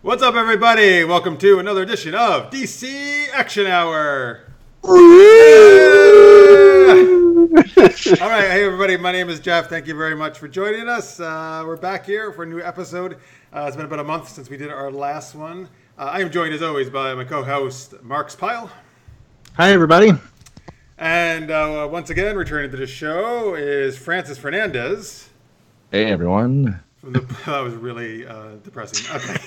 What's up, everybody? Welcome to another edition of DC Action Hour. All right, hey everybody, my name is Jeff. Thank you very much for joining us. We're back here for a new episode. It's been about a month since we did our last one. I am joined as always by my co-host Mark Pyle. Hi everybody. And once again, returning to the show is Fernandez. Hey everyone. That was really depressing. Okay.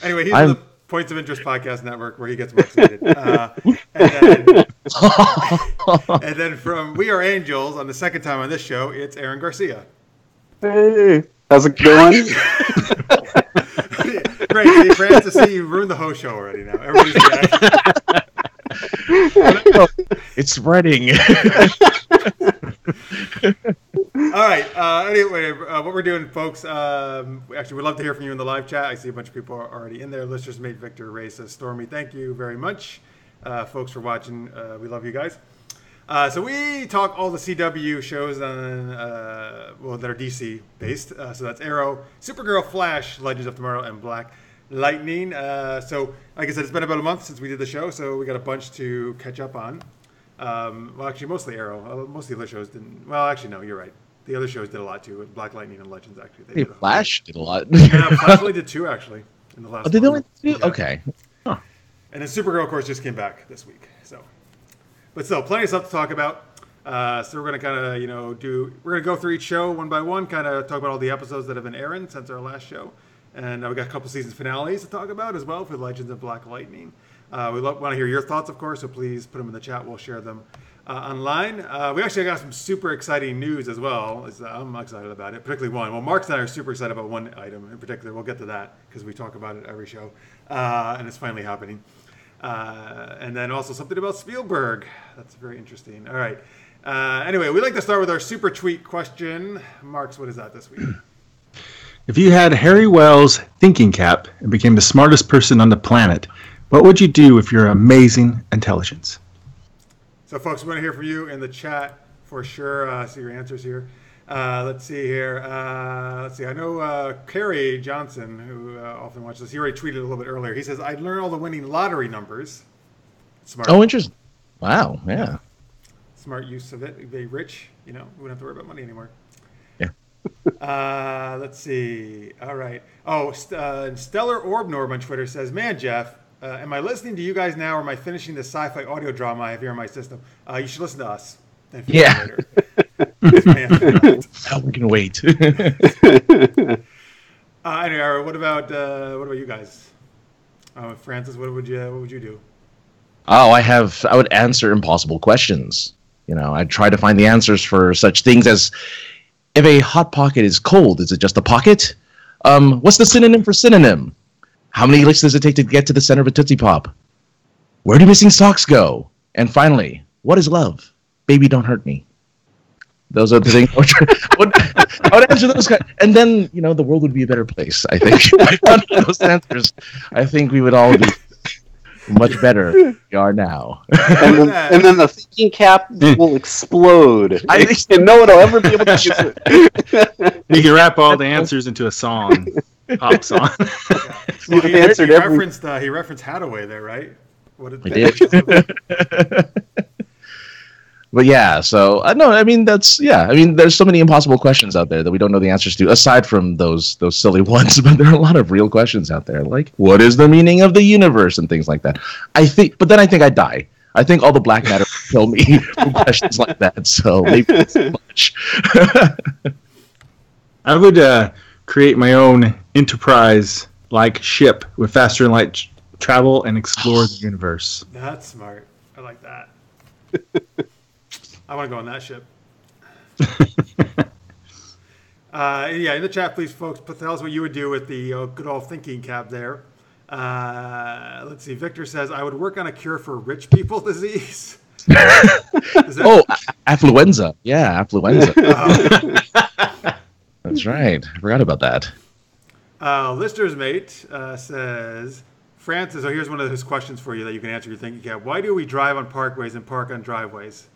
Anyway, he's on the Points of Interest Podcast Network where he gets more excited. And then from We Are Angels, on the second time on this show, it's Aaron Garcia. Hey, how's it going? Great. See, Francis, you ruined the whole show already now. Everybody's back. It's spreading. All right. Anyway, what we're doing, folks, actually, we'd love to hear from you in the live chat. I see a bunch of people are already in there. Listeners made Victor Ray says, Stormy, thank you very much, folks, for watching. We love you guys. So we talk all the CW shows on, that are DC based. So that's Arrow, Supergirl, Flash, Legends of Tomorrow, and Black Lightning. So, like I said, it's been about a month since we did the show, so we got a bunch to catch up on. Well, actually, mostly Arrow. Most of the other shows didn't. Well, actually, no, you're right. The other shows did a lot too. Black Lightning and Legends, actually. Flash did a lot. Yeah, Flash only did 2, actually, in the last Oh, did they only do? Yeah. Okay. Huh. And then Supergirl, of course, just came back this week. So, but still, plenty of stuff to talk about. So we're going to kind of, we're going to go through each show one by one, kind of talk about all the episodes that have been airing since our last show. And we got a couple season finales to talk about as well for Legends of Black Lightning. We want to hear your thoughts, of course, so please put them in the chat. We'll share them online. We actually got some super exciting news as well. I'm excited about it, particularly one. Well, Mark and I are super excited about one item in particular. We'll get to that because we talk about it every show, and it's finally happening. And then also something about Spielberg. That's very interesting. All right. Anyway, we'd like to start with our super tweet question. Marks, what is that this week? If you had Harry Wells' thinking cap and became the smartest person on the planet, what would you do with your amazing intelligence? So, folks, we want to hear from you in the chat for sure. See your answers here. Let's see here. Let's see. I know Kerry Johnson, who often watches this, he already tweeted a little bit earlier. He says, I'd learn all the winning lottery numbers. Smart. Oh, interesting. Wow, yeah. Smart use of it. Very rich. We wouldn't have to worry about money anymore. Yeah. Let's see. All right. Oh, Stellar Orb Norb on Twitter says, man, Jeff, am I listening to you guys now or am I finishing the sci-fi audio drama I have here in my system? You should listen to us. Yeah. Later. We can wait. Anyway, what about you guys? Francis, what would you do? Oh, I would answer impossible questions. I'd try to find the answers for such things as, if a hot pocket is cold, is it just a pocket? What's the synonym for synonym? How many licks does it take to get to the center of a Tootsie Pop? Where do missing socks go? And finally, what is love? Baby, don't hurt me. Those are the things I would answer those guys. And then, the world would be a better place, I think. If I found those answers, I think we would all be much better than we are now. And then the thinking cap will explode. And no one will ever be able to use it. You can wrap all the answers into a song. Pop song. Well, he referenced Hathaway there, right? We did. But yeah, so no, there's so many impossible questions out there that we don't know the answers to, aside from those silly ones. But there are a lot of real questions out there, like what is the meaning of the universe and things like that. I think I'd die. I think all the black matter would kill me for questions like that. So maybe not so much. I would create my own Enterprise-like ship with faster than light travel and explore the universe. That's smart. I like that. I want to go on that ship. In the chat, please, folks, tell us what you would do with the good old thinking cap there. Let's see. Victor says, I would work on a cure for rich people disease. Affluenza. Yeah, affluenza. That's right. I forgot about that. Lister's mate says, Francis, here's one of his questions for you that you can answer your thinking cap. Why do we drive on parkways and park on driveways?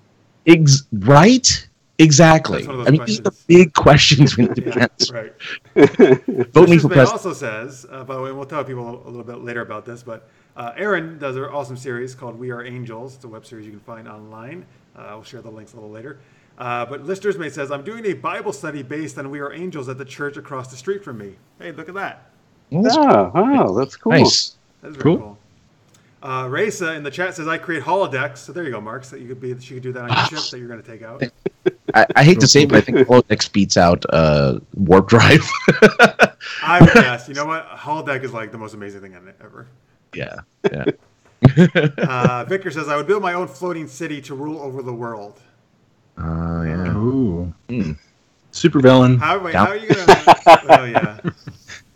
Right? Exactly. That's one of those I mean, these are the questions. big questions we need to answer. Right. Vote me Mrs. for May president. also says, by the way, and we'll tell people a little bit later about this, but Aaron does an awesome series called We Are Angels. It's a web series you can find online. We'll share the links a little later. But Lister's Mate says, I'm doing a Bible study based on We Are Angels at the church across the street from me. Hey, look at that. Well, that's Wow, that's cool. nice. That's very Cool. cool. Raisa in the chat says, I create holodecks. So there you go, Mark. So she could do that on your ship that you're going to take out. I hate to say it, but I think holodeck beats out warp drive. I would guess. You know what? Holodeck is like the most amazing thing ever. Yeah. Victor says, I would build my own floating city to rule over the world. Yeah. Ooh. Supervillain. How are you going to... Oh, yeah.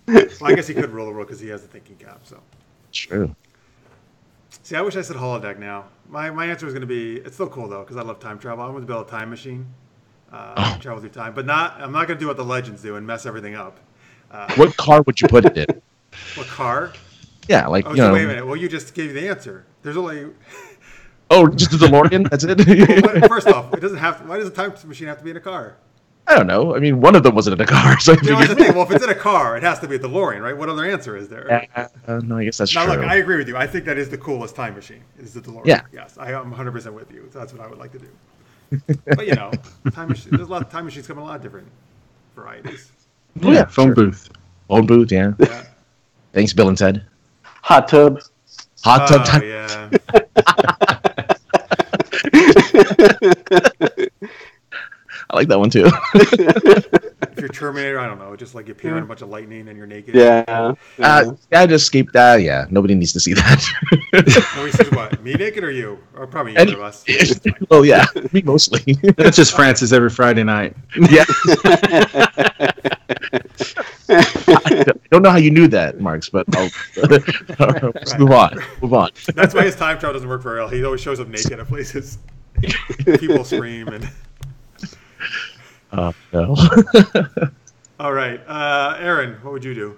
Well, I guess he could rule the world because he has the thinking cap, so... True. See, I wish I said holodeck now. My answer was going to be... It's still cool, though, because I love time travel. I want to build a time machine. Travel through time. But I'm not going to do what the legends do and mess everything up. What car would you put it in? What car? Yeah, like, Oh, you so know. wait a minute. Well, you just gave the answer. There's only... Oh, just the DeLorean? That's it? Well, first off, it doesn't have... Why does a time machine have to be in a car? I don't know. I mean, one of them wasn't in a car, so I You know, that's the figured... thing. Well, if it's in a car, it has to be a DeLorean, right? What other answer is there? no, I guess that's Now, true. look, I agree with you. I think that is the coolest time machine. Is the DeLorean? Yeah. Yes, I am 100% with you. That's what I would like to do. But you know, time machine. There's a lot of time machines come in a lot of different varieties. Yeah, phone booth. Phone booth, yeah. Yeah. Thanks, Bill and Ted. Hot tub. Hot tub Oh time. yeah. I like that one, too. If you're Terminator, I don't know. Just like you appear in a bunch of lightning and you're naked. Yeah. I just escaped. Yeah, nobody needs to see that. Nobody says what? Me naked or you? Or probably either of us. It's fine. Well, yeah, me mostly. That's just Francis every Friday night. Yeah. I don't know how you knew that, Marks, but let's move on. Move on. That's why his time travel doesn't work very well. He always shows up naked at places. People scream and. No. All right, Aaron, what would you do?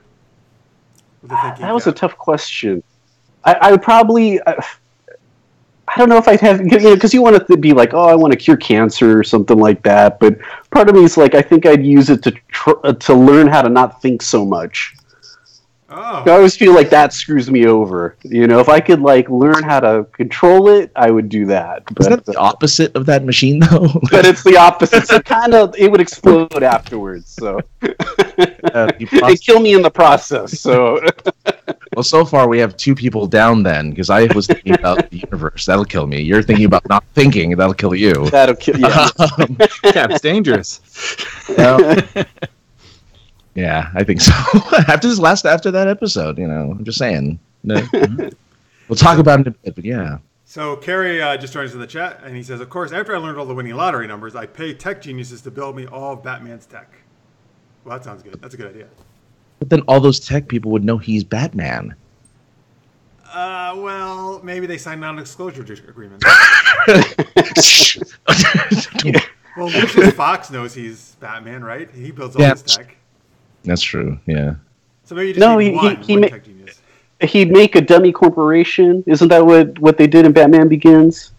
With the thinking That was a cap? tough question. I would probably. I don't know if I'd have, because you want it to be like, oh, I want to cure cancer or something like that. But part of me is like, I think I'd use it to learn how to not think so much. Oh. I always feel like that screws me over. You know, if I could like learn how to control it, I would do that. Isn't that the opposite of that machine, though? But it's the opposite. So it would explode afterwards. So it'd kill me in the process. So Well, so far we have two people down then, because I was thinking about the universe. That'll kill me. You're thinking about not thinking. That'll kill you. that'll kill. Yeah. Yeah, it's dangerous. Yeah, I think so. After that episode, I'm just saying. No. We'll talk about it in a bit, but yeah. So Kerry just joined us in the chat, and he says, of course, after I learned all the winning lottery numbers, I pay tech geniuses to build me all of Batman's tech. Well, that sounds good. That's a good idea. But then all those tech people would know he's Batman. Well, maybe they signed non-disclosure agreements. Well, Lucius Fox knows he's Batman, right? He builds all his tech. That's true, yeah. So maybe you just need one tech genius. He'd make a dummy corporation. Isn't that what they did in Batman Begins?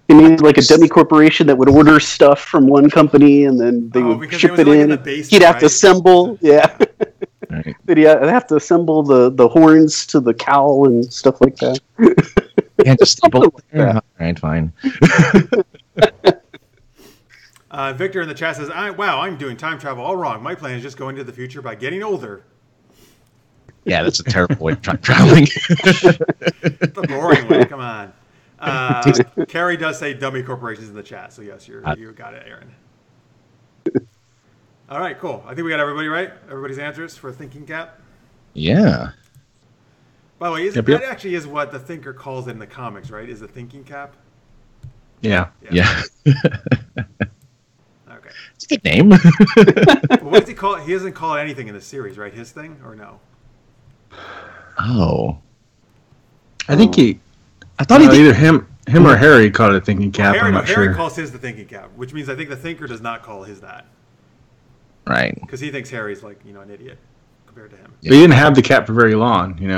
He made like a dummy corporation that would order stuff from one company and then they would ship it in. He'd have to assemble, yeah. Right. He'd have to assemble the horns to the cowl and stuff like that. Can't just staple it there? All right, fine. Victor in the chat says, wow, I'm doing time travel all wrong. My plan is just going to the future by getting older. Yeah, that's a terrible way of traveling. The boring way, come on. Carrie does say dummy corporations in the chat, so yes, you got it, Aaron. All right, cool. I think we got everybody right. Everybody's answers for thinking cap. Yeah. By the way, that actually is what the Thinker calls it in the comics, right? Is the thinking cap? Yeah. Yeah. Okay. It's a good name. Well, what does he call it? He doesn't call it anything in the series, right? His thing, or no? Oh. I think I thought he did. either him or Harry called it a thinking cap. I'm not Harry sure. calls his the thinking cap, which means I think the Thinker does not call his that. Right. Because he thinks Harry's like, an idiot compared to him. But he didn't have the cap for very long. He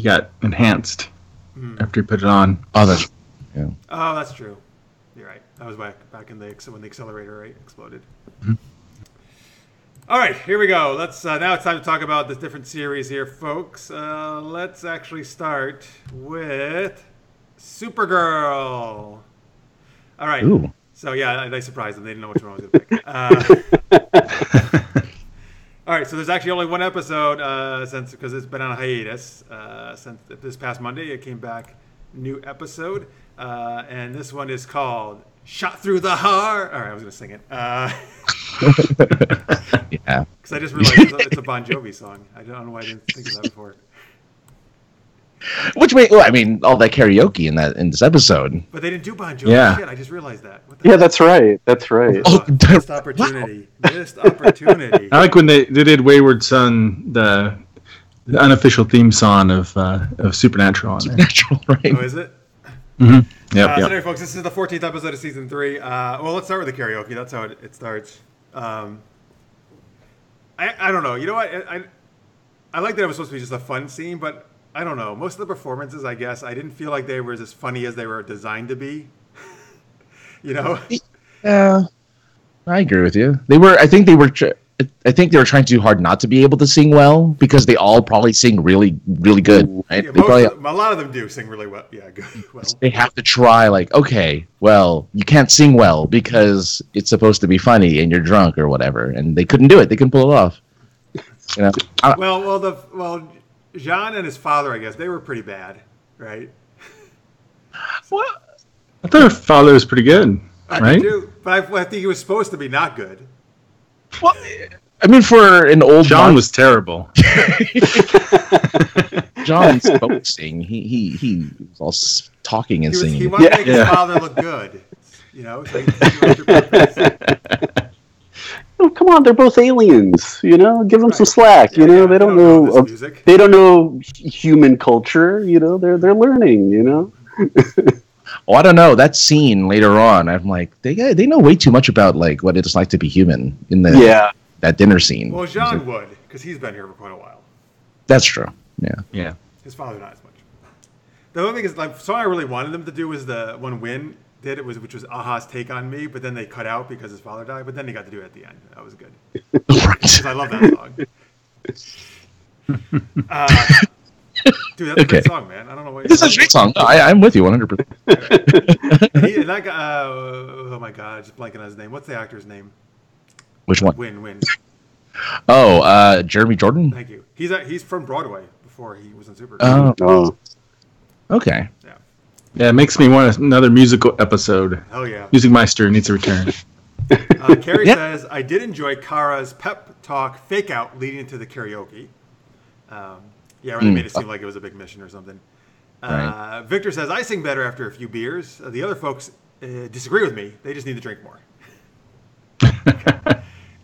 got enhanced after he put it on. Oh, that's Oh, that's true. You're right. That was back in when the accelerator rate exploded. All right, here we go. Let's now it's time to talk about the different series here, folks. Let's actually start with Supergirl. All right. Ooh. So yeah, they surprised them. They didn't know which one I was going to pick. All right, so there's actually only one episode because it's been on a hiatus since this past Monday. It came back, new episode, and this one is called "Shot Through the Heart." All right, I was going to sing it. Yeah. Because I just realized it's a Bon Jovi song. I don't know why I didn't think of that before. Which way? Well, I mean, all that karaoke in this episode. But they didn't do Bon Jovi. Yeah. Shit, I just realized that. What the Yeah, heck? that's right. That's right. Oh, Missed opportunity. Missed opportunity. I like when they did Wayward Son, the unofficial theme song of Supernatural on there. Natural, right? Oh, is it? Mm-hmm. Yep, So yep. anyway, folks, this is the 14th episode of season 3. Well, let's start with the karaoke. That's how it starts. I don't know. You know what? I like that it was supposed to be just a fun scene, but I don't know. Most of the performances, I guess, I didn't feel like they were as funny as they were designed to be. You know? Yeah, I agree with you. I think they were trying too hard not to be able to sing well because they all probably sing really, really good. Right? Yeah, A a lot of them do sing really well. Yeah, good. Well, they have to try like, okay, well, you can't sing well because it's supposed to be funny and you're drunk or whatever, and they couldn't do it. They couldn't pull it off. You know? well, Jean and his father, I guess, they were pretty bad, right? What? I thought her father was pretty good, right? But I think he was supposed to be not good. Well, I mean, for an old John was terrible. John spoke sing. He was all talking and singing. He wanted to make his father look good, you know. So Oh, come on, they're both aliens. You know, give them some slack. Yeah, you know, yeah, they don't know know. this music. They don't know human culture. You know, they're learning. You know. Oh, I don't know. That scene later on, I'm like, they know way too much about like what it's like to be human in that dinner scene. Well, Jean would, because he's been here for quite a while. That's true. Yeah. Yeah. His father not as much. The only thing is, like, something I really wanted them to do was the one Win did which was Aha's Take on Me, but then they cut out because his father died. But then they got to do it at the end. That was good. Because I love that song. Dude, that's a great song, man. I don't know what. This is a great song. No, I'm with you 100%. And that guy, oh my god, I just blanking on his name. What's the actor's name? Which one? Win. Oh, Jeremy Jordan. Thank you. He's from Broadway before he was in Supergirl. Oh, okay. Yeah. Yeah, it makes me want another musical episode. Hell yeah. Music Meister needs to return. Carrie says, I did enjoy Kara's pep talk fake out leading into the karaoke. Yeah, really made it seem like it was a big mission or something. Right. Victor says, I sing better after a few beers. The other folks disagree with me. They just need to drink more.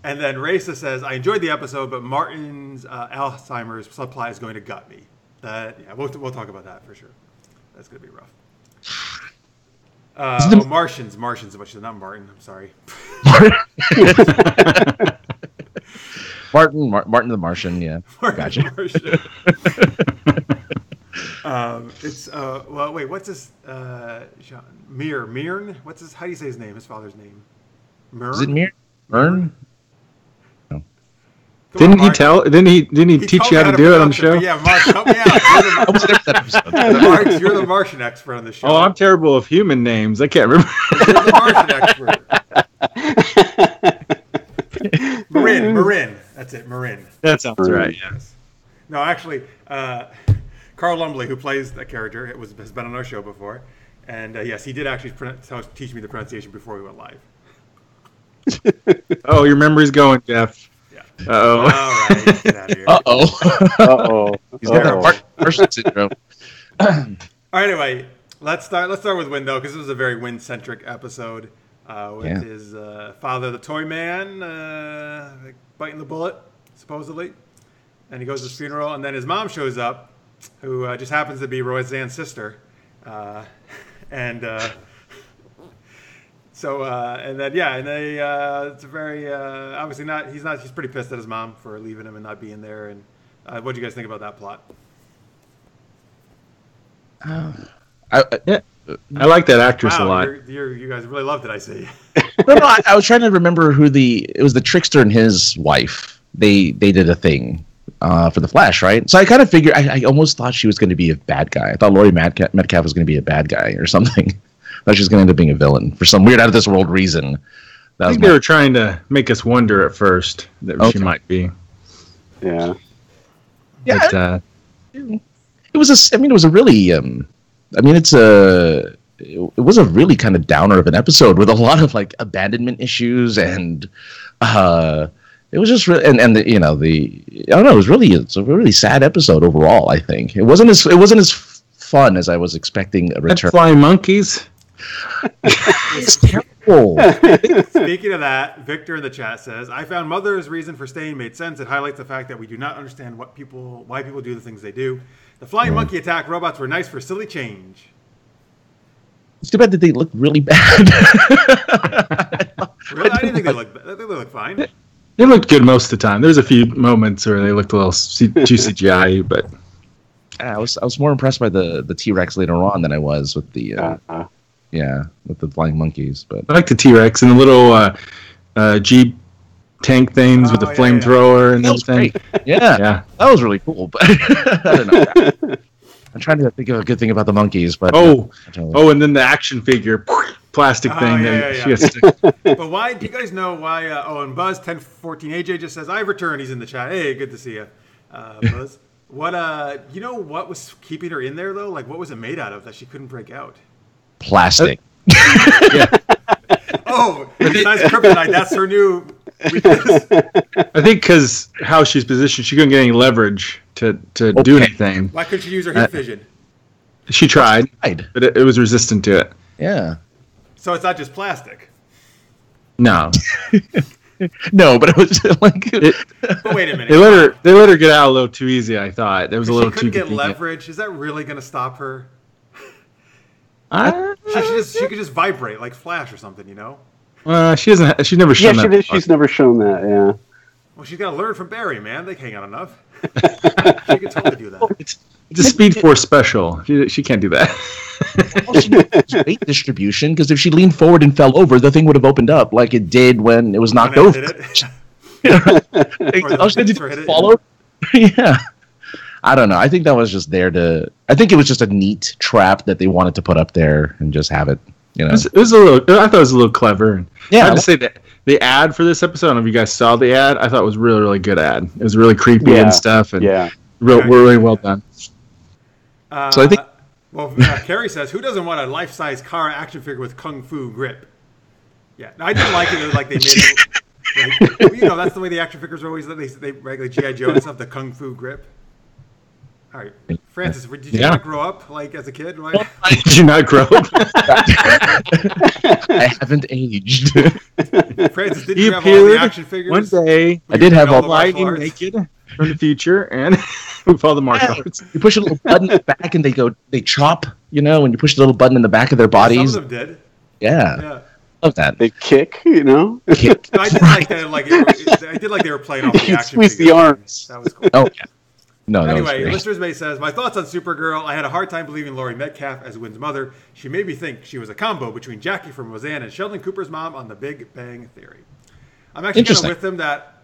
And then Raisa says, I enjoyed the episode, but Martin's Alzheimer's supply is going to gut me. We'll talk about that for sure. That's going to be rough. Martians, not Martin. I'm sorry. Martin the Martian, yeah. Gotcha. It's well, wait, what's his Mirn? What's his? How do you say his name? His father's name? Mirn? Is it Mern? Didn't he teach you how to do it on the show? Yeah, Mark, help me out. Mark, you're the Martian expert on the show. Oh, I'm terrible with human names. I can't remember. You're the Martian expert. Marin. That's it, Marin. That sounds right. Yes. No, actually, Carl Lumbly, who plays that character, has been on our show before, and yes, he did actually teach me the pronunciation before we went live. Oh, your memory's going, Jeff. Yeah. Uh-oh. All right, get out of here. Uh-oh. He's got Martian syndrome. All right, anyway, let's start with Win, though, because this was a very Win-centric episode with his father, the toy man, biting the bullet, supposedly. And he goes to his funeral, and then his mom shows up, who just happens to be Roseanne's sister. It's a very, obviously he's pretty pissed at his mom for leaving him and not being there. And what do you guys think about that plot? I like that actress a Wow, lot. you guys really loved it, I see. No, I was trying to remember who it was the Trickster and his wife. They did a thing for the Flash, right? So I kind of figured I almost thought she was going to be a bad guy. I thought Laurie Metcalf was going to be a bad guy or something. I thought she was going to end up being a villain for some weird out of this world reason. I think they were trying to make us wonder at first that she might be. Yeah. But, it was a really it was a really kind of downer of an episode with a lot of like abandonment issues, and it was just really I don't know, it's a really sad episode overall. I think it wasn't as fun as I was expecting a return. Flying monkeys. It's terrible. Speaking of that, Victor in the chat says, I found Mother's reason for staying made sense. It highlights the fact that we do not understand why people do the things they do. The flying monkey attack robots were nice for silly change. It's too bad that they look really bad. Really? I didn't think they looked bad. I think they looked fine. They looked good most of the time. There's a few moments where they looked a little too CGI, but I was more impressed by the T-Rex later on than I was with the with the flying monkeys. But I like the T-Rex and the little Jeep tank things with the flamethrower and everything. Yeah, that was really cool. But I don't know. I'm trying to think of a good thing about the monkeys, but and then the action figure plastic thing. She has to... But why? Do you guys know why? And Buzz 1014 AJ just says, "I've returned." He's in the chat. Hey, good to see you, Buzz. What? You know what was keeping her in there though? Like, what was it made out of that she couldn't break out? Plastic. Besides kryptonite, that's her new weakness. I think because how she's positioned, she couldn't get any leverage to do anything. Why couldn't she use her heat vision? She tried, but it was resistant to it. Yeah. So it's not just plastic. No. No, but it was like. But wait a minute. They let her get out a little too easy. I thought it was a little too. She couldn't get leverage. Is that really going to stop her? She could just vibrate like Flash or something, you know? She doesn't. She's never shown that. She's never shown that. Yeah. Well, she's got to learn from Barry, man. They hang out enough. She could totally do that. It's a Speed Force special. She can't do that. Well, she needs weight distribution, because if she leaned forward and fell over, the thing would have opened up like it did when it was knocked over. Follow. Yeah. I don't know. I think that was just I think it was just a neat trap that they wanted to put up there and just have it. You know, it was a little. I thought it was a little clever. Yeah, I have to say that the ad for this episode. I don't know if you guys saw the ad. I thought it was really, really good ad. It was really creepy and stuff, and really well done. So I think. Well, Carrie says, "Who doesn't want a life-size car action figure with kung fu grip?" Yeah, no, I didn't like it. It was like they made it. Like, you know, that's the way the action figures are always. They like GI Joe and stuff. The kung fu grip. All right, Francis, did you not grow up like as a kid? Right? Did you not grow up? I haven't aged. Francis, did you have all the action figures? One day, I did have all the lighting naked from the future, and with all the martial arts. You push a little button in the back, and they chop. You know, when you push the little button in the back of their bodies. Some of them did. Yeah. Love that. They kick, you know. Kick. No, I did like that. I did like they were playing off the action. Squeeze the arms. That was cool. Oh yeah. No, anyway, Listeners May says, my thoughts on Supergirl. I had a hard time believing Laurie Metcalf as Wynn's mother. She made me think she was a combo between Jackie from Roseanne and Sheldon Cooper's mom on The Big Bang Theory. I'm actually kind of with them that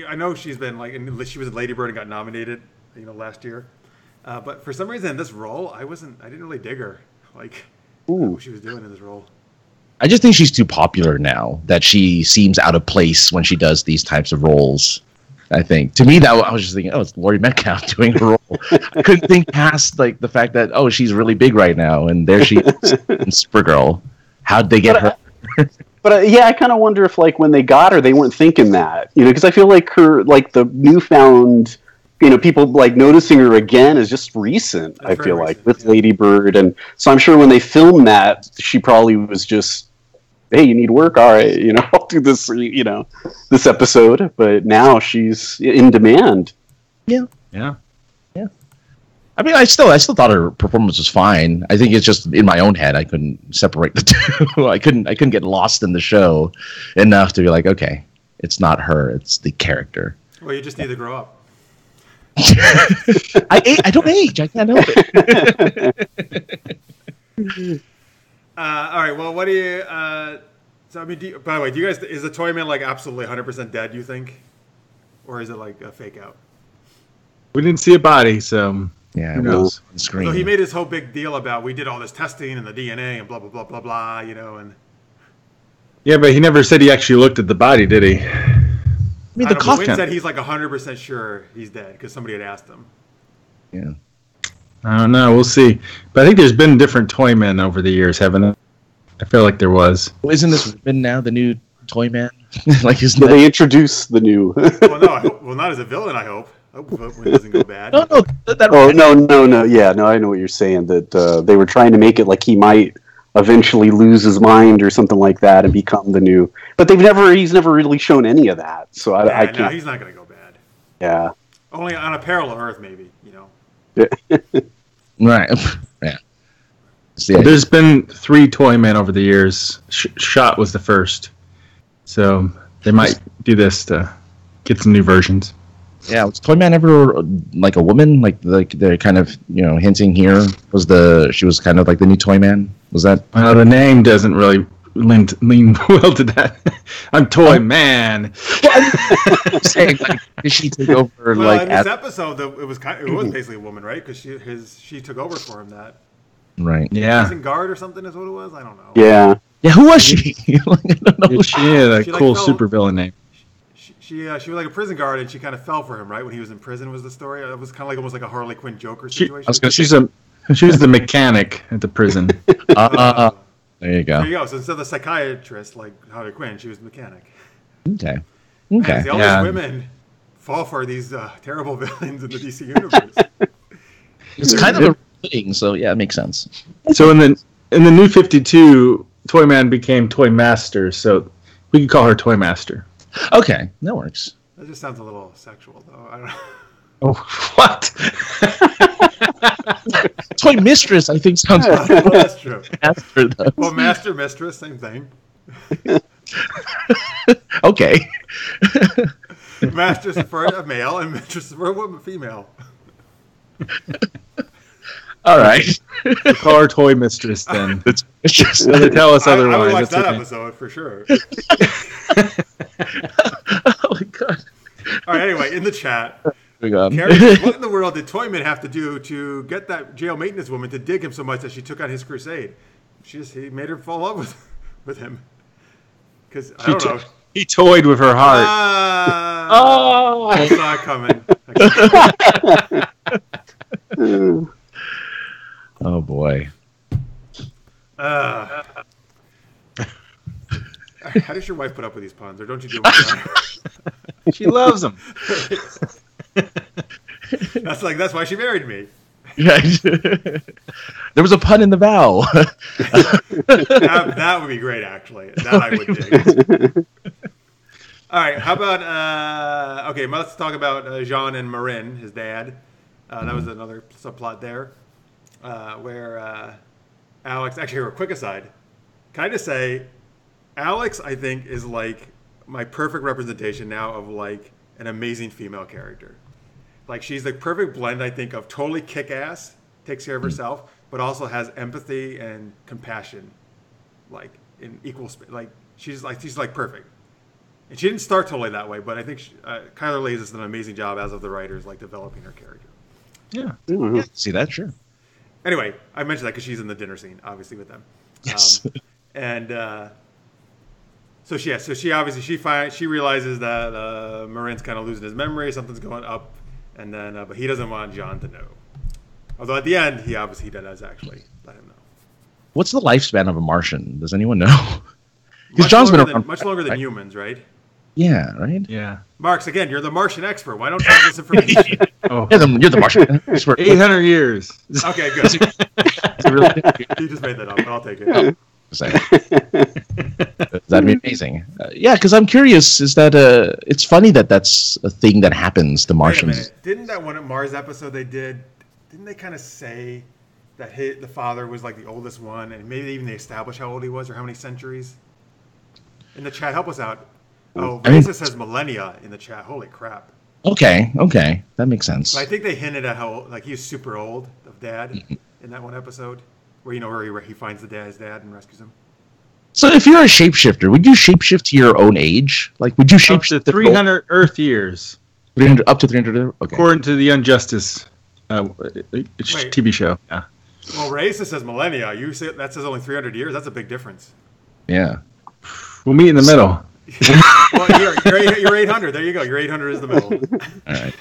I know she's been she was in Lady Bird and got nominated, last year. But for some reason in this role, I didn't really dig her. What she was doing in this role. I just think she's too popular now that she seems out of place when she does these types of roles. I think to me that I was just thinking, it's Laurie Metcalf doing her role. I couldn't think past the fact that she's really big right now, and there she is in Supergirl. How'd they get her? But I kind of wonder if when they got her, they weren't thinking that, because I feel like her the newfound people noticing her again is just recent. I feel like with Lady Bird, and so I'm sure when they filmed that, she probably was just, hey, you need work? All right, I'll do this, this episode. But now she's in demand. Yeah. I mean, I still thought her performance was fine. I think it's just in my own head I couldn't separate the two. I couldn't get lost in the show enough to be like, okay, it's not her, it's the character. Well, you just need to grow up. I don't age. I can't help it. All right. Well, what do you? So I mean, by the way, do you guys is the Toyman like absolutely 100% dead? You think, or is it like a fake out? We didn't see a body, so Yeah, who knows? on screen. So he made his whole big deal about we did all this testing and the DNA and blah blah blah blah blah. You know, and Yeah, but he never said he actually looked at the body, did he? I mean, the Wynn coffin. said he's like 100% sure he's dead because somebody had asked him. Yeah. I don't know. We'll see. But I think there's been different Toymen over the years, haven't there? I feel like there was. Well, isn't this Ribbon now the new Toy Man? Like, isn't So that... they introduce the new. Well, no, I hope, well, not as a villain. I hope. I hope Wynn doesn't go bad. No, that Oh no! Yeah, no, I know what you're saying. That they were trying to make it like he might eventually lose his mind or something like that and become the new. But he's never really shown any of that. So I Yeah, can't. no, he's not going to go bad. Yeah. Only on a parallel Earth, maybe. You know. Right. Yeah. See, There's been 3 Toymen over the years. Schott was the first. So they might do this to get some new versions. yeah, was Toy Man ever like a woman? Like they're kind of hinting here. She was kind of like the new Toy Man? Was that? The name doesn't really lean well to that. I'm Toy Man. I'm saying, like, did she take over? Well, like in this episode, it was basically a woman, right? Because she took over for him. That right? Yeah. prison guard or something is what it was. I don't know. Yeah. Yeah. Who was she? Like, I don't know. She had a She, like, cool fell- supervillain name. She was like a prison guard, and she kind of fell for him, right? When he was in prison, was the story. It was kind of like almost like a Harley Quinn Joker She situation. she was the mechanic at the prison. There you go. There you go. So instead of the psychiatrist like Harley Quinn, she was the mechanic. Okay. Man, Okay. see, all Yeah. these women fall for these terrible villains in the DC universe. It's kind of a thing, so yeah, it makes sense. So in the New 52, Toyman became Toy Master, so we could call her Toy Master. Okay, that works. That just sounds a little sexual, though. I don't know. Oh, what? Toy Mistress, I think, sounds Well, that's true. faster though. Well, master, mistress, same thing. Okay. Master's for a male and mistress for a woman, female. All right. We'll call her Toy Mistress then. It's just So they tell us I otherwise. would watch that's that okay. episode for sure. oh my god. All right, anyway, in the chat, We go. Carrie says, what in the world did Toyman have to do to get that jail maintenance woman to dig him so much that she took on his crusade? He made her fall in love with him. Because, I don't know. He toyed with her heart. I saw it coming. Oh boy. How does your wife put up with these puns, or don't you do them? She loves him. That's why she married me. There was a pun in the vow. That would be great, actually. That I would dig. All right, how about okay? Let's talk about Jean and Marin, his dad. That was another subplot there, where Alex. Actually, here, a quick aside. Can I just say, Alex, I think, is like my perfect representation now of like an amazing female character. Like, she's the perfect blend, I think, of totally kick-ass, takes care of herself, but also has empathy and compassion, like in equal space. Like she's like perfect. And she didn't start totally that way, but I think Kyler Lee does an amazing job as of the writers, like developing her character. Yeah. Yeah, see that? Sure. Anyway, I mentioned that because she's in the dinner scene, obviously, with them. Yes. So she obviously she realizes that Marin's kind of losing his memory, something's going up, and then but he doesn't want John to know. Although at the end, he does actually let him know. What's the lifespan of a Martian? Does anyone know? Because John's been around much longer than humans, right? Yeah, right. Yeah. Marks, again, you're the Martian expert. Why don't you have this information? Oh, You're the Martian expert. 800 years. Okay, good. You just made that up, but I'll take it. That'd be amazing. Yeah, because I'm curious. Is that it's funny that that's a thing that happens to Wait a Martians. minute. Didn't that one at Mars episode didn't they kind of say that the father was like the oldest one, and maybe even they established how old he was or how many centuries? In the chat, help us out. Oh, Vanessa says millennia in the chat. Holy crap. Okay, that makes sense. But I think they hinted at how like he was super old of Dad in that one episode. where he finds his dad and rescues him. So if you're a shapeshifter, would you shapeshift to your own age? Like, would you Up shapeshift to 300 Earth years, 300 up to 300? Okay. according to the Injustice TV show. Yeah. Well, Raisa says millennia. You say that says only 300 years. That's a big difference. Yeah. We'll meet in the middle. Well, you're 800. There you go. Your 800 is the middle. All right.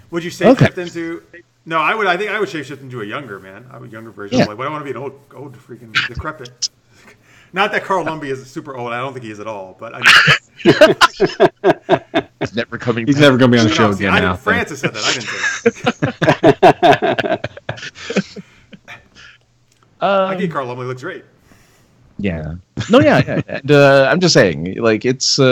Would you shapeshift into? No, I would. I think I would shapeshift into a younger man. I would younger version. Yeah. Like, well, I want to be an old freaking decrepit. Not that Carl Lumbly is super old. I don't think he is at all. But He's never coming. He's never going to be on the show again now. Francis said that. I didn't say that. I think Carl Lumbly looks great. Yeah. No, yeah. And, I'm just saying, like, it's, I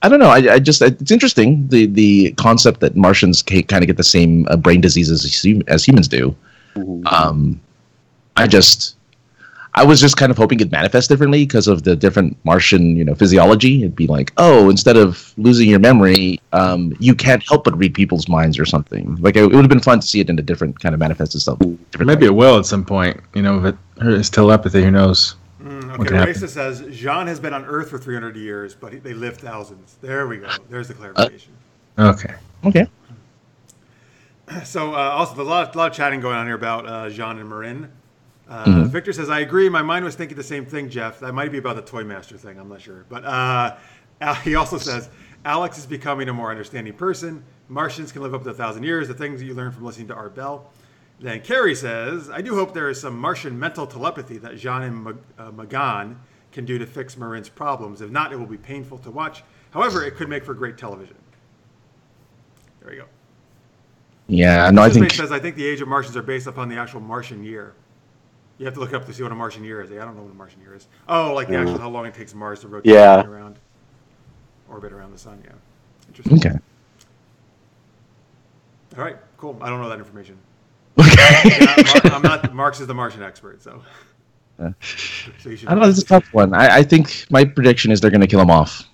don't know. I just, it's interesting, the concept that Martians kind of get the same brain diseases as humans do. Mm-hmm. I was just kind of hoping it'd manifest differently because of the different Martian, physiology. It'd be like, oh, instead of losing your memory, you can't help but read people's minds or something. Like, it would have been fun to see it in a different kind of manifest itself. Maybe it will at some point. If it's telepathy, who knows? Okay, Raisa says Jean has been on Earth for 300 years, but they live thousands. There we go. There's the clarification. Okay. So also, there's a lot of chatting going on here about Jean and Marin. Victor says, I agree. My mind was thinking the same thing, Jeff. That might be about the Toy Master thing. I'm not sure. But he also says, Alex is becoming a more understanding person. Martians can live up to 1,000 years. The things that you learn from listening to Art Bell. Then Carrie says, I do hope there is some Martian mental telepathy that Jean and Magan can do to fix Marin's problems. If not, it will be painful to watch. However, it could make for great television. There we go. Yeah, no, I think... says, I think the age of Martians are based upon the actual Martian year. You have to look up to see what a Martian year is. I don't know what a Martian year is. Oh, like the actual how long it takes Mars to rotate around, orbit around the sun. Yeah, interesting. Okay. All right, cool. I don't know that information. Okay. I'm not. Marx is the Martian expert, so. So you should I don't know. This is a tough one. I think my prediction is they're going to kill him off.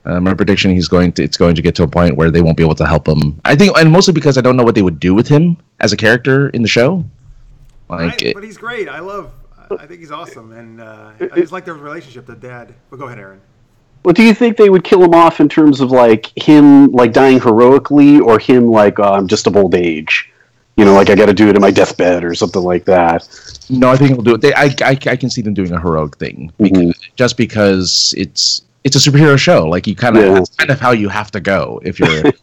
My prediction it's going to get to a point where they won't be able to help him. I think, and mostly because I don't know what they would do with him as a character in the show. But he's great. I think he's awesome, and I just like their relationship. The dad. But go ahead, Aaron. Well, do you think they would kill him off in terms of like him like dying heroically, or him like just of old age? Like I got to do it in my deathbed or something like that. No, I think he'll do it. I can see them doing a heroic thing just because it's a superhero show. Like you that's kind of how you have to go if you're a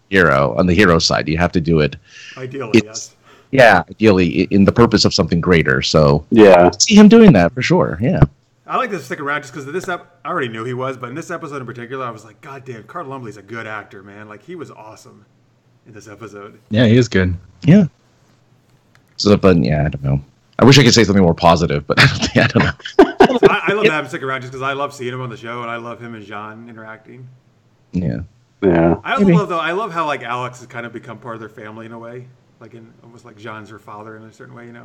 hero on the hero side. You have to do it. Ideally, yes. Yeah, ideally in the purpose of something greater. So yeah, I see him doing that for sure. Yeah. I like to stick around just because of this. I already knew he was, but in this episode in particular, I was like, God damn, Carl Lumbly's a good actor, man. Like he was awesome in this episode. Yeah, he is good. Yeah. So, but yeah, I don't know. I wish I could say something more positive, but I don't know. I love to have him stick around just because I love seeing him on the show, and I love him and Jean interacting. Yeah. I also love how like Alex has kind of become part of their family in a way. Like almost like Jean's her father in a certain way, And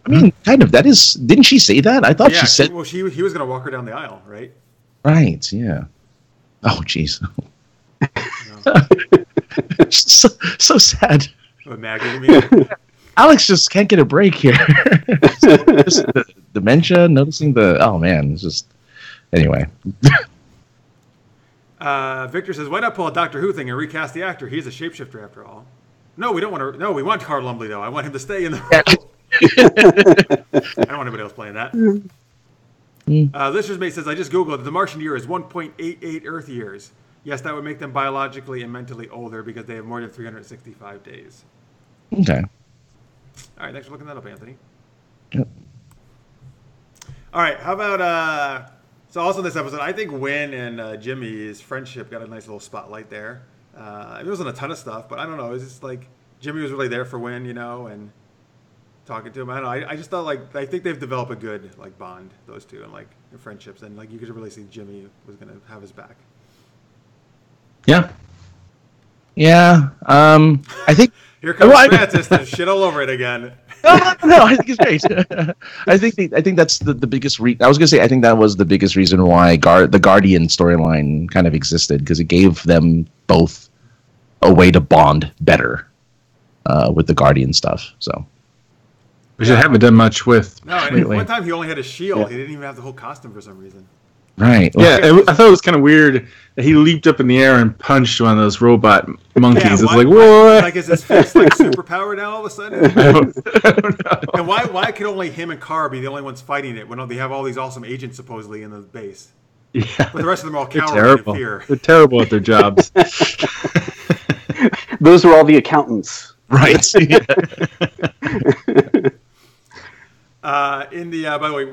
I mean, kind of. That is. Didn't she say that? I thought she said. Well, he was going to walk her down the aisle, right? Right. Yeah. Oh, jeez. So sad. What, Maggie, you mean? Alex just can't get a break here. Just the dementia, noticing the. Oh man, it's just. Anyway. Victor says, "Why not pull a Doctor Who thing and recast the actor? He's a shapeshifter after all." No, we don't want to. No, we want Carl Lumbly though. I want him to stay in the role. I don't want anybody else playing that. Listener's Mate says, I just Googled the Martian year is 1.88 Earth years. Yes, that would make them biologically and mentally older because they have more than 365 days. Okay. All right, thanks for looking that up, Anthony. Yep. All right, how about, so also in this episode, I think Wynn and Jimmy's friendship got a nice little spotlight there. It wasn't a ton of stuff, but I don't know. It was just like Jimmy was really there for Wynn, and talking to him. I don't know. I just thought I think they've developed a good bond, those two, and their friendships, and you could really see Jimmy was gonna have his back. Yeah. Yeah. I think here comes Francis to shit all over it again. No, I think it's great. I think that's the biggest. I was gonna say I think that was the biggest reason why the Guardian storyline kind of existed, because it gave them both a way to bond better with the Guardian stuff. So Which I haven't done much with No, and lately. one time he only had a shield. He didn't even have the whole costume for some reason. Right. Yeah, I thought it was kind of weird that he leaped up in the air and punched one of those robot monkeys. It's like, what? Like, is his fist like superpowered now all of a sudden? I don't know. And why could only him and Kara be the only ones fighting it when they have all these awesome agents supposedly in the base? Yeah, But the rest of them are all they're cowering in terrible. fear. They're terrible at their jobs. Those were all the accountants. Right. By the way,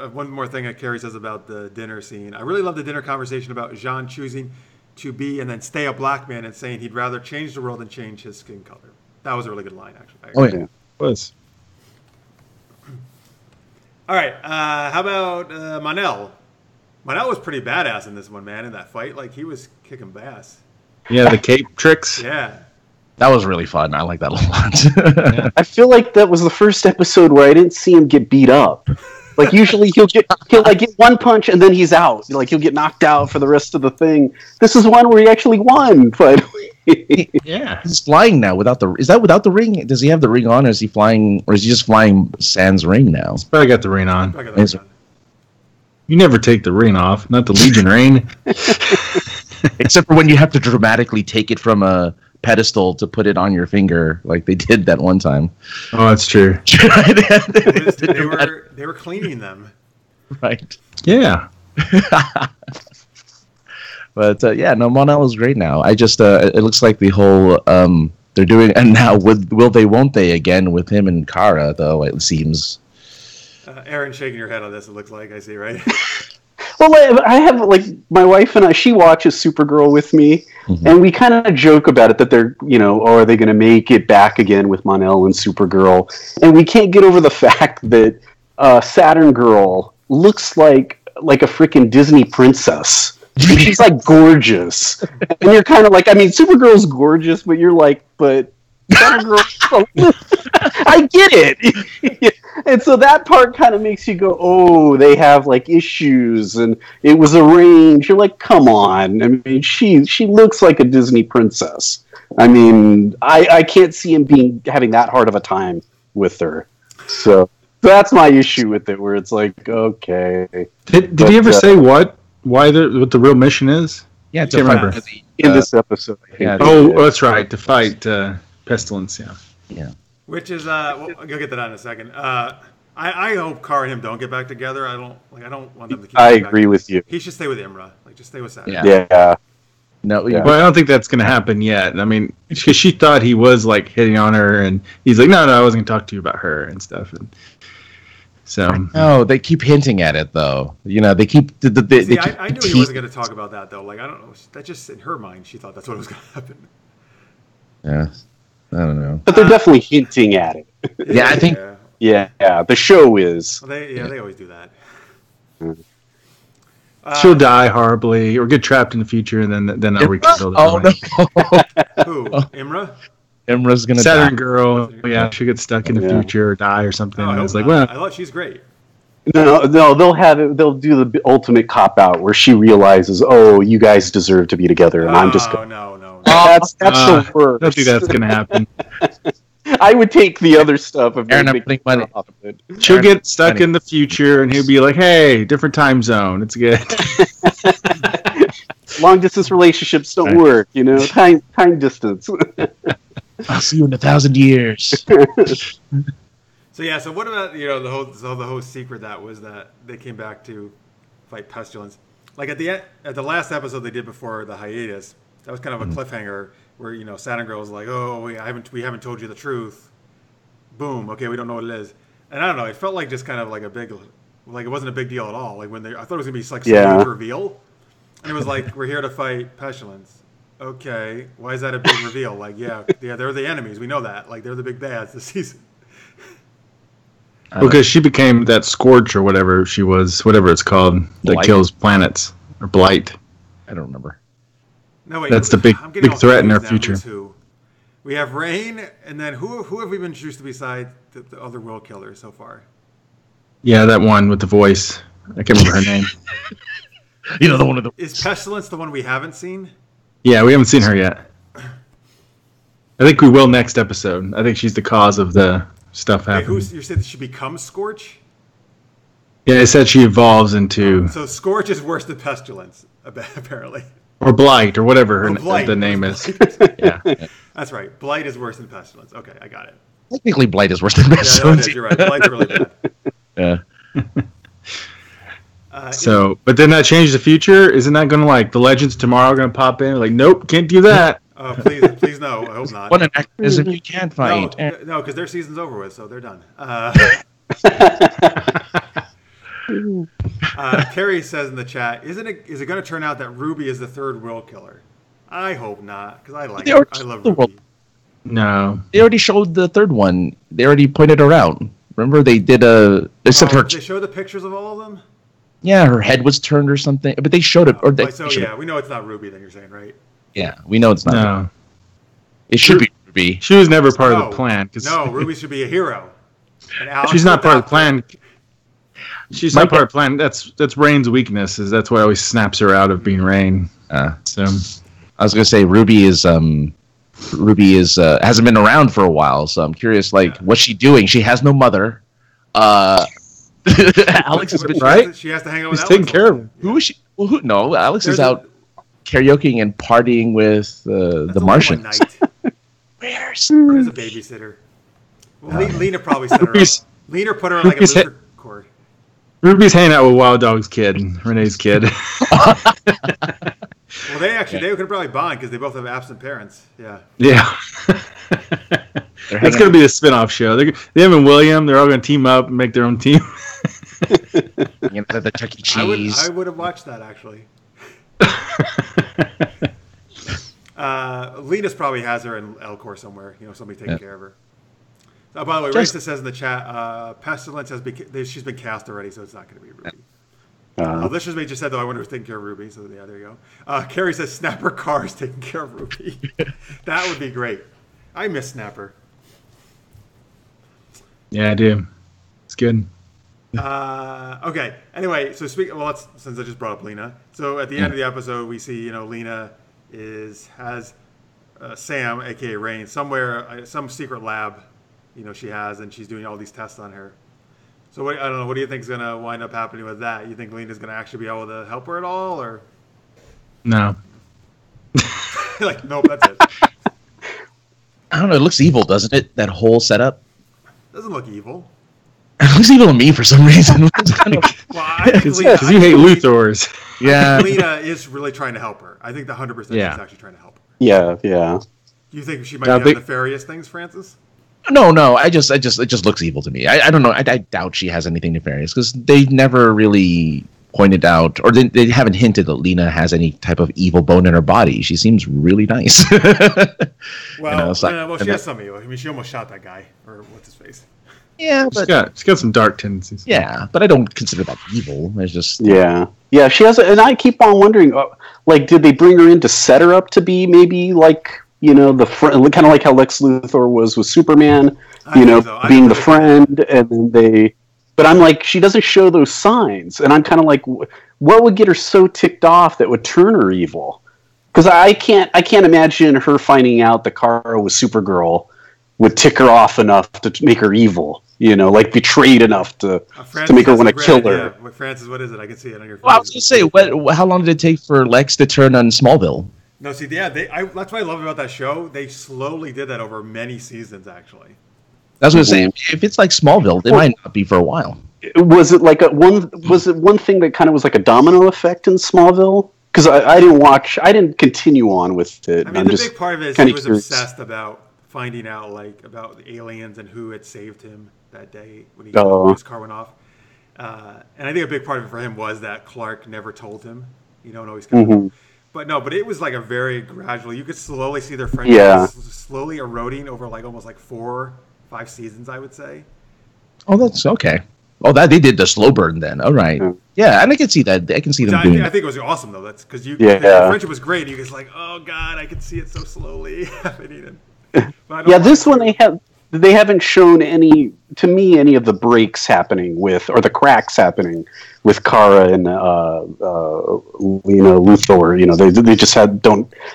one more thing that Carrie says about the dinner scene. I really love the dinner conversation about Jean choosing to be and then stay a black man and saying he'd rather change the world than change his skin color. That was a really good line, actually. Oh, yeah. Was. All right. How about Manel? Manel was pretty badass in this one, man, in that fight. Like, he was kicking bass. Yeah, the cape tricks. Yeah. That was really fun. I like that a lot. I feel like that was the first episode where I didn't see him get beat up. Like usually he'll like get one punch and then he's out. Like he'll get knocked out for the rest of the thing. This is one where he actually won finally. Yeah. He's flying now without the. Is that without the ring? Does he have the ring on? Or is he flying? Or is he just flying Sans ring now? But I got the ring on. I got that Is- done. You never take the ring off. Not the Legion ring. Except for when you have to dramatically take it from a pedestal to put it on your finger, like they did that one time. Oh, that's true. They were cleaning them. Right. Yeah. But yeah, no, Monel is great now. I just it looks like the whole they're doing, and now will they, won't they again with him and Kara though? It seems. Aaron shaking your head on this. It looks like I see, right? Well, I have like my wife and I. She watches Supergirl with me, and we kind of joke about it that they're, are they going to make it back again with Mon-El and Supergirl? And we can't get over the fact that Saturn Girl looks like a freaking Disney princess. She's like gorgeous, and you're kind of like, I mean, Supergirl's gorgeous, but you're like, but Saturn Girl. I get it. And so that part kind of makes you go, oh, they have like issues and it was arranged. You're like, come on. I mean, she looks like a Disney princess. I mean, I can't see him having that hard of a time with her. So that's my issue with it, where it's like, okay. Did he ever say what the real mission is? Yeah, I can't remember. In this episode, I think. yeah. Oh, that's right. To fight Pestilence, yeah. Yeah. Which is, I'll get to that in a second. I hope Kara and him don't get back together. I don't want them to keep. I getting back agree together. with you. He should stay with Imra. Like, just stay with Saturn. Yeah. Yeah. No. Yeah. Well, I don't think that's going to happen yet. I mean, because she thought he was like hitting on her, and he's like, no, I wasn't going to talk to you about her and stuff. And so, No, they keep hinting at it though. They keep. See, They I knew he wasn't going to talk about that though. Like, I don't know. That just in her mind, she thought that's what was going to happen. Yeah. I don't know. But they're definitely hinting at it. Yeah, I think. Yeah, the show is. Well, they always do that. she'll die horribly or get trapped in the future, and then I'll rekindle the Oh no. Who? Imra? Imra's gonna Saturn die. Girl, yeah, she'll get stuck in the future or die or something. No, I and hope it's like, not. well, I thought she's great. No, they'll have it. They'll do the ultimate cop out where she realizes, oh, you guys deserve to be together, and I'm just. No. That's the worst. I don't think that's going to happen. I would take the other stuff if Aaron, they I'm make putting money. it off of it. She'll get stuck in the future, and he'll be like, hey, different time zone. It's good. Long distance relationships don't work, time distance. I'll see you in 1,000 years. So what about the whole secret that was that they came back to fight Pestilence? Like at the last episode they did before the hiatus, that was kind of a cliffhanger where Saturn Girl was like, oh, we haven't told you the truth. Boom. Okay, we don't know what it is. And I don't know. It felt like just kind of like it wasn't a big deal at all. Like I thought it was gonna be like some huge reveal, and it was like we're here to fight Pestilence. Okay, why is that a big reveal? Like yeah, they're the enemies. We know that. Like they're the big bads this season. Because she became that Scourge or whatever she was, whatever it's called, that Blight. kills planets. Or Blight. I don't remember. No, wait, That's the big threat in our future. Who's who. We have Rain, and then who have we been introduced to beside the other world killer so far? Yeah, that one with the voice. I can't remember her name. The one with the. Is Pestilence the one we haven't seen? Yeah, we haven't seen her yet. I think we will next episode. I think she's the cause of the stuff Okay, happens. you said she becomes Scorch? Yeah, it said she evolves into So Scorch is worse than Pestilence, apparently. or Blight or whatever Blight. the name is. Yeah. That's right. Blight is worse than Pestilence. Okay, I got it. Technically, Blight is worse than Yeah, no, it Pestilence. is. You're right. Blight's really bad. Yeah. But then that changed the future. Isn't that going to like the Legends tomorrow going to pop in? Like, nope, can't do that. Please no. I hope not. What an activism you can't fight. No, because their season's over with, so they're done. Carrie says in the chat, is it going to turn out that Ruby is the third world killer? I hope not, because I love Ruby. No, They already showed the third one. They already pointed her out. Remember, they did they show the pictures of all of them? Yeah, her head was turned or something. But they showed it. We know it's not Ruby. Then you're saying, right? Yeah, we know it's not. no. It should be Ruby. She was never part of the plan. No, Ruby should be a hero. And Alex She's not part of the plan. She's not part of the plan. That's Rain's weakness. That's why he always snaps her out of being Rain. So I was gonna say Ruby is hasn't been around for a while, so I'm curious. What's she doing? She has no mother. Alex has been right. She has to hang out with He's Alex. taking care of him. Who is she? Well, no. Alex is out karaokeing and partying with the Martians. Where's a babysitter? Well, Lena probably set her up. Lena put her on like a luther cord. Ruby's hanging out with Wild Dog's kid, Renee's kid. Well, they could probably bond because they both have absent parents. Yeah. Yeah. It's going to be a spin-off show. Them and William, they're all going to team up and make their own team. The Chuck E. Cheese. I would have watched that, actually. Lena's probably has her in Elcor somewhere. Somebody taking care of her. By the way, Racist says in the chat, Pestilence she's been cast already, so it's not going to be Ruby. This just said, though, I wonder who's taking care of Ruby. So, yeah, there you go. Carrie says Snapper Carr is taking care of Ruby. That would be great. I miss Snapper. Yeah, I do. It's good. Okay. Anyway, so since I just brought up Lena. So at the end of the episode, we see, Lena has Sam, aka Rain, somewhere, some secret lab, she has, and she's doing all these tests on her. So I don't know. What do you think is going to wind up happening with that? You think Lena's going to actually be able to help her at all, or no? Nope, that's it. I don't know. It looks evil, doesn't it? That whole setup. Doesn't look evil. It looks evil to me for some reason. Because you hate Luthors. Yeah. Lena is really trying to help her. I think the 100% she's actually trying to help her. Yeah. Do you think she might be nefarious things, Francis? No. It just looks evil to me. I don't know. I doubt she has anything nefarious because they never really pointed out, or they haven't hinted that Lena has any type of evil bone in her body. She seems really nice. Well, she has some evil. I mean, she almost shot that guy, or what's his face. Yeah, but she's got some dark tendencies. Yeah, but I don't consider that evil. It's just yeah. She has, and I keep on wondering, did they bring her in to set her up to be maybe the friend, kind of like how Lex Luthor was with Superman, being the friend, and then they. But I'm like, she doesn't show those signs, and I'm kind of like, what would get her so ticked off that would turn her evil? Because I can't imagine her finding out that Kara was Supergirl would tick her off enough to make her evil. Betrayed enough to make her want to kill her. Francis, what is it? I can see it on your face. Well, I was going to say, how long did it take for Lex to turn on Smallville? No, see, yeah, that's what I love about that show. They slowly did that over many seasons, actually. That's what I'm saying. If it's like Smallville, it might not be for a while. Was it one thing that kind of was like a domino effect in Smallville? Because I didn't continue on with it. I mean, the big part of it is he was obsessed about finding out about the aliens and who had saved him that day when his car went off. And I think a big part of it for him was that Clark never told him, and always kind of. But it was a very gradual. You could slowly see their friendship slowly eroding over almost 4-5 seasons, I would say. Oh, that's okay. Oh, that they did the slow burn then. All right. Yeah, and I can see that. I can see them doing. I think it was awesome though. That's because the friendship was great. You guys oh god, I can see it so slowly happening. This one they haven't shown any of the breaks happening with, or the cracks happening with Kara and Luthor. They just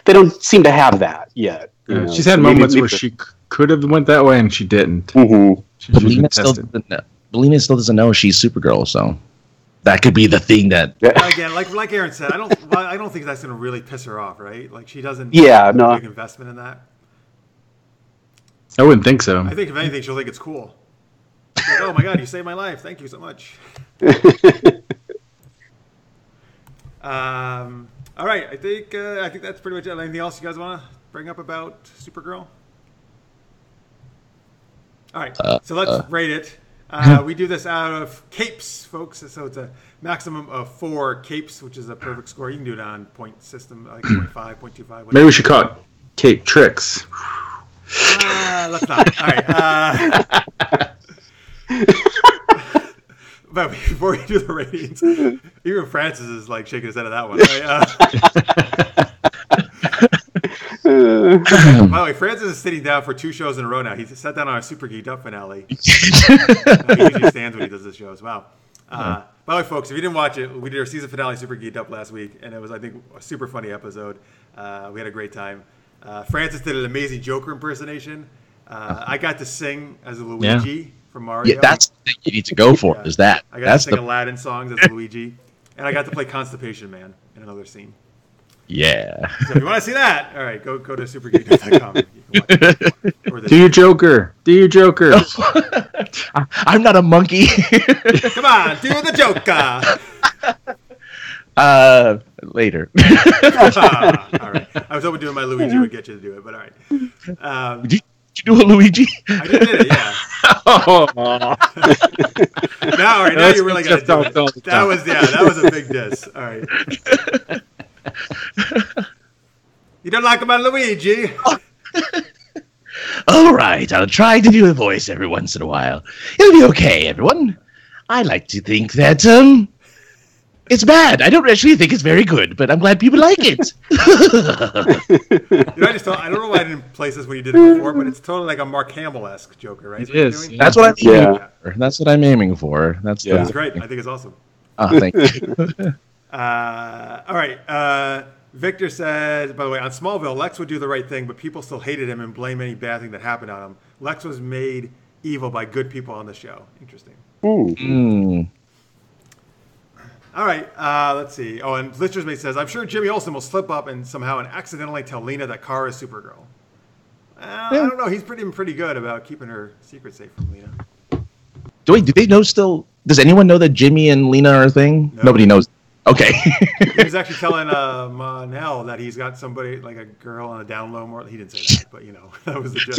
they don't seem to have that yet. She's had moments where she could have went that way and she didn't. But Lena still doesn't know she's Supergirl, so that could be the thing that. Again, like Aaron said, I don't think that's going to really piss her off, right? Like she doesn't. Yeah, have no. a big investment in that. I wouldn't think so. I think if anything, she'll think it's cool. Like, oh my god, you saved my life! Thank you so much. All right, I think that's pretty much it. Anything else you guys want to bring up about Supergirl? All right, so let's rate it. We do this out of capes, folks. So it's a maximum of 4 capes, which is a perfect score. You can do it on point system, like 0.5, 0.25. Maybe we should call it Cape Tricks. Let's not. All right. But before we do the ratings, even Francis is like shaking his head at that one. Right? By the way, Francis is sitting down for 2 shows in a row now. He sat down on our Super Geeked Up finale. He usually stands when he does the shows. Wow. By the way, folks, if you didn't watch it, we did our season finale Super Geeked Up last week, and it was, I think, a super funny episode. We had a great time. Francis did an amazing Joker impersonation. I got to sing as a Luigi from Mario. Yeah, that's the thing you need to go for. Is that? I got to sing Aladdin songs as Luigi, and I got to play Constipation Man in another scene. Yeah. So if you want to see that, all right, go to supergeek.com. Do your Joker. Do your Joker. I'm not a monkey. Come on, do the Joker. Later. All right. I was hoping doing my Luigi would get you to do it, but all right. Did you do a Luigi? I did it, yeah. Now you're really gonna do it. That was a big diss. All right. You don't like my Luigi? All right, I'll try to do a voice every once in a while. It'll be okay, everyone. I like to think that it's bad. I don't actually think it's very good, but I'm glad people like it. I don't know why I didn't place this when you did it before, but it's totally like a Mark Hamill-esque Joker, right? It is. That's what I'm aiming for. That's what I'm aiming for. That's great. I think it's awesome. Thank you. All right. Victor said, by the way, on Smallville, Lex would do the right thing, but people still hated him and blame any bad thing that happened on him. Lex was made evil by good people on the show. Interesting. All right, let's see. Oh, and Lister's Mate says, I'm sure Jimmy Olsen will slip up and somehow accidentally tell Lena that Kara is Supergirl. I don't know. He's pretty good about keeping her secret safe from Lena. Do they know still? Does anyone know that Jimmy and Lena are a thing? No. Nobody knows. Okay. He was actually telling Manel that he's got somebody, like a girl on a down low. More, he didn't say that, but that was the joke.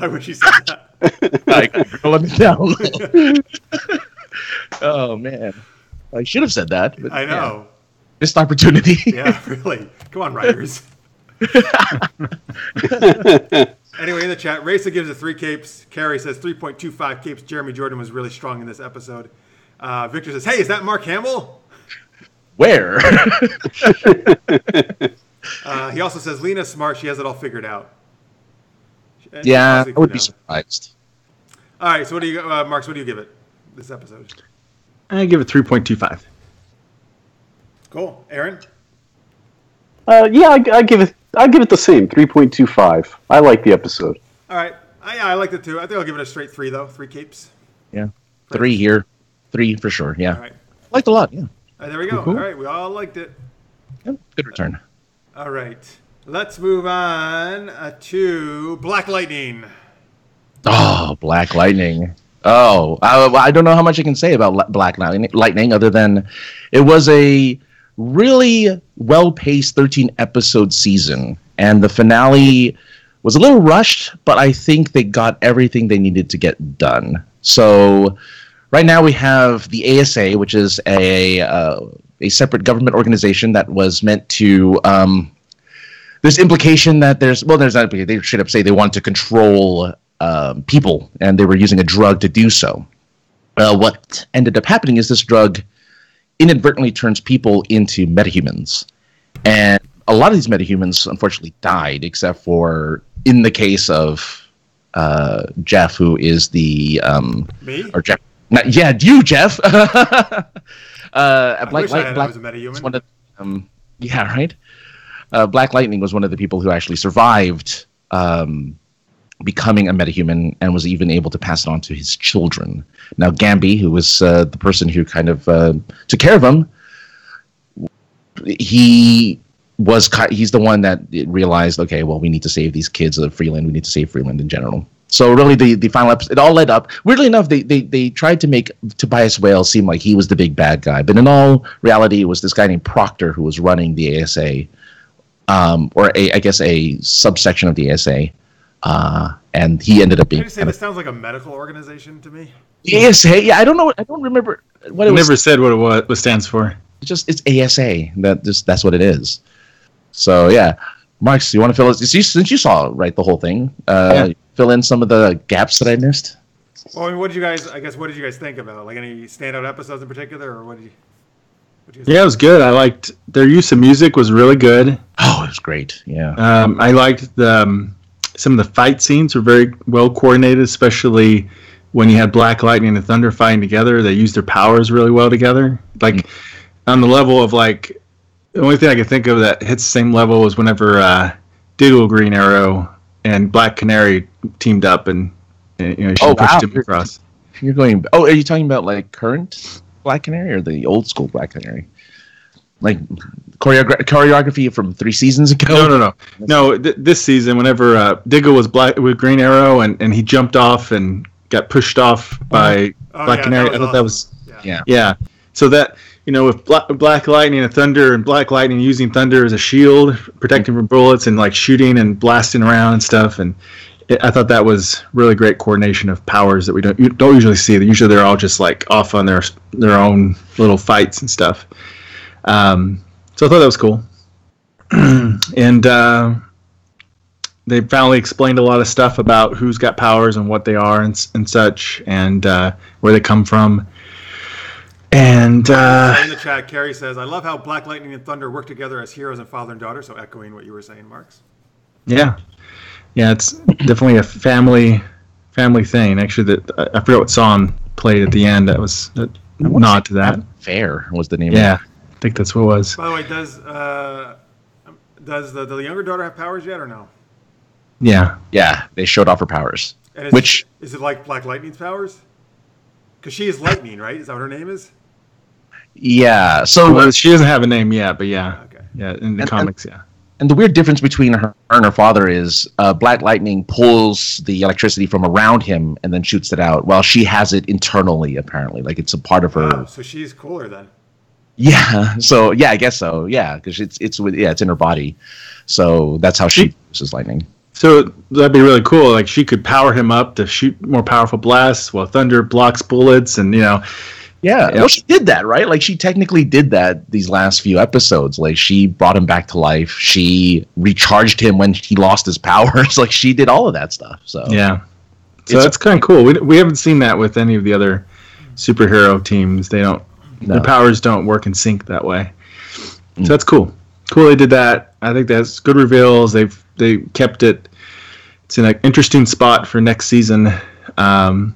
I wish he said that. Like a girl on the down low. Oh man, I should have said that. But, I know. Missed opportunity. Yeah, really. Come on, writers. Anyway, in the chat, Raisa gives it 3 capes. Carrie says 3.25 capes. Jeremy Jordan was really strong in this episode. Victor says, hey, is that Mark Hamill? Where? He also says, Lena's smart. She has it all figured out. Yeah, I would be surprised. All right, so what do you, Marks, what do you give it this episode? I give it 3.25. Cool. Aaron? Yeah, I give it the same, 3.25. I like the episode. All right. I liked it too. I think I'll give it a straight 3, though. 3 capes. Yeah. 3 here. 3 for sure, yeah. All right. Liked a lot, yeah. All right, there we go. Cool. All right, we all liked it. Yeah, good return. All right. Let's move on to Black Lightning. Oh, Black Lightning. Oh, I don't know how much I can say about Black Lightning other than it was a really well-paced 13-episode season, and the finale was a little rushed, but I think they got everything they needed to get done. So right now we have the ASA, which is a separate government organization that was meant to there's implication that there's not, they should have say they want to control people, and they were using a drug to do so. What ended up happening is this drug inadvertently turns people into metahumans, and a lot of these metahumans unfortunately died, except for in the case of Jeff, who is the me or Jeff. You, Jeff. I wish I was a metahuman. One of, yeah, right. Black Lightning was one of the people who actually survived becoming a metahuman and was even able to pass it on to his children. Now, Gambi, who was the person who kind of took care of him, he's the one that realized, okay, well, we need to save these kids of Freeland. We need to save Freeland in general. So really, the final episode, it all led up. Weirdly enough, they tried to make Tobias Whale seem like he was the big bad guy, but in all reality, it was this guy named Proctor who was running the ASA, or I guess a subsection of the ASA, and he ended up being. Can you say this sounds like a medical organization to me? ASA, yeah, I don't know. I don't remember what it was. Never said what it stands for. It's ASA. That's what it is. So yeah, Marks, you want to fill it? Since you saw the whole thing, fill in some of the gaps that I missed. Well, I mean, what did you guys think about? Like any standout episodes in particular, or what did you think? Yeah, it was good. I liked their use of music was really good. Oh, it was great. Yeah. I liked some of the fight scenes were very well coordinated, especially when you had Black Lightning and Thunder fighting together. They used their powers really well together. Like on the level of like, the only thing I could think of that hits the same level was whenever Diggle Green Arrow and Black Canary teamed up and she pushed him across. You're going. Oh, are you talking about like current Black Canary or the old school Black Canary? Like choreography from 3 seasons ago? No. This season, whenever Diggle was with Green Arrow and he jumped off and got pushed off by Black Canary, I thought that was yeah. So that. With Black Lightning and Thunder, and Black Lightning using Thunder as a shield, protecting from bullets and like shooting and blasting around and stuff, and I thought that was really great coordination of powers that we don't usually see. Usually they're all just like off on their own little fights and stuff. So I thought that was cool, and they finally explained a lot of stuff about who's got powers and what they are and such, and where they come from. And in the chat, Carrie says, "I love how Black Lightning and Thunder work together as heroes and father and daughter." So echoing what you were saying, Marks. Yeah, it's definitely a family thing. Actually, I forgot what song played at the end. That was a nod to that. Fair was the name. Yeah, I think that's what it was. By the way, does the younger daughter have powers yet or no? Yeah, they showed off her powers. And is it like Black Lightning's powers? Because she is Lightning, right? Is that what her name is? Yeah, so she doesn't have a name yet, but yeah, okay. Yeah, in the comics, yeah. And the weird difference between her and her father is Black Lightning pulls the electricity from around him and then shoots it out, while she has it internally, apparently, like it's a part of her. Oh, so she's cooler then. Yeah, so I guess so. Yeah, because it's in her body, so that's how she uses lightning. So that'd be really cool. Like she could power him up to shoot more powerful blasts, while Thunder blocks bullets, and Yeah, well, she did that, right? Like, she technically did that these last few episodes. Like, she brought him back to life. She recharged him when he lost his powers. Like, she did all of that stuff. So yeah, so that's kind of cool. We haven't seen that with any of the other superhero teams. Their powers don't work in sync that way. So that's cool. Cool, they did that. I think that's good reveals. They kept it. It's in an interesting spot for next season, and.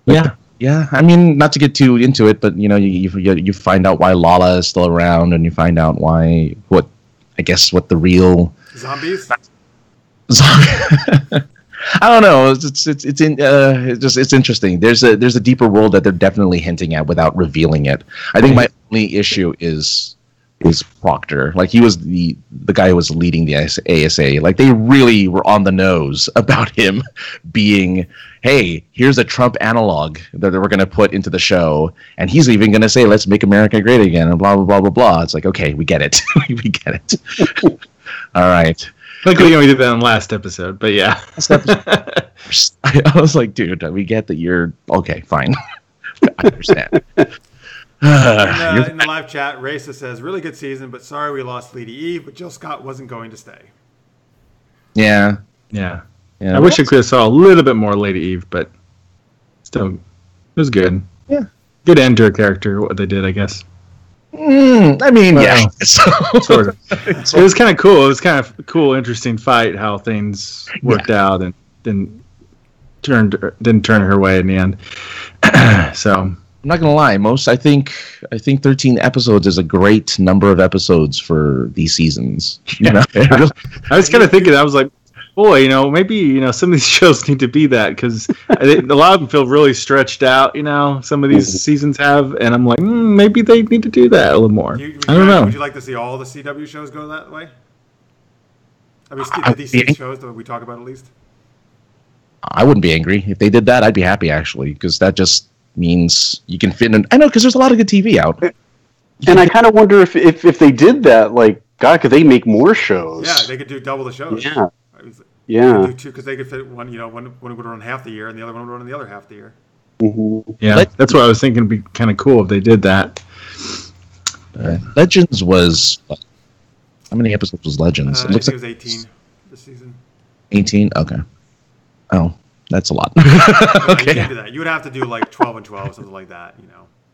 Yeah. I mean, not to get too into it, but you find out why Lala is still around, and you find out what the real zombies. I don't know. It's interesting. There's a deeper world that they're definitely hinting at without revealing it. I think my only issue is Proctor. Like, he was the guy who was leading the ASA. Like, they really were on the nose about him being, hey, here's a Trump analog that we're going to put into the show, and he's even going to say, let's make America great again, and blah, blah, blah, blah, blah. It's like, okay, we get it. We get it. All right. Luckily, we did that in the last episode, but yeah. I was like, dude, we get that you're, okay, fine. I understand. In the live chat, Racist says, really good season, but sorry we lost Lady Eve, but Jill Scott wasn't going to stay. Yeah. I wish I could have saw a little bit more Lady Eve, but still, it was good. Yeah. Good end to her character, what they did, I guess. I mean, yeah. Sort of. It was kind of cool. It was kind of a cool, interesting fight, how things worked out and didn't turn her way in the end. So... I'm not gonna lie. I think 13 episodes is a great number of episodes for these seasons. I was kind of thinking. I was like, boy, maybe some of these shows need to be that, because a lot of them feel really stretched out. Some of these seasons have, and I'm like, maybe they need to do that a little more. I don't know. Would you like to see all the CW shows go that way? I mean, the DC shows that we talk about at least. I wouldn't be angry if they did that. I'd be happy actually, because that just means you can fit in. I know, because there's a lot of good TV out. And I kind of wonder if they did that, like, God, could they make more shows? Yeah, they could do double the shows. Yeah. Yeah. Do two, because they could fit one would run half the year, and the other one would run the other half the year. Mm-hmm. Yeah, that's what I was thinking. It'd be kind of cool if they did that. Legends was... How many episodes was Legends? It was 18 this season. 18? Okay. Oh, that's a lot. Okay. You can't do that. You would have to do like 12 and 12, something like that,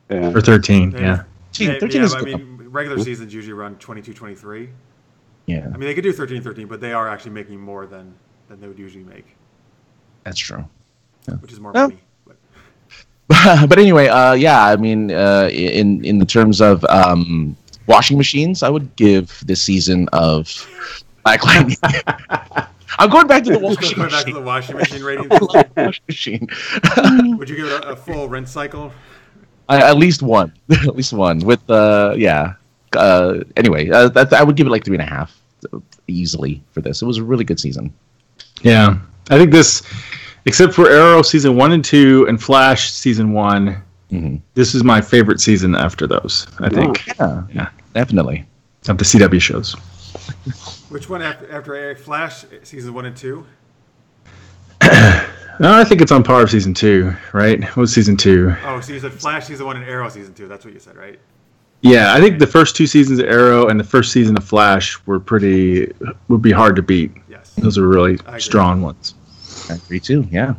Yeah. Or 13, yeah. 13 is... I mean, regular seasons usually run 22, 23. Yeah. I mean, they could do 13, 13, but they are actually making more than they would usually make. That's true. Yeah. Which is more money. But anyway, yeah, I mean, in the terms of washing machines, I would give this season of Black Lightning. I'm going back to the washing machine. Back to the washing machine rating. Washing machine. Would you give it a full rinse cycle? At least one. At least one. With yeah. Anyway, I would give it like 3.5 easily for this. It was a really good season. Yeah, I think this, except for Arrow season 1 and 2 and Flash season 1, this is my favorite season after those. I think. Yeah, definitely. Of the CW shows. Which one after Flash season 1 and 2? No, I think it's on par of season 2, right? What was season 2? Oh, so you said Flash season 1 and Arrow season 2. That's what you said, right? Yeah, I think the first 2 seasons of Arrow and the first season of Flash would be hard to beat. Yes. Those are really strong ones. I agree too, yeah.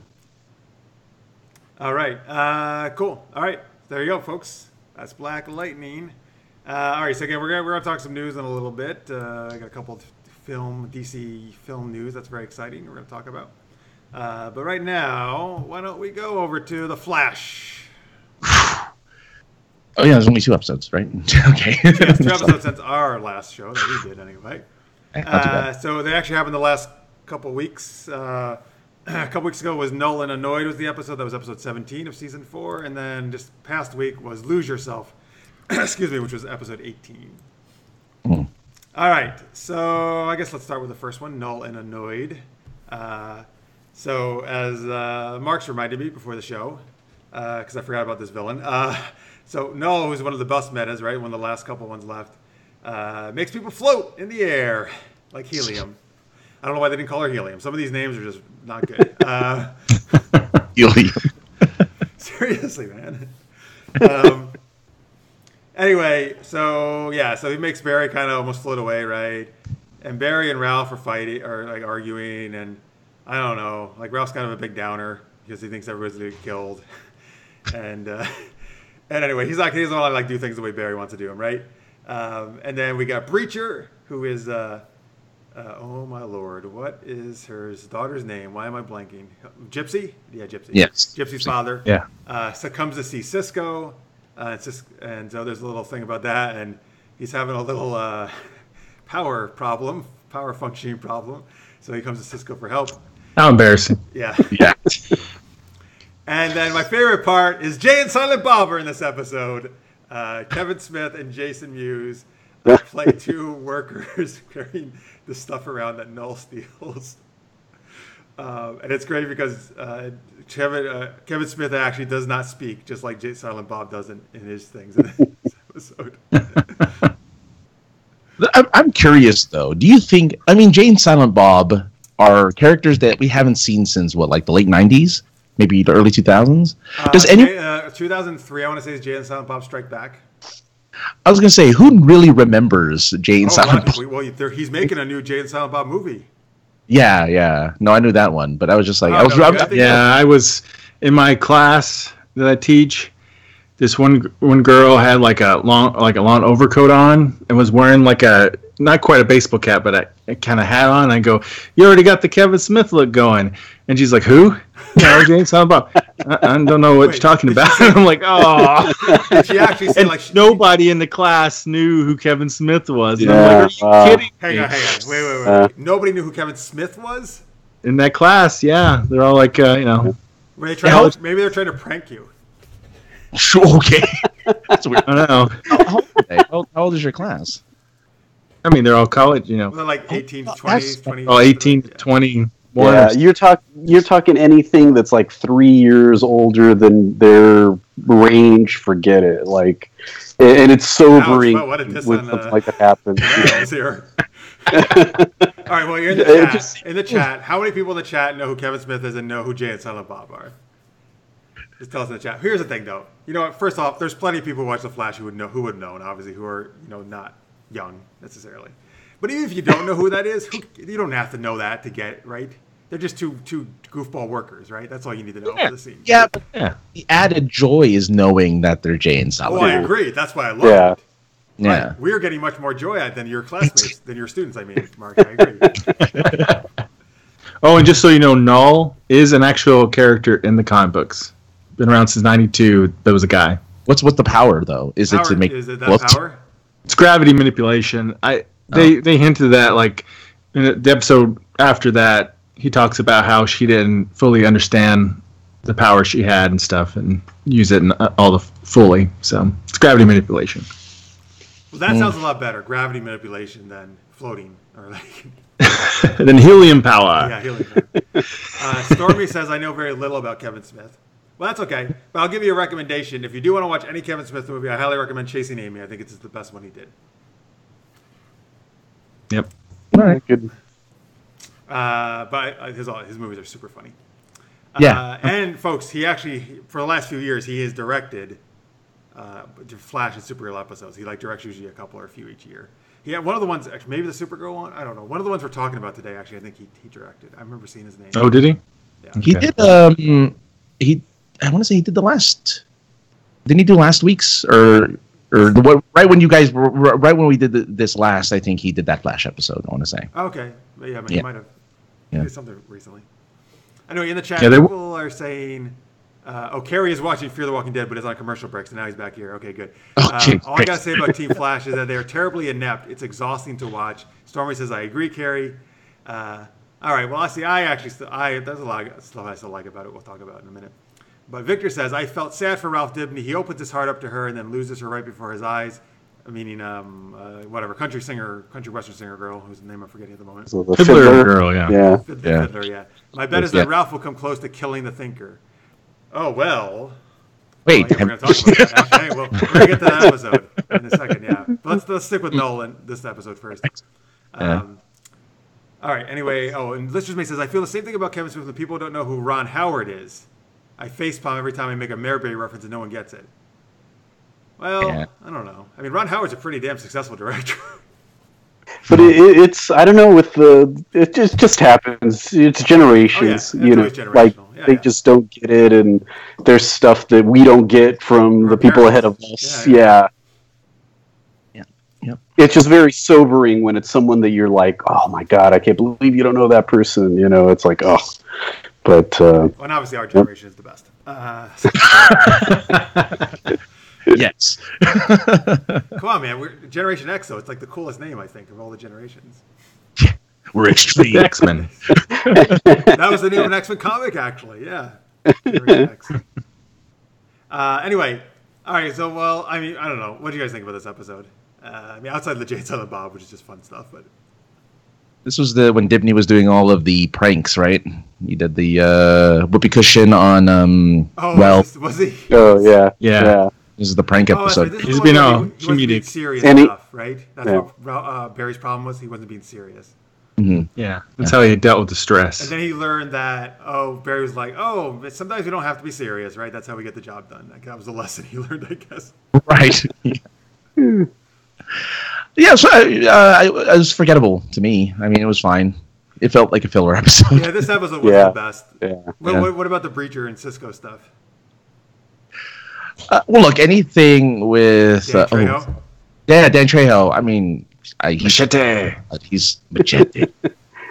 All right, cool. All right, there you go, folks. That's Black Lightning. All right, so again, we're gonna talk some news in a little bit. I got a couple of DC film news that's very exciting. We're gonna talk about. But right now, why don't we go over to The Flash? Oh yeah, there's only 2 episodes, right? Okay. Yeah, 2 episodes since our last show that we did, anyway. So they actually happened the last couple weeks. A couple weeks ago was Null and Annoyed was the episode. That was episode 17 of season 4, and then just past week was Lose Yourself. Excuse me, which was episode 18. All right, so I guess let's start with the first one, Null and Annoyed. So as Mark's reminded me before the show, because I forgot about this villain. So Null, who's one of the best metas, right? One of the last couple ones left, makes people float in the air like helium. I don't know why they didn't call her helium. Some of these names are just not good. Helium. Seriously, man. Anyway, so he makes Barry kind of almost float away, right? And Barry and Ralph are fighting or like arguing, and I don't know. Like Ralph's kind of a big downer because he thinks everybody's gonna get killed, and anyway, he doesn't want to like do things the way Barry wants to do them, right? And then we got Breacher, who is oh my lord, what is her daughter's name? Why am I blanking? Gypsy? Yeah, Gypsy. Yes. Gypsy's father. Yeah. So comes to see Cisco, and so there's a little thing about that, and he's having a little power functioning problem. So he comes to Cisco for help. How embarrassing. Yeah. Yeah. And then my favorite part is Jay and Silent Bob are in this episode. Kevin Smith and Jason Mewes play 2 workers carrying the stuff around that Null steals. And it's great because Kevin Smith actually does not speak, just like Jay Silent Bob does in his things in this episode. I'm curious though. Do you think? I mean, Jay and Silent Bob are characters that we haven't seen since what, like the late '90s, maybe the early 2000s. Does 2003? I want to say is Jay and Silent Bob Strike Back. I was gonna say, who really remembers Jay and Silent Bob? Well, he's making a new Jay and Silent Bob movie. Yeah. No, I knew that one, but I was just like, I was in my class that I teach. This one girl had like a long overcoat on and was wearing like not quite a baseball cap, but a kind of hat on. And I go, "You already got the Kevin Smith look going," and she's like, "Who?" No, James Silent Bob. I don't know what you're talking about. I'm like, "Oh." Did she actually say like nobody in the class knew who Kevin Smith was? Yeah, I'm like, are you kidding? Hang on. Wait. Nobody knew who Kevin Smith was? in that class. Yeah, they're all like, you know. Maybe they're trying to prank you. Okay. That's weird. I don't know. How old is your class? I mean, they're all college, you know. They're like 18 to 20. Oh, 18 to 21. Yeah, you're talking anything that's like 3 years older than their range. Forget it. Like, and it's sobering when something like that happens. All right, well, you're in the chat. In the chat, how many people in the chat know who Kevin Smith is and know who Jay and Silent Bob are? Just tell us in the chat. Here's the thing, though. You know what? First off, there's plenty of people who watch The Flash who would know, and obviously who are not young necessarily. But even if you don't know who that is, you don't have to know that to get it, right? They're just two goofball workers, right? That's all you need to know for the scene. Yeah, but the added joy is knowing that they're Jay and Silent. Oh, I agree. That's why I love it. Yeah. Right. We're getting much more joy out than your classmates, than your students, I mean, Mark. I agree. Oh, and just so you know, Null is an actual character in the comic books. Been around since '92. There was a guy. What's the power, though? Is it to make... Is it that power? It's gravity manipulation. They hinted that, like, in the episode after that, he talks about how she didn't fully understand the power she had and stuff and use it in fully. So it's gravity manipulation. Well, that sounds a lot better. Gravity manipulation than floating or like. Than helium power. Yeah, helium power. Stormy says, I know very little about Kevin Smith. Well, that's okay. But I'll give you a recommendation. If you do want to watch any Kevin Smith movie, I highly recommend Chasing Amy. I think it's the best one he did. Yep. All right, good. But his movies are super funny. Yeah. And folks, he actually, for the last few years, he has directed Flash and Supergirl episodes. He directs usually a couple or a few each year. He had one of the ones, actually, maybe the Supergirl one. I don't know. One of the ones we're talking about today, actually, I think he directed. I remember seeing his name. Oh, did he? Yeah. He did. I want to say he did the last. Didn't he do last week's right when you guys right when we did this last? I think he did that Flash episode. I want to say. Okay. Yeah, he might have. Yeah. Did something recently. Anyway, in the chat, people are saying, Carrie is watching Fear the Walking Dead, but is on commercial breaks, and now he's back here. Okay, good. All I got to say about Team Flash is that they are terribly inept. It's exhausting to watch. Stormy says, I agree, Carrie. All right, well, there's a lot of stuff I still like about it. We'll talk about it in a minute. But Victor says, I felt sad for Ralph Dibny. He opens his heart up to her and then loses her right before his eyes. Meaning, country western singer girl, whose name I'm forgetting at the moment. So the Fiddler girl, yeah. Fiddler, yeah. My bet is that Ralph will come close to killing the Thinker. Oh, well. Wait. We're going to talk about that. Actually, we're going to get to that episode in a second, yeah. But let's stick with Null in this episode first. All right, anyway. Oh, and Lister's says, I feel the same thing about Kevin Smith when people don't know who Ron Howard is. I facepalm every time I make a Mayberry reference and no one gets it. Well, I don't know. I mean, Ron Howard's a pretty damn successful director. But it's I don't know it just happens. It's generations, they just don't get it, and there's stuff that we don't get from the people ahead of us. Yeah. It's just very sobering when it's someone that you're like, oh my god, I can't believe you don't know that person. You know, it's like, oh. But and obviously our generation is the best. Yes. Come on, man. We're Generation X, though. It's like the coolest name, I think, of all the generations. We're extreme X-Men. That was the name of an X-Men comic, actually. Yeah. Generation X. Anyway. All right. So, well, I mean, I don't know. What do you guys think about this episode? I mean, outside the Jay and Silent Bob, which is just fun stuff, but... This was when Dibny was doing all of the pranks, right? He did the whoopee cushion on, was he? Oh, yeah. This is the prank episode. Right. He's wasn't being serious enough, right? That's what Barry's problem was. He wasn't being serious. Mm-hmm. Yeah, that's how he dealt with the stress. And then he learned that, Barry was like, sometimes we don't have to be serious, right? That's how we get the job done. That was a lesson he learned, I guess. Right. Yeah, so it was forgettable to me. I mean, it was fine. It felt like a filler episode. Yeah, this episode was the best. Yeah. What about the Breacher and Cisco stuff? Well, look, anything with... Dan Trejo? Dan Trejo. I mean... Machete. He's Machete.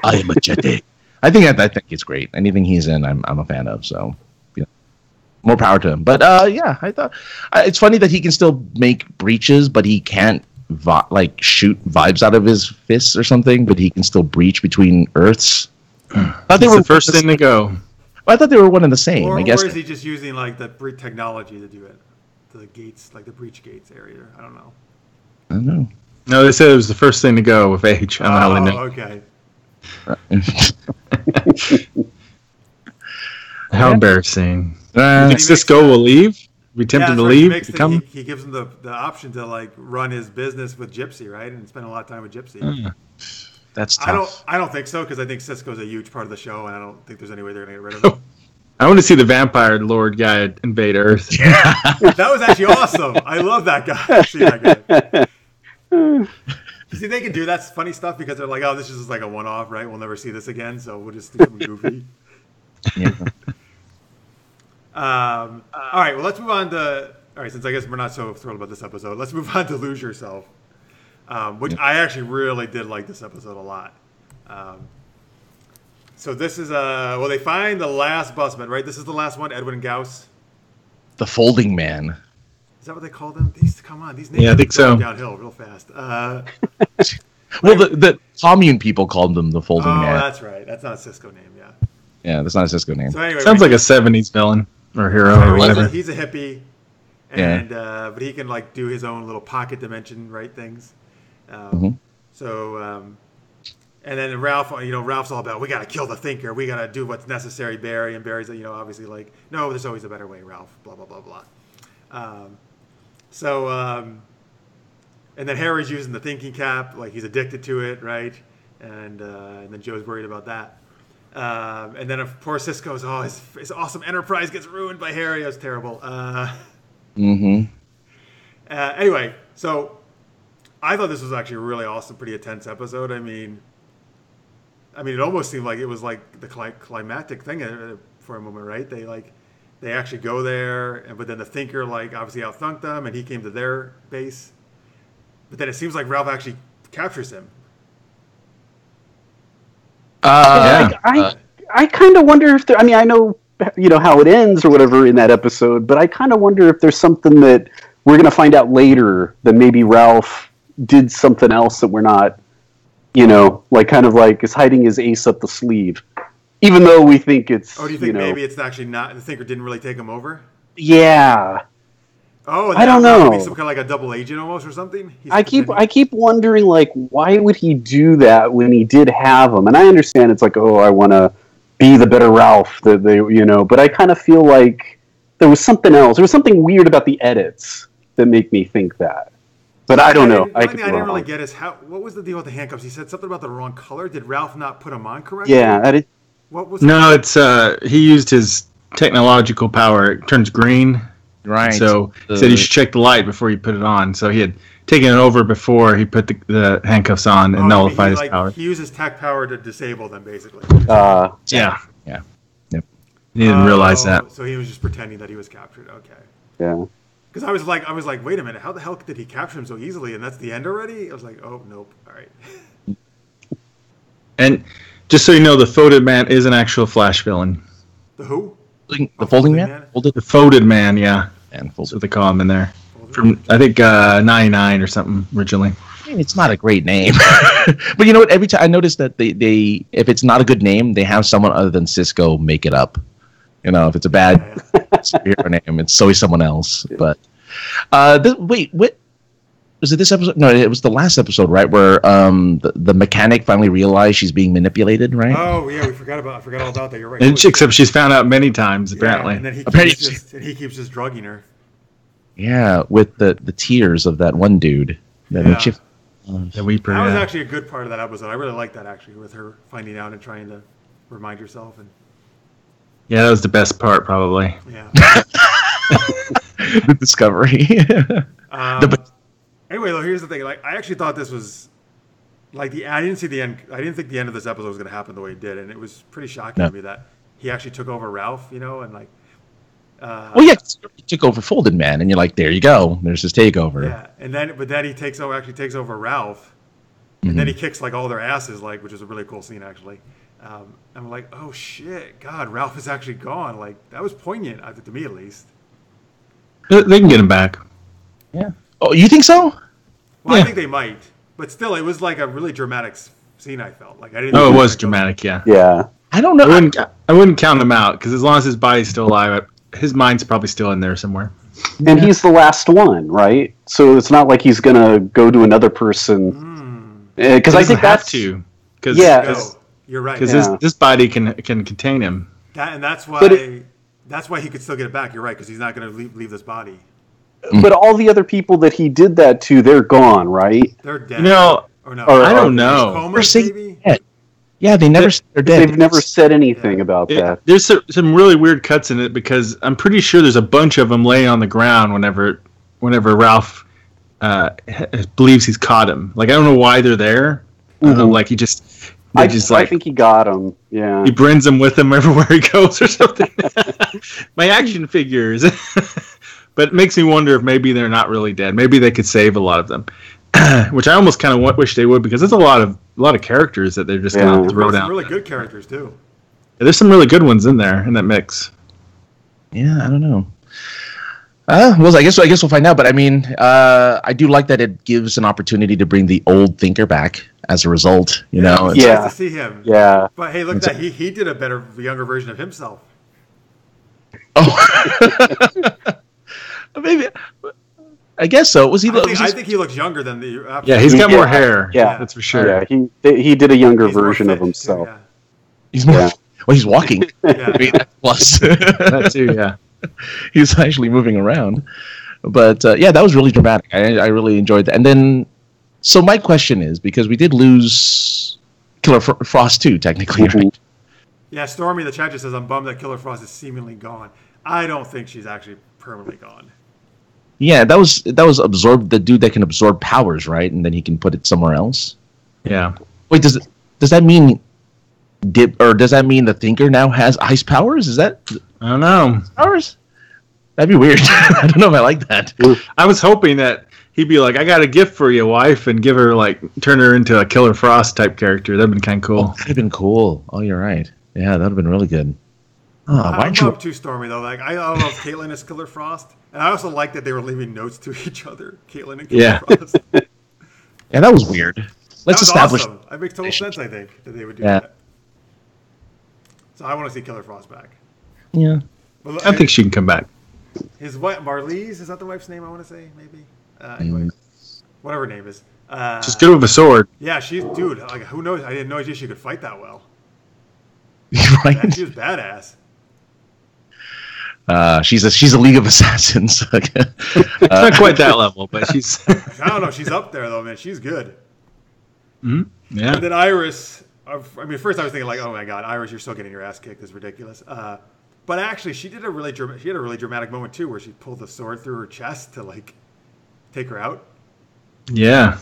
I am Machete. I think it's great. Anything he's in, I'm a fan of, so... More power to him. But, I thought... it's funny that he can still make breaches, but he can't shoot vibes out of his fists or something, but he can still breach between Earths. thought That's the first thing to go. I thought they were one and the same. Or, I guess. Or is he just using like the technology to do it? The gates, like the breach gates area. I don't know. I don't know. No, they said it was the first thing to go with age. I don't know how they know. Okay. How embarrassing. You think Cisco will leave? We tempt him to leave? He gives him the option to like run his business with Gypsy, right? And spend a lot of time with Gypsy. That's tough. I don't think so, because I think Cisco's a huge part of the show, and I don't think there's any way they're going to get rid of him. I want to see the vampire lord guy invade Earth. That was actually awesome. I love that guy. See that guy. See, they can do that funny stuff because they're like, oh, this is just like a one-off, right? We'll never see this again, so we'll just do something goofy. Yeah. All right, well, let's move on to... All right, since I guess we're not so thrilled about this episode, let's move on to Lose Yourself, which I actually really did like this episode a lot. So this is... well, they find the last busman, right? This is the last one, Edwin Gauss. The Folding Man. Is that what they call them? Come on, these names I think so. Downhill real fast. Well, the commune people called them the Folding Man. Oh, that's right. That's not a Cisco name, yeah. Yeah, that's not a Cisco name. So anyway, sounds like a 70s villain or hero or whatever. He's a hippie, and but he can like do his own little pocket dimension, right? Things. So, and then Ralph, Ralph's all about, we got to kill the thinker. We got to do what's necessary, Barry. And Barry's, obviously like, no, there's always a better way, Ralph. Blah blah blah blah. And then Harry's using the thinking cap, like he's addicted to it, right? And then Joe's worried about that. And then of course Cisco's, his awesome enterprise gets ruined by Harry. That's terrible. Anyway, so I thought this was actually a really awesome, pretty intense episode. I mean, it almost seemed like it was like the climactic thing for a moment, right? They actually go there, but then the thinker obviously outthunk them, and he came to their base. But then it seems like Ralph actually captures him. I kind of wonder if there. I mean, I know how it ends or whatever in that episode, but I kind of wonder if there's something that we're going to find out later that maybe Ralph did something else that we're not, is hiding his ace up the sleeve, even though we think it's. Oh, do you think maybe it's actually not? The thinker didn't really take him over. Yeah. Oh, I don't know. Be some kind of like a double agent almost or something. I keep wondering why would he do that when he did have him? And I understand it's like, I want to be the better Ralph that they but I kind of feel like there was something else. There was something weird about the edits that make me think that. But I don't know. I didn't really get is what was the deal with the handcuffs? He said something about the wrong color. Did Ralph not put them on correctly? Yeah. What was? No, it's he used his technological power. It turns green. Right. So he said you should check the light before you put it on. So he had taken it over before he put the handcuffs on and nullified his power. He uses tech power to disable them, basically. Yeah. Yep. He didn't realize that. So he was just pretending that he was captured. Okay. Yeah. Because I was like, wait a minute, how the hell did he capture him so easily? And that's the end already? I was like, oh nope. All right. And just so you know, the Folded Man is an actual Flash villain. The who? The Folding Man? The Folded Man, yeah. And that's what they call him in there. From, I think, 99 or something originally. I mean, it's not a great name. But you know what? Every time I notice that they if it's not a good name, they have someone other than Cisco make it up. If it's a bad superhero name, it's always someone else. But wait, what was it? This episode? No, it was the last episode, right? Where the mechanic finally realized she's being manipulated, right? Oh yeah, I forgot all about that. You're right. Except she's found out many times, apparently. And then he keeps just drugging her. Yeah, with the tears of that one dude. That was actually a good part of that episode. I really liked that actually, with her finding out and trying to remind herself. And yeah, that was the best part, probably. Yeah. The discovery. Anyway, though, here's the thing. I actually thought this was I didn't see the end. I didn't think the end of this episode was going to happen the way it did, and it was pretty shocking to me that he actually took over Ralph. And well, yeah, he took over Folded Man, and you're like, there you go. There's his takeover. Yeah, but then he takes over Ralph, and then he kicks all their asses, which is a really cool scene actually. I'm like, oh shit, God, Ralph is actually gone. That was poignant, to me at least. They can get him back. Yeah. Oh, you think so? Well, yeah. I think they might, but still, it was a really dramatic scene. I felt I didn't. Oh, it was dramatic, yeah. Yeah. I don't know. I wouldn't count him out because as long as his body's still alive, his mind's probably still in there somewhere. And he's the last one, right? So it's not like he's gonna go to another person. Because I think that's to. You're right. Because this body can contain him. That's why he could still get it back. You're right, because he's not going to leave this body. But all the other people that he did that to, they're gone, right? They're dead. Or no, I don't know. Comas, maybe? Yeah, they never said they're dead. They've never said anything about that. There's some really weird cuts in it because I'm pretty sure there's a bunch of them laying on the ground whenever Ralph believes he's caught him. Like I don't know why they're there. I don't know, like I think he got him. Yeah, he brings them with him everywhere he goes or something. My action figures. But it makes me wonder if maybe they're not really dead. Maybe they could save a lot of them, which I almost kind of wish they would because there's a lot of characters that they're just going to throw down. Some really good characters too. Yeah, there's some really good ones in there in that mix. Yeah, I don't know. Well, I guess we'll find out. But I mean, I do like that it gives an opportunity to bring the old Thinker back. As a result, you know, it's nice to see him. Yeah, but hey, look, he did a younger version of himself. Oh, maybe. I guess so. Was he? I think he looks younger than the. Yeah, he's got more hair. Yeah, that's for sure. Yeah, he did a younger version of himself. Too, He's more. Well, he's walking. Yeah. I mean, plus that too. Yeah, he's actually moving around. But yeah, that was really dramatic. I really enjoyed that. And then. So my question is, because we did lose Killer Frost too, technically, right? Yeah, Stormy, the chat just says, I'm bummed that Killer Frost is seemingly gone. I don't think she's actually permanently gone. Yeah, that was absorbed, the dude that can absorb powers, right? And then he can put it somewhere else? Yeah. Wait, does that mean does that mean the Thinker now has ice powers? Is that... I don't know. Powers? That'd be weird. I don't know if I like that. I was hoping that he'd be like, I got a gift for you, wife, and give her, turn her into a Killer Frost type character. That'd been kind of cool. That'd have been cool. Oh, you're right. Yeah, that'd have been really good. I'm not too Stormy, though. I don't know if Caitlin is Killer Frost. And I also like that they were leaving notes to each other, Caitlin and Killer Frost. Yeah, that was weird. Let's establish. Awesome. That makes total sense, I think, that they would do that. So I want to see Killer Frost back. Yeah. But, I think she can come back. His wife, Marlize, is that the wife's name I want to say, maybe? Anyway, whatever her name is. She's good with a sword. Yeah, dude, who knows? I didn't know she could fight that well. Right? She was badass. She's a League of Assassins. Not quite that level, but she's... I don't know. She's up there, though, man. She's good. Mm-hmm. Yeah. And then Iris... first I was thinking, oh, my God, Iris, you're still getting your ass kicked. This is ridiculous. But actually, she had a really dramatic moment, too, where she pulled the sword through her chest to, take her out. Yeah.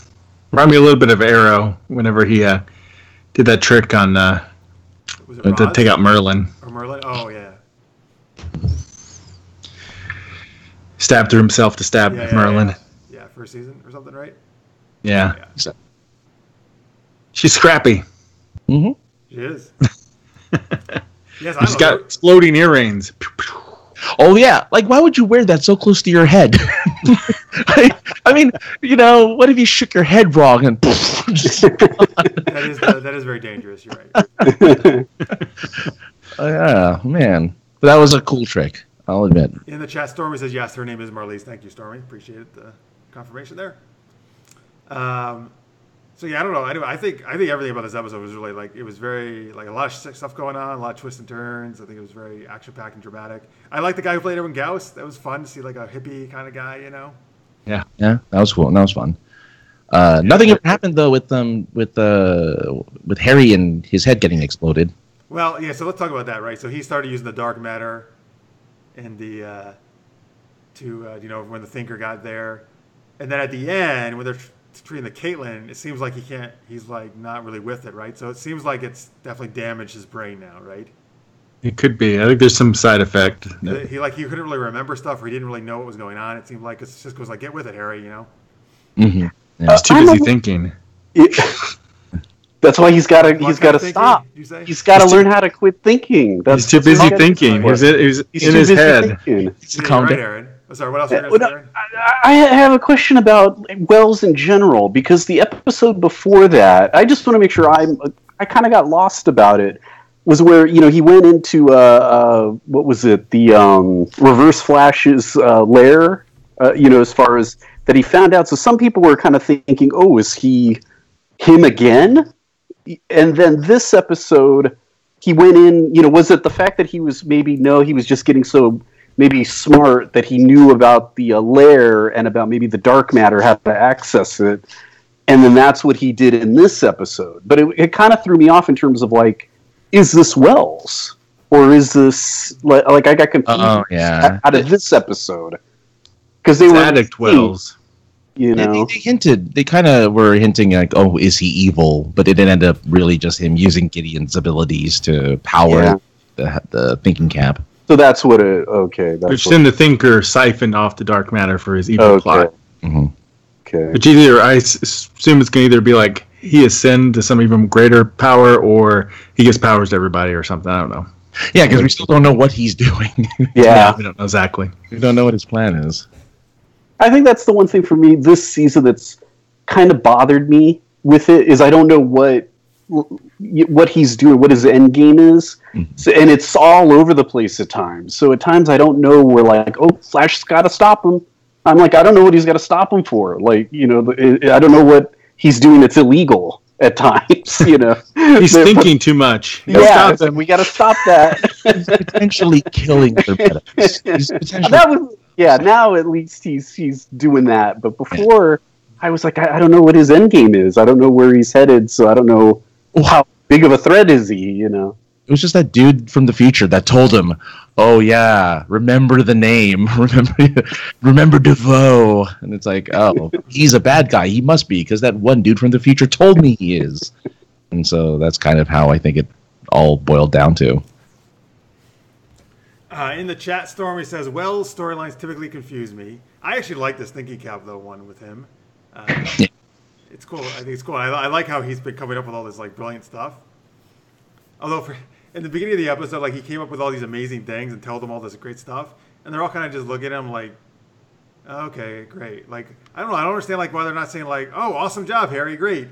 Remind me a little bit of Arrow whenever he did that trick on... to take out Merlin. Or Merlin? Oh, yeah. Stabbed through himself to stab Merlin. Yeah, first season or something, right? Yeah. She's scrappy. Mm-hmm. She is. Yes, she's got exploding earrings. Oh, yeah. Why would you wear that so close to your head? I mean, what if you shook your head wrong and... that is very dangerous. You're right. Yeah, man. But that was a cool trick, I'll admit. In the chat, Stormy says, yes, her name is Marlize. Thank you, Stormy. Appreciate the confirmation there. So, yeah, I don't know. I think everything about this episode was really, it was very, a lot of stuff going on, a lot of twists and turns. I think it was very action-packed and dramatic. I like the guy who played Erwin Gauss. That was fun to see, a hippie kind of guy, Yeah. Yeah, that was cool. That was fun. Nothing ever happened, though, with Harry and his head getting exploded. Well, yeah, so let's talk about that, right? So he started using the dark matter in the, when the Thinker got there. And then at the end, when they're treating the Caitlin, it seems like he's not really with it, right? So it seems like it's definitely damaged his brain now, right? It could be. I think there's some side effect. He couldn't really remember stuff, or he didn't really know what was going on. It seemed like it just goes get with it, Harry, Mm-hmm. Yeah. He's too busy thinking. That's why he's got to stop. He's got to learn how to quit thinking. He's too busy thinking. He's in his head. He's right, Aaron. Sorry, what else are you going to say, Aaron? I have a question about Wells in general, because the episode before that, I just want to make sure I kind of got lost about it. was where he went into what was it, the Reverse Flash's lair, as far as that he found out. So some people were kind of thinking, oh, is he him again? And then this episode, he went in, was it the fact that he was he was just getting so maybe smart that he knew about the lair and about maybe the dark matter, how to access it. And then that's what he did in this episode. But it kind of threw me off in terms of like, is this Wells? Or is this, like I got confused out of this episode. Because they were Addict Wells. They kind of were hinting like, oh, is he evil? But it ended up really just him using Gideon's abilities to power the thinking cap. So that's what Which then the Thinker siphoned off the dark matter for his evil plot. Mm-hmm. Okay. Which I assume it's going to either be like he ascend to some even greater power, or he gives powers to everybody or something. I don't know. Yeah, because we still don't know what he's doing. Yeah, we don't know exactly. We don't know what his plan is. I think that's the one thing for me this season that's kind of bothered me with it, is I don't know what he's doing, what his end game is. Mm-hmm. So, and it's all over the place at times. So at times I don't know where, like, oh, Flash's got to stop him. I'm like, I don't know what he's got to stop him for. Like, I don't know what he's doing that's illegal at times, He's thinking too much. Yeah, we got to stop that. He's potentially killing their predators. Now at least he's doing that. But before, I was like, I don't know what his end game is. I don't know where he's headed, so I don't know how big of a threat is he, It was just that dude from the future that told him, oh yeah, remember the name, remember DeVoe. And it's like, oh, he's a bad guy. He must be, because that one dude from the future told me he is. And so that's kind of how I think it all boiled down to. In the chat, Stormy says, Wells' storylines typically confuse me. I actually like this Thinking Cap, though, one with him. It's cool. I think it's cool. I like how he's been coming up with all this like brilliant stuff. Although in the beginning of the episode, like, he came up with all these amazing things and told them all this great stuff, and they're all kind of just looking at him like, okay, great. Like, I don't know. I don't understand like why they're not saying like, oh, awesome job, Harry, great.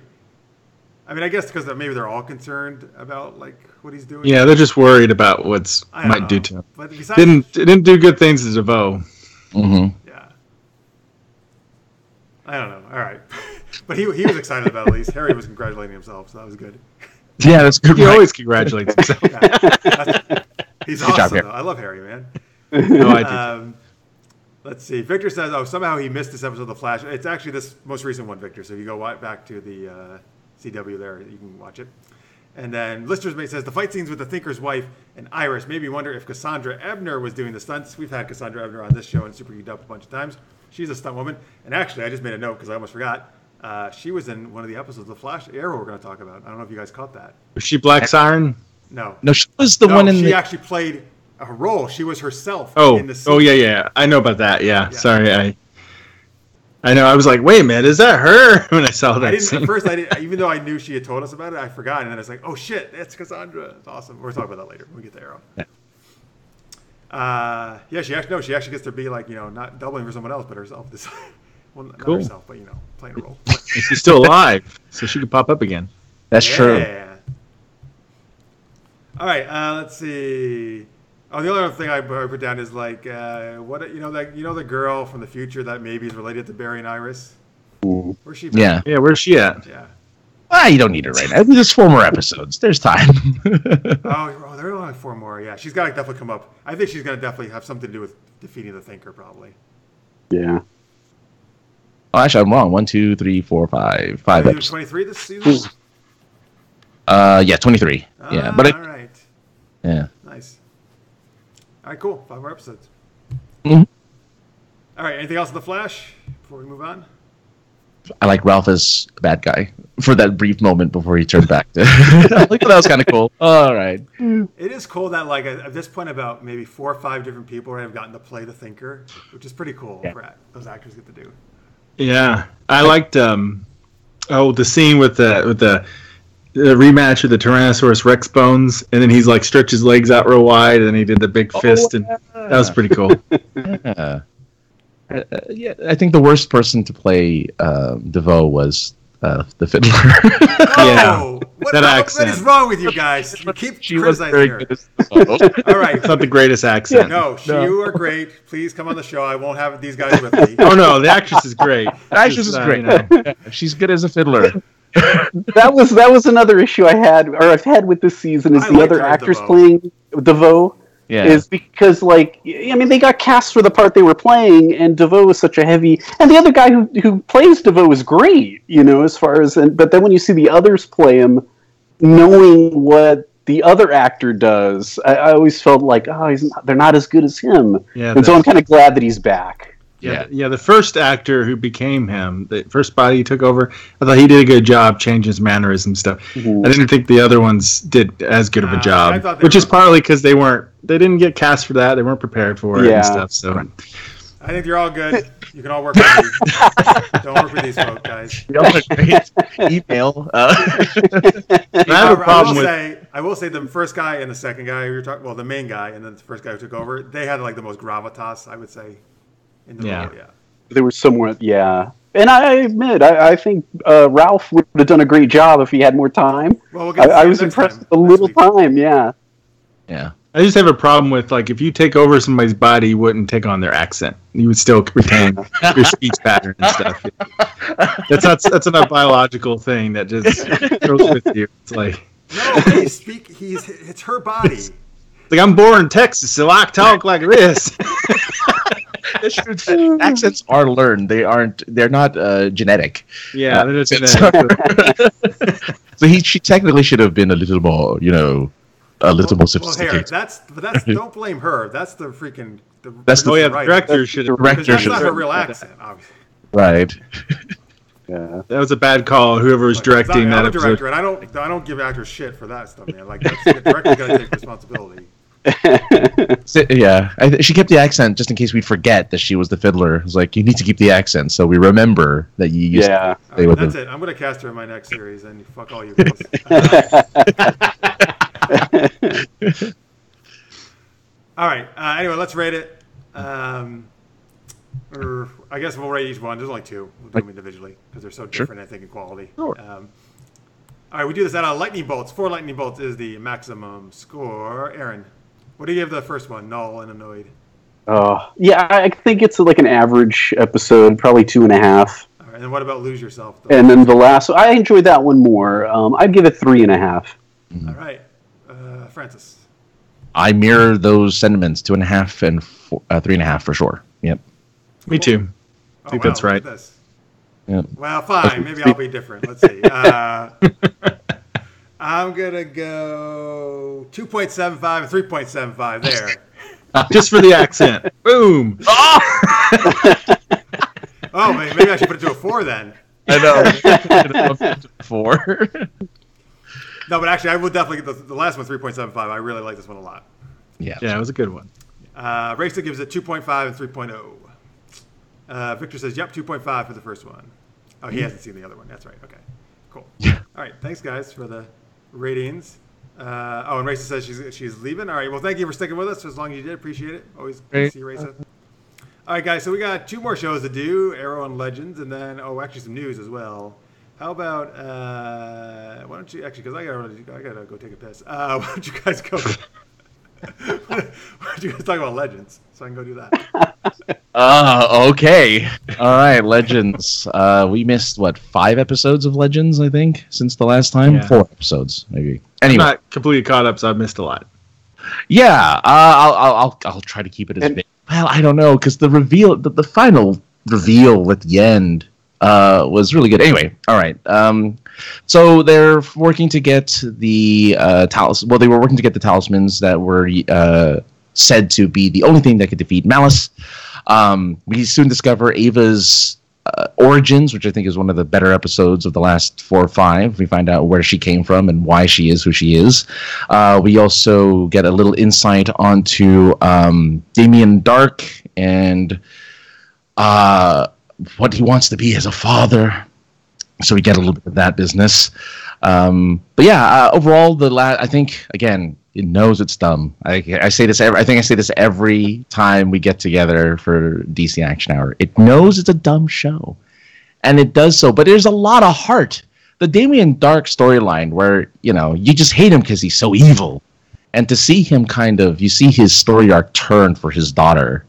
I mean, I guess because maybe they're all concerned about like what he's doing. Yeah, they're just worried about what's might do to him. But didn't do good things to DeVoe. Mm-hmm. Yeah. I don't know. All right. But he was excited about it, at least. Harry was congratulating himself, so that was good. Yeah, that's good. He always congratulates himself. He's good awesome, job, though. I love Harry, man. No, I do. Let's see. Victor says, oh, somehow he missed this episode of The Flash. It's actually this most recent one, Victor. So if you go back to the CW there, you can watch it. And then Lister's Mate says, the fight scenes with the Thinker's wife and Iris made me wonder if Cassandra Ebner was doing the stunts. We've had Cassandra Ebner on this show and Super Geeked Up a bunch of times. She's a stunt woman. And actually, I just made a note because I almost forgot. She was in one of the episodes of The Flash Arrow we're going to talk about. I don't know if you guys caught that. Was she Black Siren? No. No, she was the one in she actually played a role. She was herself in the scene. Oh, yeah. I know about that, yeah. Sorry, I know. I was like, wait a minute, is that her? When I saw that scene. At first, I didn't, even though I knew she had told us about it, I forgot. And then it's like, oh, shit, that's Cassandra. It's awesome. We'll talk about that later when we get to Arrow. Yeah. She actually gets to be like, not doubling for someone else, but herself. Well, not cool. herself, but, playing a role. She's still alive, so she could pop up again. That's true. Yeah. All right, let's see. Oh, the other thing I put down is like, the girl from the future that maybe is related to Barry and Iris. Where's she? Yeah, where's she at? Yeah. You don't need it right now. There's 4 more episodes. There's time. oh, there are only 4 more. Yeah, she's got to definitely come up. I think she's going to definitely have something to do with defeating the Thinker, probably. Yeah. Oh, actually, I'm wrong. 1, 2, 3, 4, 5. 5 episodes. 23 this season? 23. Yeah, but all right. Yeah. Nice. All right, cool. 5 more episodes. Mm-hmm. All right, anything else in The Flash before we move on? I like Ralph as a bad guy for that brief moment before he turned back to. I think that was kind of cool. All right. It is cool that like at this point about maybe 4 or 5 different people have gotten to play the Thinker, which is pretty cool for those actors get to do. Yeah, I liked the scene with the rematch with the Tyrannosaurus Rex bones, and then he's like stretched his legs out real wide, and then he did the big fist, and that was pretty cool. Yeah, I think the worst person to play DeVoe was the Fiddler. Oh, what is wrong with you guys? You keep criticizing her. All right. It's not the greatest accent. No, you are great. Please come on the show. I won't have these guys with me. Oh, no, the actress is great. The actress is great. Yeah, she's good as a fiddler. That was another issue I've had with this season is the other actors playing DeVoe. Yeah. Is because, like, I mean, they got cast for the part they were playing, and DeVoe is such a heavy... And the other guy who plays DeVoe is great, as far as... But then when you see the others play him, knowing what the other actor does, I always felt like, they're not as good as him. Yeah, and so I'm kind of glad that he's back. Yeah, the first actor who became him, the first body he took over, I thought he did a good job changing his mannerisms and stuff. Mm-hmm. I didn't think the other ones did as good of a job, which is partly because they didn't get cast for that, they weren't prepared for it and stuff. So I think you're all good. You can all work with me. Don't work with these folks, guys. Y'all are great. Email. I have a problem I will say the first guy and the second guy who you're talking, well, the main guy and then the first guy who took over, they had like the most gravitas, I would say. In the role, they were somewhat, and I admit, I think Ralph would have done a great job if he had more time. Well, I was impressed with the little time, Yeah. I just have a problem with, like, if you take over somebody's body, you wouldn't take on their accent. You would still retain your speech pattern and stuff. That's not a biological thing that just goes with you. It's like... No, it's her body. It's like, I'm born in Texas, so I talk like this. Accents are learned. They're not genetic. Yeah, they're genetic. So she technically should have been a little more, a little more sophisticated. Well, don't blame her. That's the freaking. The director should have. That's not her real accent, obviously. Right. Yeah, that was a bad call. Whoever was directing that episode. Director, and I don't give actors shit for that stuff, man. Like, the director's got to take responsibility. She kept the accent just in case we'd forget that she was the fiddler. It's like, you need to keep the accent so we remember that you used to stay with that's it. I'm going to cast her in my next series, and fuck all you guys. All right. Anyway, let's rate it. I guess we'll rate each one. There's only two. We'll do them individually because they're so different, I think, in quality. Sure. All right, we do this out of lightning bolts. 4 lightning bolts is the maximum score. Aaron, what do you give the first one, Null and Annoyed? I think it's like an average episode, probably 2.5. All right, and then what about Lose Yourself? And then the last, I enjoyed that one more. I'd give it 3.5. Mm-hmm. All right, Francis. I mirror those sentiments, 2.5 and 3.5 for sure. Yep. Cool. Me too. I think that's right. Yep. Well, fine. Maybe I'll be different. Let's see. I'm going to go 2.75 and 3.75 there. Just for the accent. Boom. Oh, maybe I should put it to a 4 then. I know. 4. No, but actually, I would definitely get the last one, 3.75. I really like this one a lot. Yeah, it was a good one. Racer gives it 2.5 and 3.0. Victor says, yep, 2.5 for the first one. Oh, he hasn't seen the other one. That's right. Okay, cool. All right, thanks, guys, for the ratings. And Racer says she's leaving. All right, well, thank you for sticking with us as long as you did. Appreciate it. Always good to see you, Racer. All right, guys, so we got 2 more shows to do, Arrow and Legends, and then, actually some news as well. How about, why don't you, actually, because I gotta go take a piss. Why don't you guys go, why don't you guys talk about Legends, so I can go do that? Okay. All right, Legends. We missed, 5 episodes of Legends, I think, since the last time? Yeah. 4 episodes, maybe. Anyway. I'm not completely caught up, so I've missed a lot. Yeah, I'll try to keep it as big. Well, I don't know, because the reveal, the final reveal at the end was really good. Anyway, all right. So they're working to get the talismans. Well, they were working to get the talismans that were said to be the only thing that could defeat Malice. We soon discover Ava's origins, which I think is one of the better episodes of the last 4 or 5. We find out where she came from and why she is who she is. We also get a little insight onto Damien Dark and what he wants to be as a father. So we get a little bit of that business. But yeah, overall, I think, again, it knows it's dumb. I say this. I think I say this every time we get together for DC Action Hour. It knows it's a dumb show, and it does so. But there's a lot of heart. The Damien Dark storyline, where you just hate him because he's so evil, and to see him you see his story arc turn for his daughter,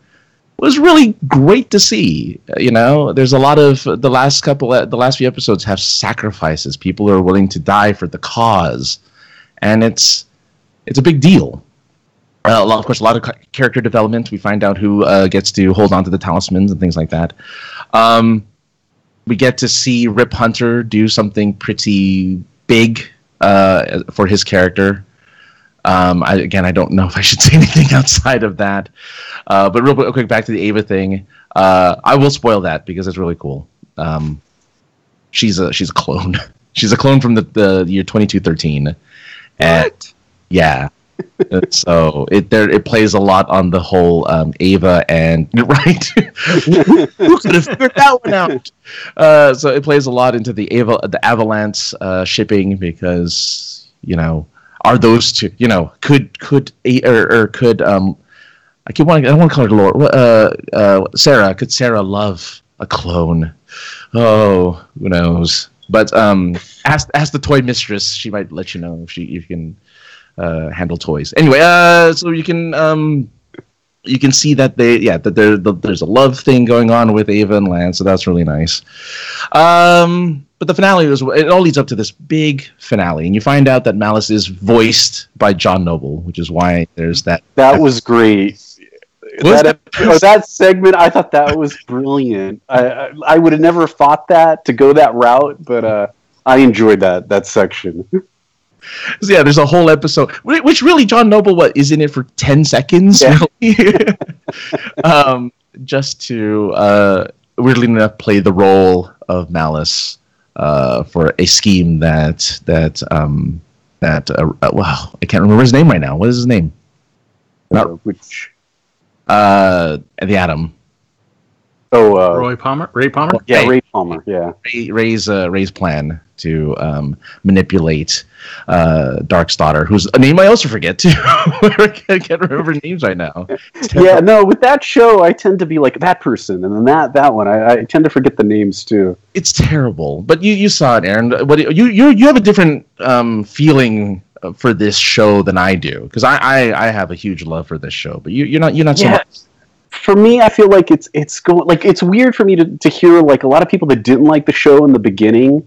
was really great to see. There's a lot of the last few episodes have sacrifices. People are willing to die for the cause, and it's a big deal. Of course, a lot of character development. We find out who gets to hold on to the talismans and things like that. We get to see Rip Hunter do something pretty big for his character. I don't know if I should say anything outside of that. But real quick, back to the Ava thing. I will spoil that because it's really cool. She's a clone. She's a clone from the year 2213. And yeah. So it plays a lot on the whole Ava and right. Who could have figured that one out? So it plays a lot into the Avalanche shipping because are those two could I don't want to call her Laura. Sarah, could Sarah love a clone? Oh, who knows? But ask the toy mistress. She might let you know if you can handle toys. Anyway, so you can see that there's a love thing going on with Ava and Lance, so that's really nice. But the finale it all leads up to this big finale, and you find out that Malice is voiced by John Noble, which is why there's that. That was great. That segment, I thought that was brilliant. I would have never thought that to go that route, but I enjoyed that section. So yeah, there's a whole episode, which really John Noble is in it for 10 seconds, really? Just to weirdly enough play the role of Malice for a scheme that I can't remember his name right now. What is his name? The Atom. Ray Palmer. Yeah, Ray Palmer. Yeah, Ray's plan to manipulate Dark's daughter, whose name I also forget too. I can't remember names right now. Yeah, no, with that show, I tend to be like that person, and then that one, I tend to forget the names too. It's terrible, but you saw it, Aaron. But you have a different feeling for this show than I do, because I have a huge love for this show, but you're not so much. For me, I feel like it's going it's weird for me to hear like a lot of people that didn't like the show in the beginning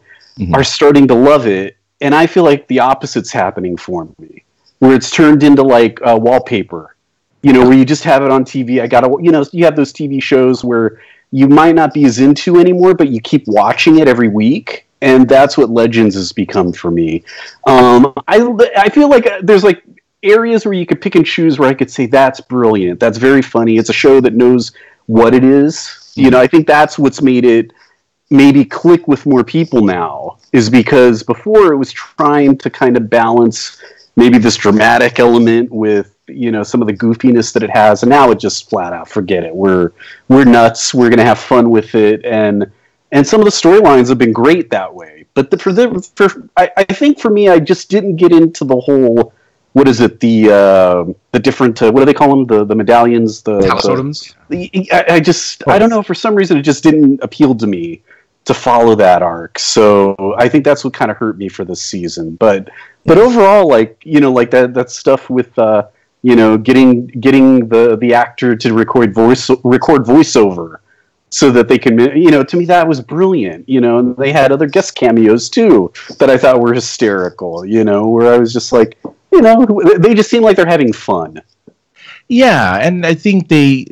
are starting to love it, and I feel like the opposite's happening for me, where it's turned into like wallpaper, where you just have it on TV. You have those TV shows where you might not be as into anymore, but you keep watching it every week. And that's what Legends has become for me. I feel like there's like areas where you could pick and choose where I could say that's brilliant, that's very funny. It's a show that knows what it is. I think that's what's made it maybe click with more people now, is because before it was trying to kind of balance maybe this dramatic element with some of the goofiness that it has, and now it just flat out forget it. We're nuts. We're gonna have fun with it, and some of the storylines have been great that way. But I think for me, I just didn't get into the whole, what is it, the different, what do they call them? The medallions? The Talismans? I don't know, for some reason it just didn't appeal to me to follow that arc. So I think that's what kind of hurt me for this season. But overall, like that stuff with, getting the actor to record voiceover, so that they can, to me that was brilliant. And they had other guest cameos too that I thought were hysterical. Where I was just like, they just seem like they're having fun. Yeah, and I think the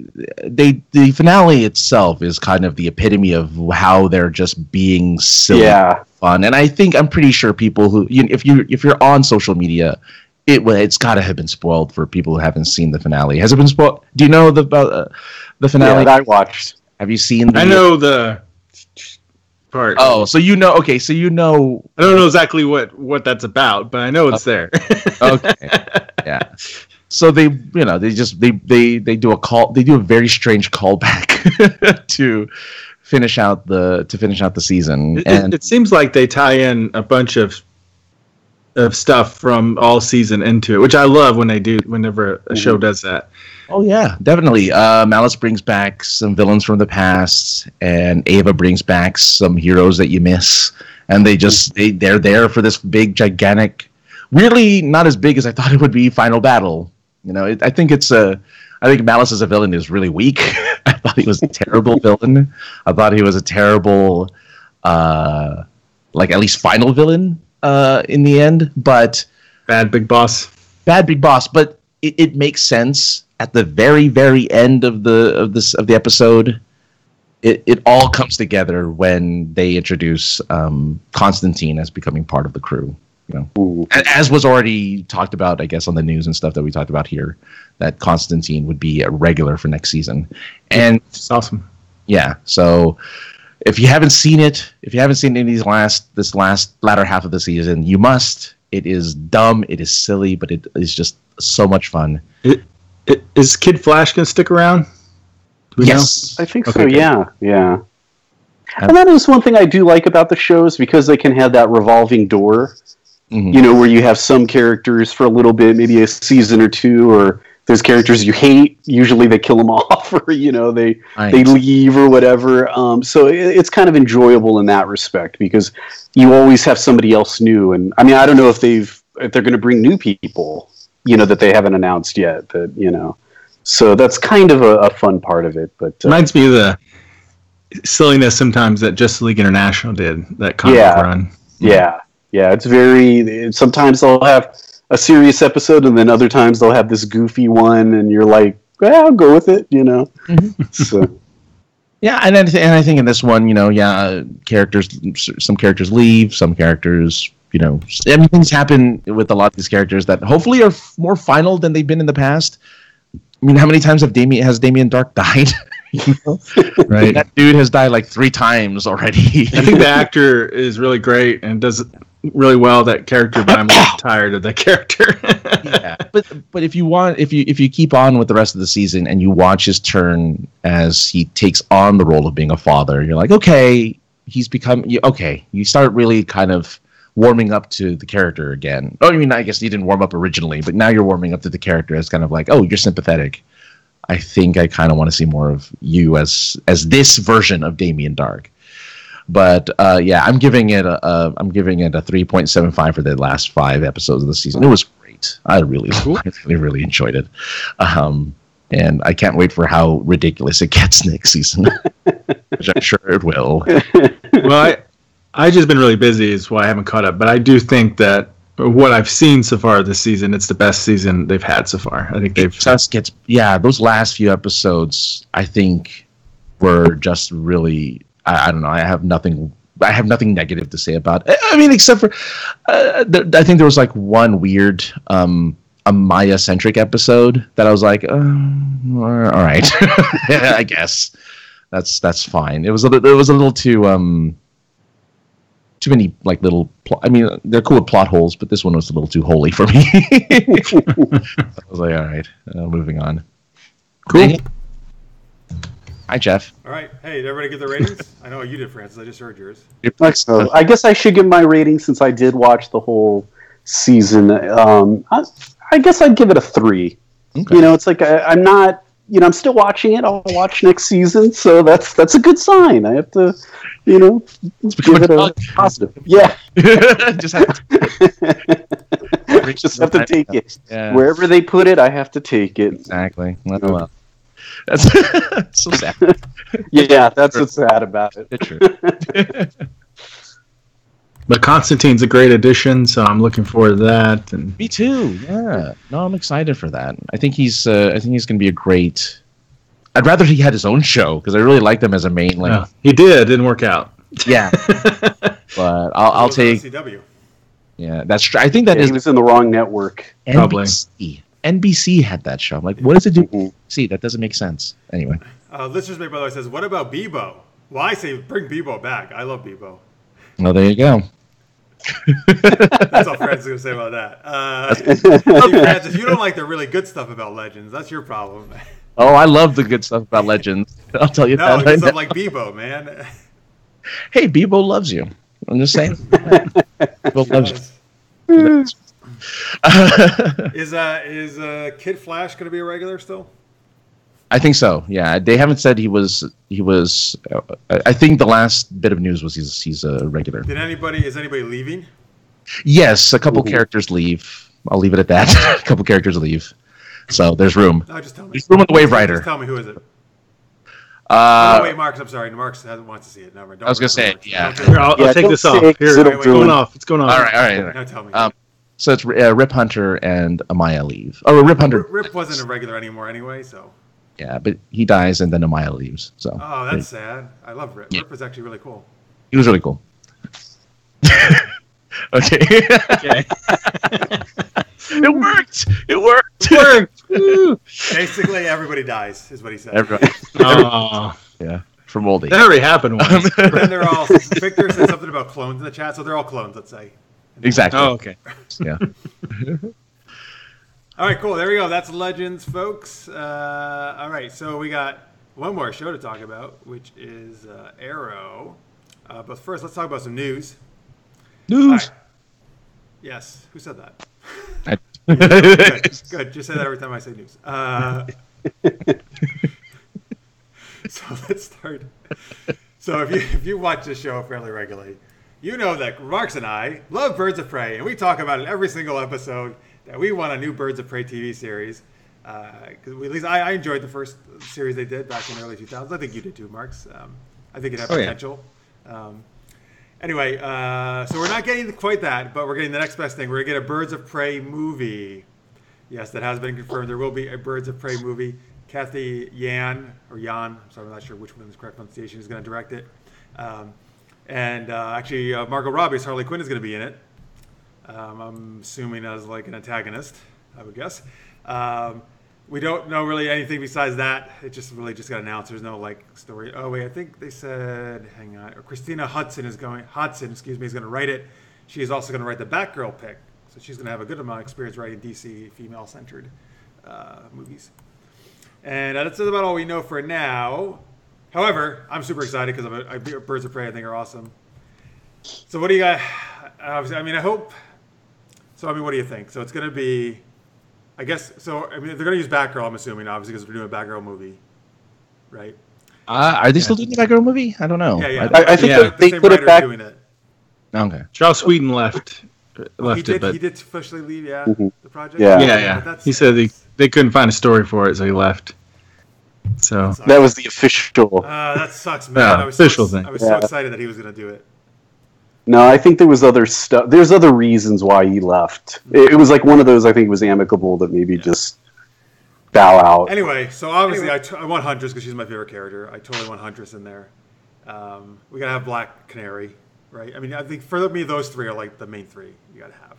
finale itself is kind of the epitome of how they're just being silly, fun. And I'm pretty sure people who, if you're on social media, it's got to have been spoiled for people who haven't seen the finale. Has it been spoiled? Do you know about the finale? Yeah, I watched. Have you seen? I know the part. Oh, so okay, so I don't know exactly what that's about, but I know it's there. Okay, yeah. So they do a call. They do a very strange callback to finish out the season. It seems like they tie in a bunch of stuff from all season into it, which I love when they do. Whenever a show does that, Oh yeah, definitely. Malice brings back some villains from the past, and Ava brings back some heroes that you miss. And they're there for this big, gigantic, weirdly not as big as I thought it would be, final battle. I think Malice as a villain is really weak. I thought he was a terrible villain. I thought he was a terrible, at least final villain in the end. But bad big boss. But it makes sense at the very, very end of the episode. It all comes together when they introduce Constantine as becoming part of the crew. As was already talked about, I guess, on the news and stuff that we talked about here, that Constantine would be a regular for next season. And it's awesome. Yeah. So if you haven't seen it, any of this latter half of the season, you must. It is dumb. It is silly, but it is just so much fun. Is Kid Flash going to stick around? Yes. I think so, yeah. And that is one thing I do like about the shows, because they can have that revolving door, where you have some characters for a little bit, maybe a season or two, or there's characters you hate, usually they kill them off, or, they leave or whatever. So it's kind of enjoyable in that respect, because you always have somebody else new. And I mean, I don't know if they're going to bring new people, that they haven't announced yet, so that's kind of a fun part of it. But reminds me of the silliness sometimes that Justice League International did, that comic run. Yeah. It's sometimes they'll have a serious episode, and then other times they'll have this goofy one, and you're like, well, I'll go with it, So. Yeah, and I think in this one, some characters leave, some characters, things happen with a lot of these characters that hopefully are more final than they've been in the past. I mean, how many times has Damien Dark died? Right. That dude has died like 3 times already. I think the actor is really great and does really well that character, but I'm tired of that character. Yeah, but if you keep on with the rest of the season and you watch his turn as he takes on the role of being a father, you're like, okay, you start really kind of warming up to the character again. Oh, I mean, I guess you didn't warm up originally, but now you're warming up to the character as kind of like, oh, you're sympathetic. I think I kind of want to see more of you as this version of Damien Dark. But I'm giving it a 3.75 for the last 5 episodes of the season. It was great. I really enjoyed it. And I can't wait for how ridiculous it gets next season, which I'm sure it will. Well, I just been really busy, is why I haven't caught up. But I do think that what I've seen so far this season, it's the best season they've had so far. I think those last few episodes, I think, were just really. I don't know. I have nothing negative to say about it. I mean, except for I think there was like one weird a Maya-centric episode that I was like, all right, I guess that's fine. It was a little too many like little. I mean, they're cool with plot holes, but this one was a little too holy for me. I was like, all right, moving on. Cool. Hi, Jeff. All right. Hey, did everybody get their ratings? I know you did, Francis. I just heard yours. So I guess I should give my rating since I did watch the whole season. I guess I'd give it a 3. Okay. It's like I'm not. I'm still watching it. I'll watch next season, so that's a good sign. I have to, give it a positive. Yeah. Just have to take it. Yeah. Wherever they put it, I have to take it. Exactly. Well. That's so sad. Yeah, that's what's sad about it. It's true. But Constantine's a great addition, so I'm looking forward to that. And me too. Yeah. No, I'm excited for that. I think he's going to be a great. I'd rather he had his own show because I really liked him as a main. He did. It didn't work out. Yeah. But I'll take. CW. Yeah, that's true. I think he was in the wrong network. NBC. NBC had that show. I'm like, what does it do? See, that doesn't make sense. Anyway. Listeners, by the way, says, what about Bebo? Well, I say bring Bebo back. I love Bebo. Well, there you go. That's all Francis is going to say about that. Francis, you don't like the really good stuff about Legends. That's your problem. Oh, I love the good stuff about Legends. I'll tell you that. No, good stuff like Bebo, man. Hey, Bebo loves you. I'm just saying. Bebo loves you. Is Kid Flash going to be a regular still? I think so. Yeah, they haven't said he was. I think the last bit of news was he's a regular. Is anybody leaving? Yes, a couple characters leave. I'll leave it at that. A couple characters leave. So there's room. No, just tell me. There's room on the Wave Rider. Just tell me who is it. Wait, Marcus. I'm sorry. Marcus wants to see it. Never. I was gonna say, yeah. Here, I'll take this off. Here, it's going off. It's going off. All right. Now tell me. So it's Rip Hunter and Amaya leave. Oh, Rip Hunter. Rip wasn't a regular anymore anyway, so. Yeah, but he dies and then Amaya leaves. So. Oh, that's sad. I love Rip. Yeah. Rip was actually really cool. He was really cool. Okay. It worked. It worked. Basically, everybody dies, is what he said. Everybody. Oh. Yeah. From old age. That already happened once. And they're all. Victor said something about clones in the chat, so they're all clones, let's say. Exactly. Oh, okay. Yeah. All right, cool. There we go. That's Legends, folks. All right, so we got one more show to talk about, which is Arrow. But first, let's talk about some news. News. Right. Yes. Who said that? Good. Just say that every time I say news. So let's start. So if you watch this show fairly regularly, you know that Marks and I love Birds of Prey, and we talk about it every single episode that we want a new Birds of Prey TV series. At least I enjoyed the first series they did back in the early 2000s. I think you did too, Marks. I think it had potential. Yeah. Anyway, so we're not getting quite that, but we're getting the next best thing. We're going to get a Birds of Prey movie. Yes, that has been confirmed. There will be a Birds of Prey movie. Kathy Yan, I'm sorry, I'm not sure which one is the correct pronunciation, is going to direct it. Actually, Margot Robbie's Harley Quinn is going to be in it. I'm assuming as like an antagonist, I would guess. We don't know really anything besides that. It just got announced. There's no like story. Oh wait, I think they said, hang on, Christina Hodson is going to write it. She is also going to write the Batgirl pick, so she's going to have a good amount of experience writing DC female-centered movies. And that's about all we know for now. However, I'm super excited because Birds of Prey I think are awesome. So what do you got? I hope. So what do you think? So it's going to be, I guess. So they're going to use Batgirl. I'm assuming obviously because we're doing a Batgirl movie, right? Are they still doing the Batgirl movie? I don't know. Yeah. I think they put it back. Doing it. Okay. Joss Whedon left He it, but did officially leave. Yeah, the project. Yeah. He said they couldn't find a story for it, so he left. So that was the official. That sucks, man. I was so excited that he was going to do it. No, I think there was other stuff. There's other reasons why he left. It was like one of those. I think it was amicable that maybe just bow out. Anyway, so obviously I want Huntress because she's my favorite character. I totally want Huntress in there. We gotta have Black Canary, right? I mean, I think for me those three are like the main three you gotta have.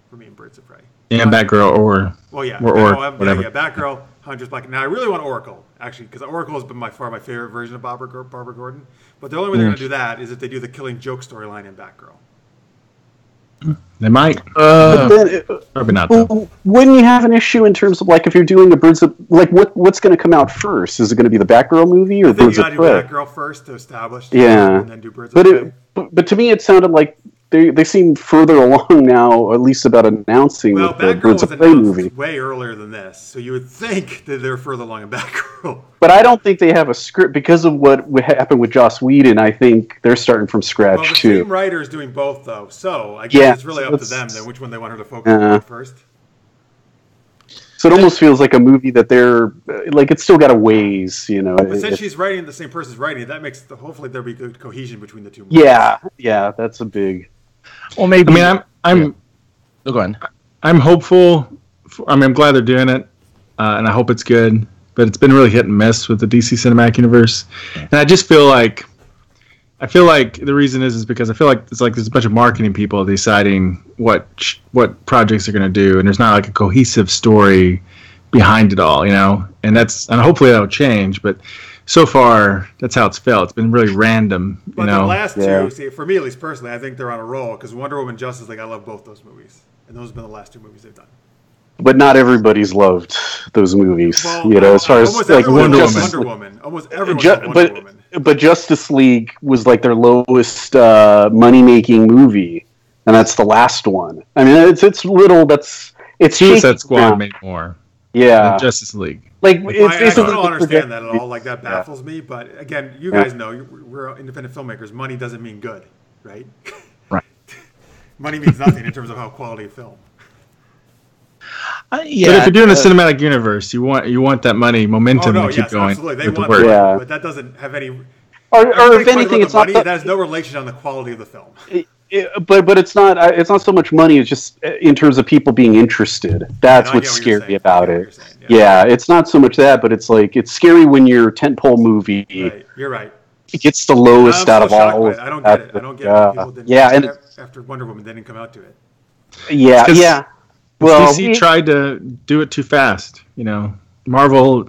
For me and Birds of Prey. Yeah, Batgirl or whatever. Yeah, Batgirl, Huntress, Black. Now I really want Oracle actually because Oracle has been by far my favorite version of Barbara Gordon. But the only way they're going to do that is if they do the Killing Joke storyline in Batgirl. They might. Probably not, though. Wouldn't you have an issue in terms of, like, if you're doing the Birds of... Like, what's going to come out first? Is it going to be the Batgirl movie or Birds of Prey? You got to do Batgirl first to establish and then do Birds of Prey. But to me, it sounded like they seem further along now, or at least about announcing the Birds of Prey movie. Way earlier than this, so you would think that they're further along in Batgirl. But I don't think they have a script because of what happened with Joss Whedon. I think they're starting from scratch the too. Same writer is doing both, though, so I guess it's really up to them then which one they want her to focus on first. So it almost feels like a movie that they're like it's still got a ways, you know. But since she's writing, the same person's writing it, that makes hopefully there'll be good cohesion between the two movies. Yeah, that's a big. Well, maybe. I mean, I'm. Go on. I'm hopeful. I'm glad they're doing it, and I hope it's good. But it's been really hit and miss with the DC Cinematic Universe, and I just feel like. I feel like the reason is because I feel like it's like there's a bunch of marketing people deciding what projects they're going to do, and there's not like a cohesive story behind it all, you know. And hopefully that'll change, but so far that's how it's felt. It's been really random, you know. The last two, see, for me at least personally, I think they're on a roll because Wonder Woman, Justice League, I love both those movies, and those have been the last two movies they've done. But not everybody's loved those movies, you know. As far as like Wonder Woman, almost everyone loved Wonder Woman. But Justice League was like their lowest money-making movie, and that's the last one. I mean, it's little. It's Suicide Squad made more. Yeah. Justice League. Like I don't understand that at all. Like that baffles me. But again, you guys know we're independent filmmakers. Money doesn't mean good, right? Right. Money means nothing in terms of how quality of film. But if you're doing a cinematic universe, you want that money momentum to keep going. Absolutely. They want money, but that doesn't have any. Or if anything, it's money. not. That has no relation on the quality of the film. But it's not. It's not so much money. It's just in terms of people being interested. That's what's scary about it. Yeah, it's not so much that, but it's like it's scary when your tentpole movie. Right. You're right. It gets the lowest out of all. I don't get it. I don't get it. People didn't. And after Wonder Woman, they didn't come out to it. Yeah. Well, DC tried to do it too fast. Marvel.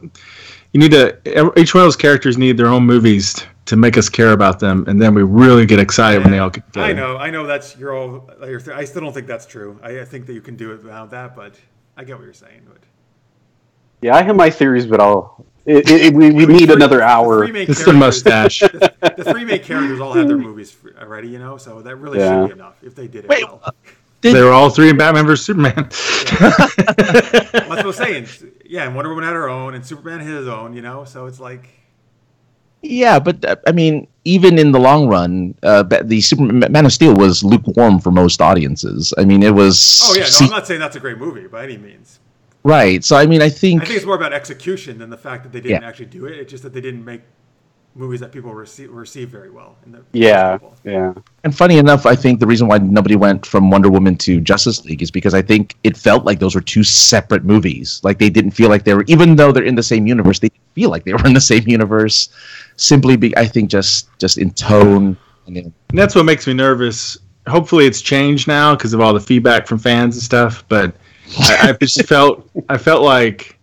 You need to. Each one of those characters need their own movies to make us care about them, and then we really get excited when they all get together. I know that's I still don't think that's true. I think that you can do it without that, but I get what you're saying. But yeah, I have my theories, but we need another hour. It's the mustache. The three main characters all had their movies already, so that really should be enough if they did it well. They were all three in Batman vs Superman. That's what I'm saying. Yeah, and Wonder Woman had her own, and Superman had his own. So it's like. Yeah, but I mean, even in the long run, the Man of Steel was lukewarm for most audiences. I mean, it was. Oh yeah, no, I'm not saying that's a great movie by any means. Right. So I mean, I think it's more about execution than the fact that they didn't actually do it. It's just that they didn't make movies that people receive very well. Yeah. And funny enough, I think the reason why nobody went from Wonder Woman to Justice League is because I think it felt like those were two separate movies. Like they didn't feel like they were, even though they're in the same universe, they didn't feel like they were in the same universe. Simply, I think just in tone. And that's what makes me nervous. Hopefully, it's changed now because of all the feedback from fans and stuff. But I just felt like.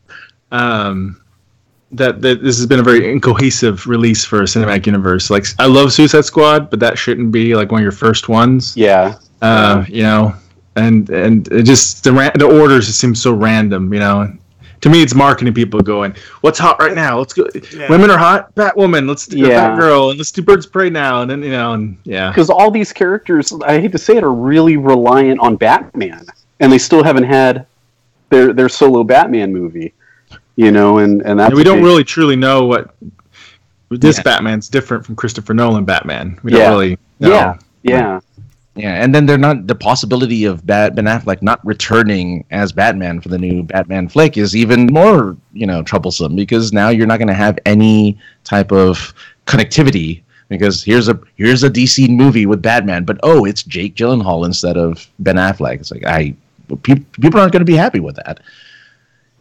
That this has been a very incohesive release for a cinematic universe. Like I love Suicide Squad, but that shouldn't be like one of your first ones. Yeah. And it just the orders just seem so random. To me, it's marketing people going, "What's hot right now? Let's go. Yeah. Women are hot. Batwoman. Let's do Batgirl, and let's do Birds of Prey now." And then because all these characters, I hate to say it, are really reliant on Batman, and they still haven't had their solo Batman movie. And that's we don't really truly know what this Batman's different from Christopher Nolan Batman. We don't really know. Yeah. And then they're not the possibility of Ben Affleck not returning as Batman for the new Batman flick is even more, troublesome because now you're not going to have any type of connectivity because here's a DC movie with Batman, but it's Jake Gyllenhaal instead of Ben Affleck. It's like people aren't going to be happy with that.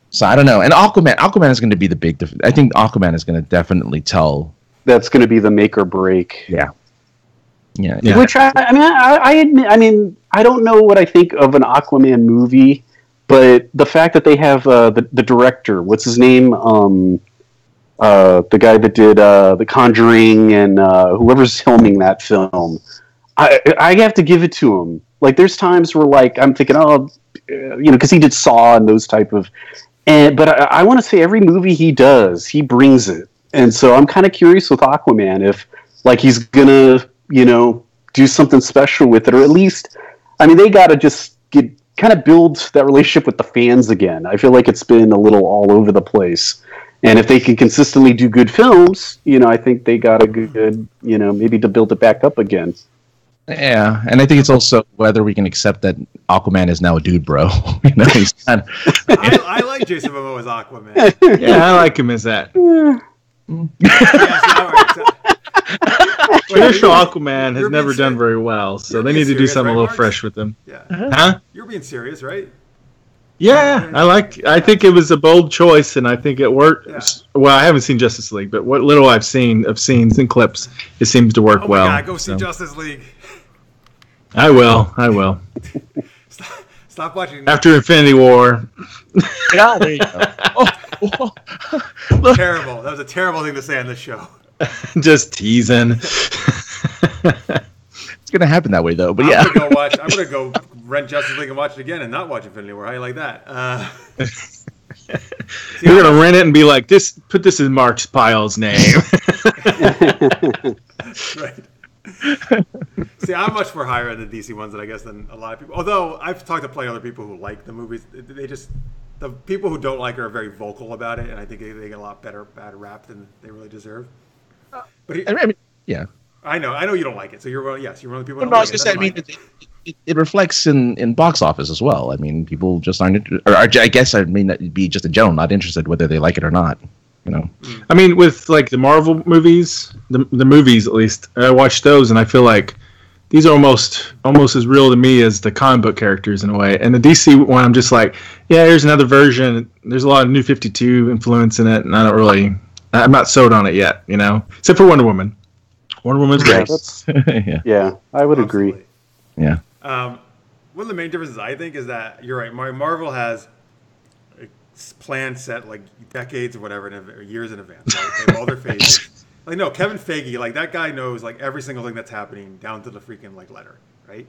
So I don't know. And Aquaman is going to be the big. I think Aquaman is going to definitely tell. That's going to be the make or break. Yeah. Which I admit. I mean, I don't know what I think of an Aquaman movie, but the fact that they have the director, what's his name, the guy that did The Conjuring and whoever's filming that film, I have to give it to him. Like, there's times where I'm thinking, because he did Saw and those type of. But I want to say every movie he does, he brings it. And so I'm kind of curious with Aquaman if, he's going to, do something special with it. Or at least, they got to just kind of build that relationship with the fans again. I feel like it's been a little all over the place. And if they can consistently do good films, I think they got a good, maybe to build it back up again. Yeah, and I think it's also whether we can accept that Aquaman is now a dude, bro. He's kind of. I like Jason Momoa as Aquaman. Yeah, I like him as that. Traditional Aquaman has never done very well, so they need to do something a little fresh with him. Yeah. Huh? You're being serious, right? Yeah, I think it was a bold choice, and I think it worked. Yeah. Well, I haven't seen Justice League, but what little I've seen of scenes and clips, it seems to work well. God, go see Justice League. I will. Stop watching. After Infinity War. Yeah, there you go. Terrible. That was a terrible thing to say on this show. Just teasing. It's gonna happen that way though, but I'm gonna go rent Justice League and watch it again and not watch Infinity War. How you like that? You're gonna rent it and be like, put this in Mark Pyle's name. Right. See, I'm much more higher on the DC ones than a lot of people. Although I've talked to plenty of other people who like the movies, the people who don't like her are very vocal about it, and I think they get a lot bad rap than they really deserve. But yeah. I know you don't like it, so you're one of the people who don't No, I like was it. gonna say, it reflects in box office as well. I mean, people just aren't, I guess I mean that'd be just in general not interested whether they like it or not. You know, I mean, with like the Marvel movies, the movies at least, I watched those and I feel like these are almost as real to me as the comic book characters in a way. And the DC one, I'm just like, yeah, here's another version. There's a lot of New 52 influence in it, and I'm not sold on it yet, you know, except for Wonder Woman. Wonder Woman's great. Yeah, I would agree. Yeah. One of the main differences I think is that you're right. Marvel has a plan set like decades or whatever, or years in advance. Right? They have all their phases. Like no, Kevin Feige, like that guy knows like every single thing that's happening down to the freaking like letter, right?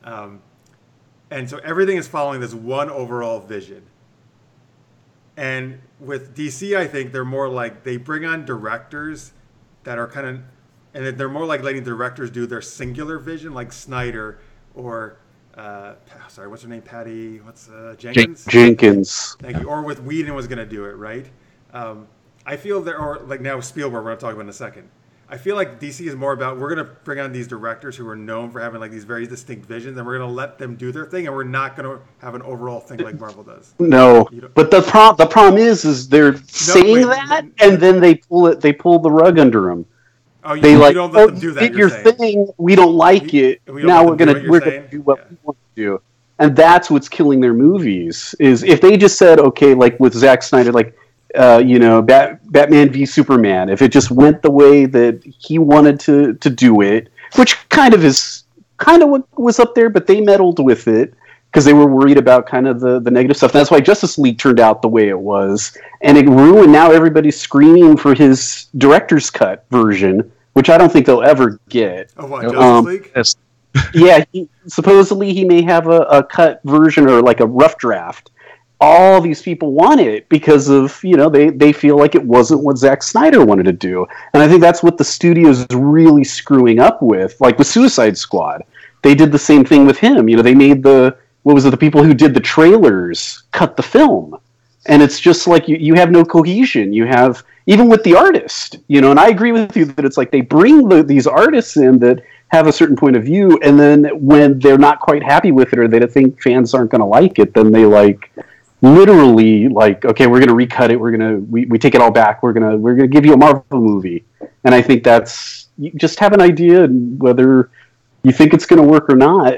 And so everything is following this one overall vision. And with DC, I think they're more like they bring on directors that are kind of, and they're more like letting directors do their singular vision, like Snyder or what's her name? Patty, Jenkins? Jenkins. Thank you. Or with Whedon was going to do it, right? I feel or like now with Spielberg, we're going to talk about in a second. I feel like DC is more about, we're going to bring on these directors who are known for having like these very distinct visions, and we're going to let them do their thing, and we're not going to have an overall thing like Marvel does. No, but the problem is they're saying that, and then they pull the rug under them. Oh, you don't let them do that. Did your thing? We don't like it. Now we're gonna do what we want to do, and that's what's killing their movies. Is if they just said, okay, like with Zack Snyder, like Batman v Superman, if it just went the way that he wanted to do it, which kind of what was up there, but they meddled with it because they were worried about kind of the negative stuff. And that's why Justice League turned out the way it was, and it ruined. Now everybody's screaming for his director's cut version, which I don't think they'll ever get. Oh, what, Justice League? Yes. Yeah, supposedly he may have a cut version or like a rough draft. All these people want it because of, they feel like it wasn't what Zack Snyder wanted to do. And I think that's what the studio's really screwing up with. Like with Suicide Squad, they did the same thing with him. They made the people who did the trailers cut the film. And it's just like you have no cohesion. You have, even with the artist, and I agree with you that it's like they bring these artists in that have a certain point of view, and then when they're not quite happy with it or they think fans aren't going to like it, then they literally okay, we're going to recut it. We take it all back. We're going to give you a Marvel movie. And I think that's, you just have an idea, and whether you think it's going to work or not,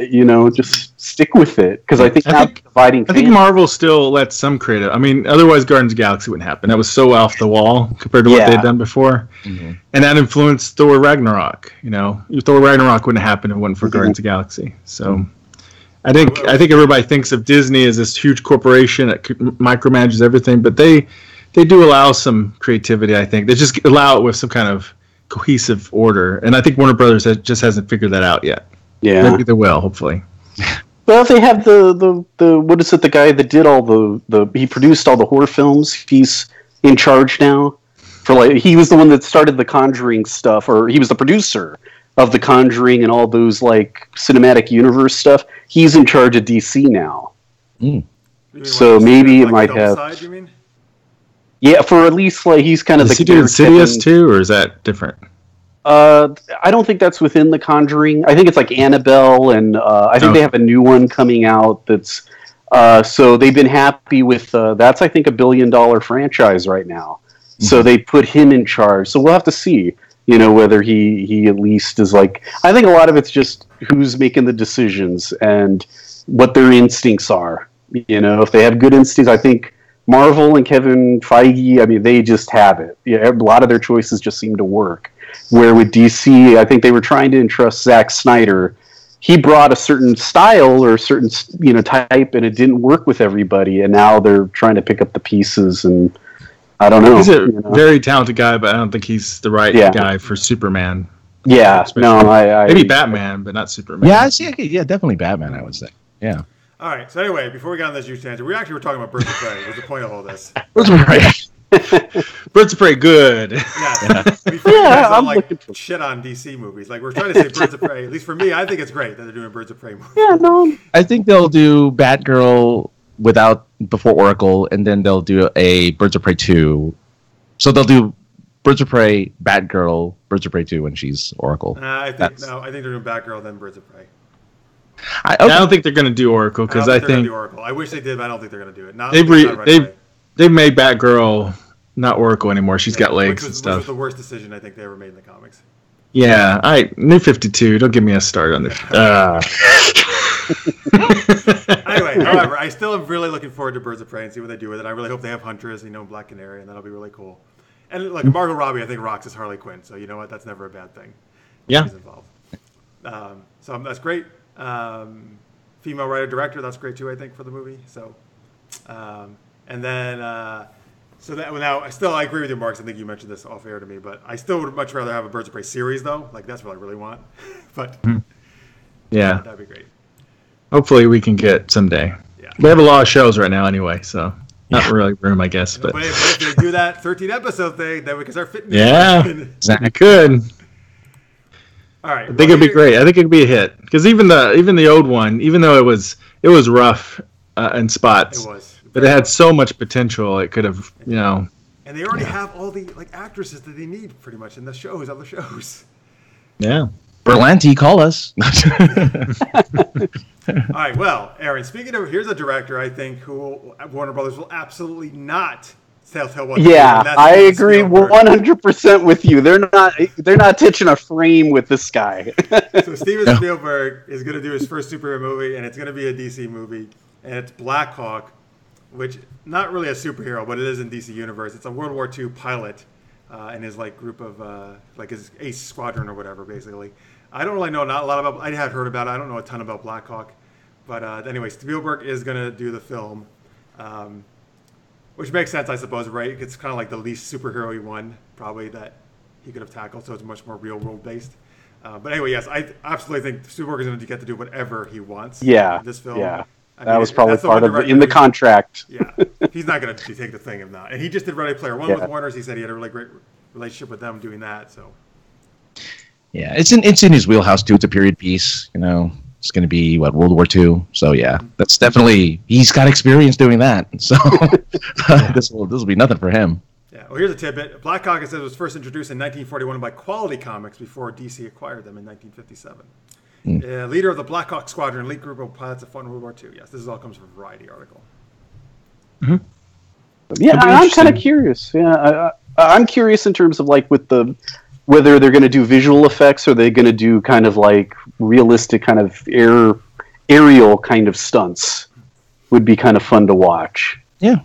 just stick with it. Because I think dividing. I think Marvel still lets some creative. I mean, otherwise Guardians of the Galaxy wouldn't happen. That was so off the wall compared to what they'd done before, and that influenced Thor Ragnarok. Thor Ragnarok wouldn't happen if it wasn't for Guardians of the Galaxy. So, I think everybody thinks of Disney as this huge corporation that micromanages everything, but they do allow some creativity. I think they just allow it with some kind of cohesive order, and I think Warner Brothers just hasn't figured that out yet. Yeah, maybe they will, hopefully. Well, if they have the what is it? The guy that did all he produced all the horror films. He's in charge now. He was the one that started the Conjuring stuff, or he was the producer of the Conjuring and all those cinematic universe stuff. He's in charge of DC now. So maybe it might have. Side, you mean? Yeah, for at least he's kind of the. Is he doing Insidious too, or is that different? I don't think that's within the Conjuring. I think it's like Annabelle, and I think they have a new one coming out. That's so they've been happy with. That's I think $1 billion franchise right now. Mm-hmm. So they put him in charge. So we'll have to see. Whether he at least is I think a lot of it's just who's making the decisions and what their instincts are. If they have good instincts, I think. Marvel and Kevin Feige, I mean, they just have it. A lot of their choices just seem to work. Where with DC, I think they were trying to entrust Zack Snyder. He brought a certain style or a certain type, and it didn't work with everybody. And now they're trying to pick up the pieces, and I don't know. He's a very talented guy, but I don't think he's the right guy for Superman. Yeah, no, maybe Batman, but not Superman. Yeah, definitely Batman. I would say. Yeah. All right. So anyway, before we got on this huge tangent, we actually were talking about Birds of Prey. What's the point of all this? Birds of Prey. Birds of Prey, good. I'm shit on DC movies. We're trying to say Birds of Prey. At least for me, I think it's great that they're doing a Birds of Prey movie. Yeah, no. I think they'll do Batgirl before Oracle, and then they'll do a Birds of Prey 2. So they'll do Birds of Prey, Batgirl, Birds of Prey 2 when she's Oracle. I think they're doing Batgirl then Birds of Prey. I don't think they're going to do Oracle because I think Oracle. I wish they did, but I don't think they're going to do it. They've made Batgirl not Oracle anymore. She's got legs and stuff. Which was the worst decision I think they ever made in the comics. Yeah, New 52. Don't give me a start on this. Anyway, however, I still am really looking forward to Birds of Prey and see what they do with it. I really hope they have Huntress, Black Canary, and that'll be really cool. And like Margot Robbie, I think rocks as Harley Quinn, so you know what? That's never a bad thing. Yeah. She's involved. So that's great. Female writer director, that's great too. I think for the movie. So, and then now I agree with you, Mark. I think you mentioned this off air to me, but I still would much rather have a Birds of Prey series though. Like that's what I really want. But yeah, that'd be great. Hopefully we can get someday. Yeah. We have a lot of shows right now anyway, so not really room, I guess. But if they do that 13 episode thing, then we can start fitting. Yeah, I could. All right, I think it'd be great. I think it'd be a hit because even the old one, even though it was rough in spots, but it had so much potential. It could have, And they already have all the actresses that they need pretty much in the shows, other shows. Yeah. Berlanti, call us. All right, well, Aaron, speaking of, here's a director I think who Warner Brothers will absolutely not tell what to do. Yeah, I agree 100% with you. They're not touching a frame with this guy. So Steven Spielberg is going to do his first superhero movie, and it's going to be a DC movie, and it's Black Hawk, which not really a superhero, but it is in DC Universe. It's a World War II pilot and his group of his ace squadron or whatever, basically. I don't really know not a lot about. I had heard about it. I don't know a ton about Black Hawk, but anyway, Spielberg is going to do the film, which makes sense, I suppose. Right? It's kind of like the least superhero-y one probably that he could have tackled, so it's much more real-world based. But anyway, yes, I absolutely think Spielberg is going to get to do whatever he wants. Yeah, in this film. Yeah, that was probably part of in the contract. Yeah, he's not going to take the thing if not. And he just did Ready Player One with Warner's. He said he had a really great relationship with them doing that. So. Yeah, it's in his wheelhouse too. It's a period piece, It's going to be World War II. So yeah, that's definitely he's got experience doing that. So this will be nothing for him. Yeah. Well, here's a tidbit. Black Hawk, it says, was first introduced in 1941 by Quality Comics before DC acquired them in 1957. Leader of the Black Hawk Squadron, elite group of pilots that fought in World War II. Yes, this all comes from a Variety article. Mm-hmm. Yeah, I'm kind of curious. Yeah, I'm curious in terms of with the. Whether they're going to do visual effects or they're going to do kind of realistic kind of aerial kind of stunts would be kind of fun to watch. Yeah.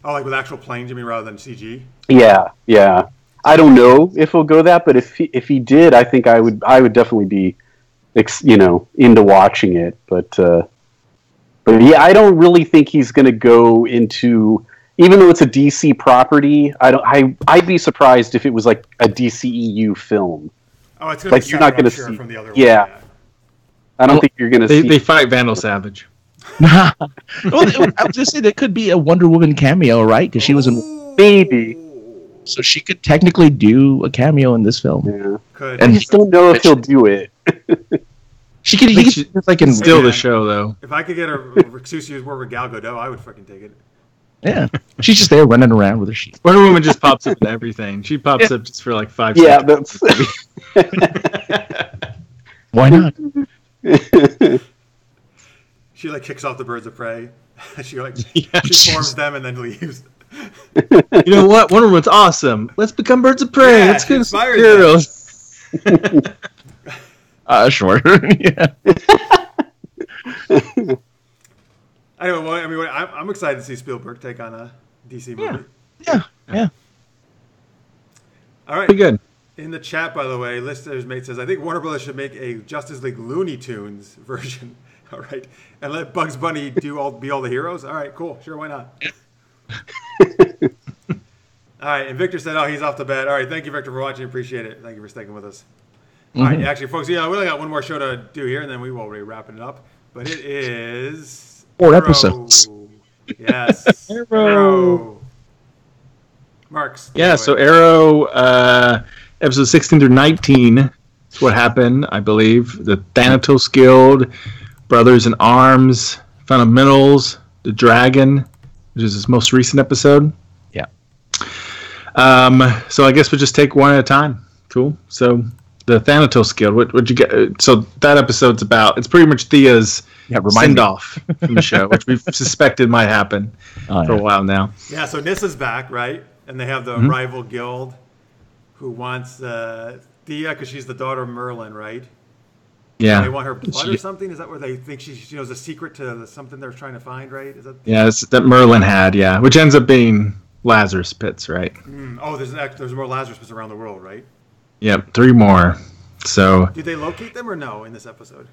Oh, with actual planes, you mean, rather than CG? Yeah. I don't know if he'll go that, but if he did, I think I would definitely be, into watching it. But yeah, I don't really think he's going to go into. Even though it's a DC property, I'd be surprised if it was a DCEU film. Oh, it's going to be you're not going to see from the other one. Yeah. I don't think you're going to see. They fight Vandal Savage. Well, I was just saying there could be a Wonder Woman cameo, right? Because she was in Maybe. So she could technically do a cameo in this film. Yeah. Could. And I just don't know if he'll do it. She could. Steal the show, though. If I could get her excuse to work with Gal Gadot, I would fucking take it. Yeah, she's just there running around with her sheet. Wonder Woman just pops up in everything. She pops up just for 5 seconds. Yeah, that's. Why not? She kicks off the Birds of Prey. She forms them and then leaves. You know what? Wonder Woman's awesome. Let's become Birds of Prey. Let's get superheroes. Sure. Yeah. Anyway, I'm excited to see Spielberg take on a DC movie. Yeah. All right. Pretty good. In the chat, by the way, Listener's Mate says, I think Warner Brothers should make a Justice League Looney Tunes version. All right. And let Bugs Bunny be all the heroes? All right, cool. Sure, why not? All right. And Victor said, he's off to bed. All right. Thank you, Victor, for watching. Appreciate it. Thank you for sticking with us. All right. Actually, folks, we only got one more show to do here, and then we will be wrapping it up. But it is... 4 episodes. Yes. Arrow. Marks. Yeah, so Arrow, episodes 16 through 19 is what happened, I believe. The Thanatos Guild, Brothers in Arms, Fundamentals, dragon, which is his most recent episode. Yeah. So I guess we'll just take one at a time. Cool. So the Thanatos Guild. What'd you get? So that episode's about. It's pretty much Thea's send off from the show, which we've suspected might happen for a while now. Yeah. So Nissa's back, right? And they have the rival guild who wants Thea because she's the daughter of Merlin, right? Yeah. And they want her blood or something. Is that where they think she knows a secret to something they're trying to find, right? Is that? Yeah, it's that Merlin had. Yeah, which ends up being Lazarus pits, right? Oh, there's more Lazarus pits around the world, right? Yep, 3 more. So. Did they locate them or no in this episode?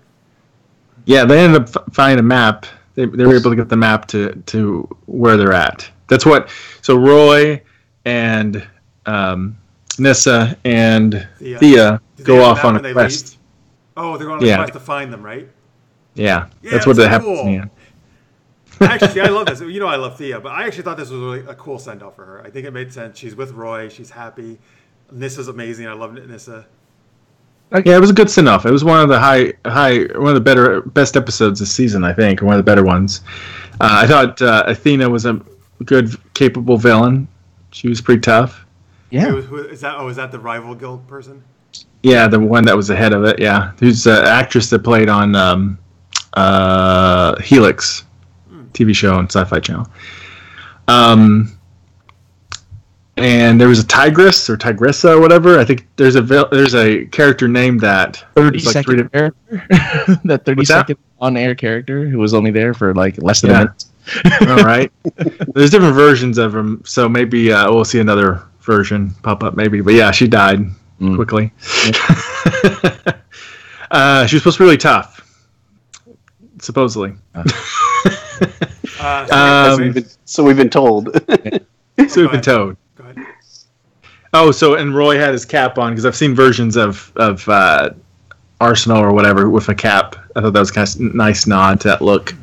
Yeah, they ended up finding a map. They were able to get the map to where they're at. That's what. So Roy and Nissa and Thea go off on a quest. Leave? Oh, they're going on a quest to find them, right? Yeah, that's what happens. Cool. Actually, I love this. You know, I love Thea, but I actually thought this was really a cool send off for her. I think it made sense. She's with Roy. She's happy. Nissa's amazing. I love Nissa. Okay, it was a good send off. It was one of the best episodes this season, I think, or one of the better ones. I thought Athena was a good, capable villain. She was pretty tough. Yeah. Is that the rival guild person? Yeah, the one that was ahead of it. Yeah, who's the actress that played on Helix TV show on Sci-Fi Channel. And there was a tigress or tigressa or whatever. I think there's a character named that. 30-second character. That 30-second on-air character who was only there for like less than a minute. All right. There's different versions of him, so maybe we'll see another version pop up maybe. But yeah, she died quickly. Yeah. She was supposed to be really tough, supposedly. So we've been told. So we've been told. Go ahead. Oh, so and Roy had his cap on because I've seen versions of Arsenal or whatever with a cap. I thought that was kind of a nice nod to that look.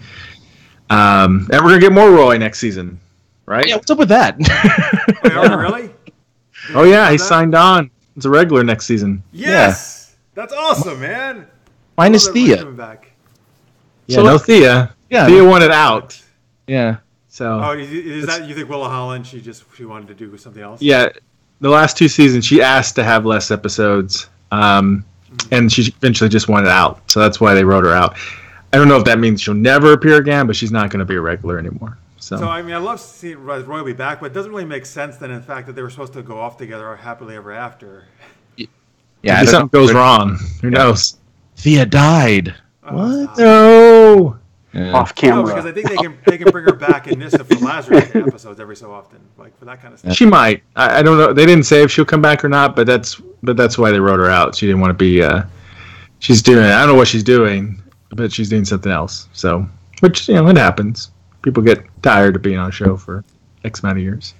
And we're gonna get more Roy next season, right? Yeah, what's up with that? Wait, are we really? Oh yeah, he signed on. It's a regular next season. Yes, that's awesome, man. Minus Thea. Back. Yeah, so no Thea. Yeah, Thea wanted out. Yeah. So. Oh, is that you think Willa Holland? She wanted to do something else. Yeah, the last 2 seasons she asked to have less episodes, and she eventually just wanted out. So that's why they wrote her out. I don't know if that means she'll never appear again, but she's not going to be a regular anymore. So I mean, I love seeing Roy be back, but it doesn't really make sense then in the fact that they were supposed to go off together happily ever after. Yeah, maybe something goes wrong. Who knows? Thea died. What? No. Yeah. Off camera. No, because I think they can bring her back in Nissa for Lazarus episodes every so often, like for that kind of stuff. She might. I don't know. They didn't say if she'll come back or not, but that's why they wrote her out. She didn't want to be. She's doing. I don't know what she's doing, but she's doing something else. So, which it happens. People get tired of being on a show for X amount of years.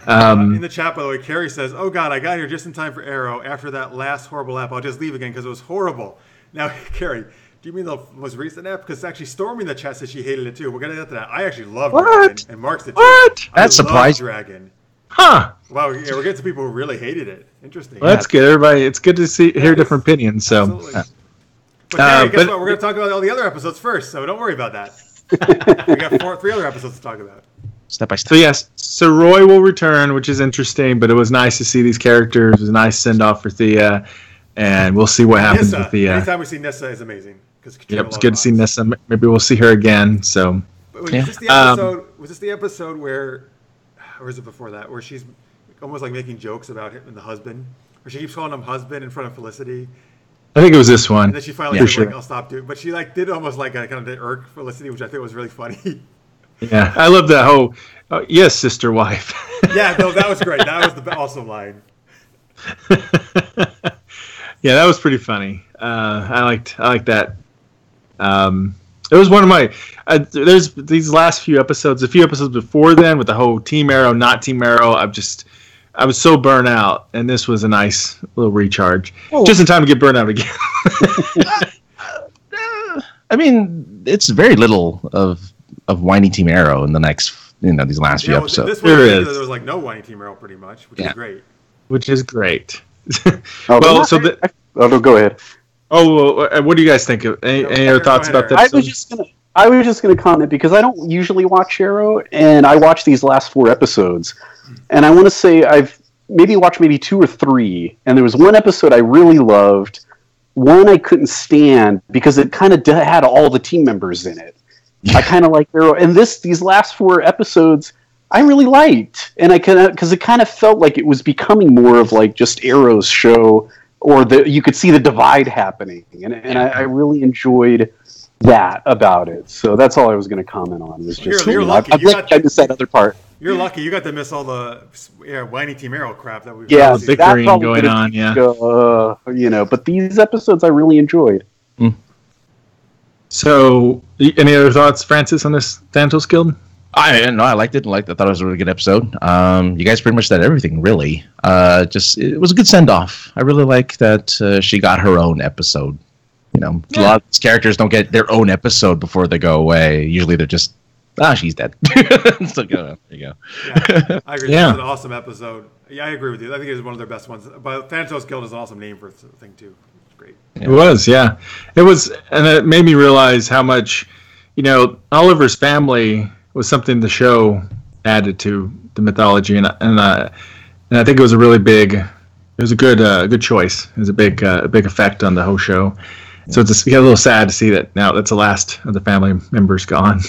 In the chat, by the way, Carrie says, "Oh God, I got here just in time for Arrow. After that last horrible app, I'll just leave again because it was horrible." Now, Carrie. Do you mean the most recent app? Because actually, Stormy in the chat said she hated it too. We're gonna get to that. I actually love Dragon, and Mark's did too. What? That's surprising. Dragon. Huh? Wow. Yeah, we're getting to people who really hated it. Interesting. Well, that's good. Everybody, it's good to hear different opinions. So, absolutely. But Carrie, guess what? We're gonna talk about all the other episodes first. So don't worry about that. We got 3 other episodes to talk about. Step by step. So yes, so Roy will return, which is interesting. But it was nice to see these characters. It was a nice send off for Thea, and we'll see what happens with Thea. Anytime we see Nissa is amazing. Yep, it's good to see Nissa. Maybe we'll see her again. So, was this the episode where, or is it before that, where she's almost like making jokes about him and the husband, or she keeps calling him husband in front of Felicity? I think it was this one. And then she finally said, "I'll stop doing." But she did almost like a kind of irk Felicity, which I think was really funny. Yeah, I love that whole yes, sister wife. Yeah, no, that was great. That was the awesome line. Yeah, that was pretty funny. I liked that. It was one of my. There's these last few episodes. A few episodes before then, with the whole Team Arrow, not Team Arrow. I was so burnt out, and this was a nice little recharge, just in time to get burnt out again. I mean, it's very little of whiny Team Arrow in the next, these last few episodes. There was like no whiny Team Arrow, pretty much, which is great. Which is great. Go ahead. Oh, what do you guys think of? Any other thoughts about that? I was just going to comment because I don't usually watch Arrow, and I watched these last 4 episodes, and I want to say I've watched 2 or 3, and there was one episode I really loved, one I couldn't stand because it kind of had all the team members in it. I kind of like Arrow, and these last 4 episodes I really liked, and because it kind of felt like it was becoming more of like just Arrow's show, or you could see the divide happening, and I really enjoyed that about it. So that's all I was going to comment on. Was just you're lucky. I missed that other part. You're lucky. You got to miss all the whiny Team Arrow crap that we've bickering going on. But these episodes I really enjoyed. So, any other thoughts, Francis, on this Thantos Guild? I liked it. I thought it was a really good episode. You guys pretty much said everything, really. It was a good send off. I really like that she got her own episode. A lot of these characters don't get their own episode before they go away. Usually they're just, she's dead. So there you go. Yeah, I agree. Yeah. It was an awesome episode. Yeah, I agree with you. I think it was one of their best ones. But Thantos Guild is an awesome name for the thing, too. It's great. Yeah. It was, yeah. It was, and it made me realize how much, Oliver's family was something the show added to the mythology, and I think it was a really big, it was a good choice. It was a big effect on the whole show. So it's a little sad to see that now that's the last of the family members gone.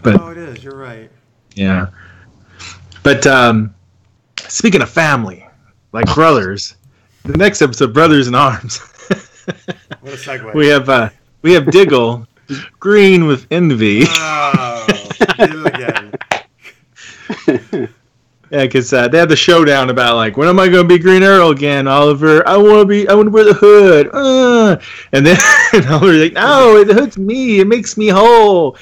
But it is. You're right. Yeah. But speaking of family, like brothers, the next episode, Brothers in Arms. What a segue. We have Diggle, green with envy. Oh, did it again. Yeah, because they had the showdown about when am I going to be Green Arrow again, Oliver? I want to wear the hood. And then Oliver's like, no, the hood's me. It makes me whole.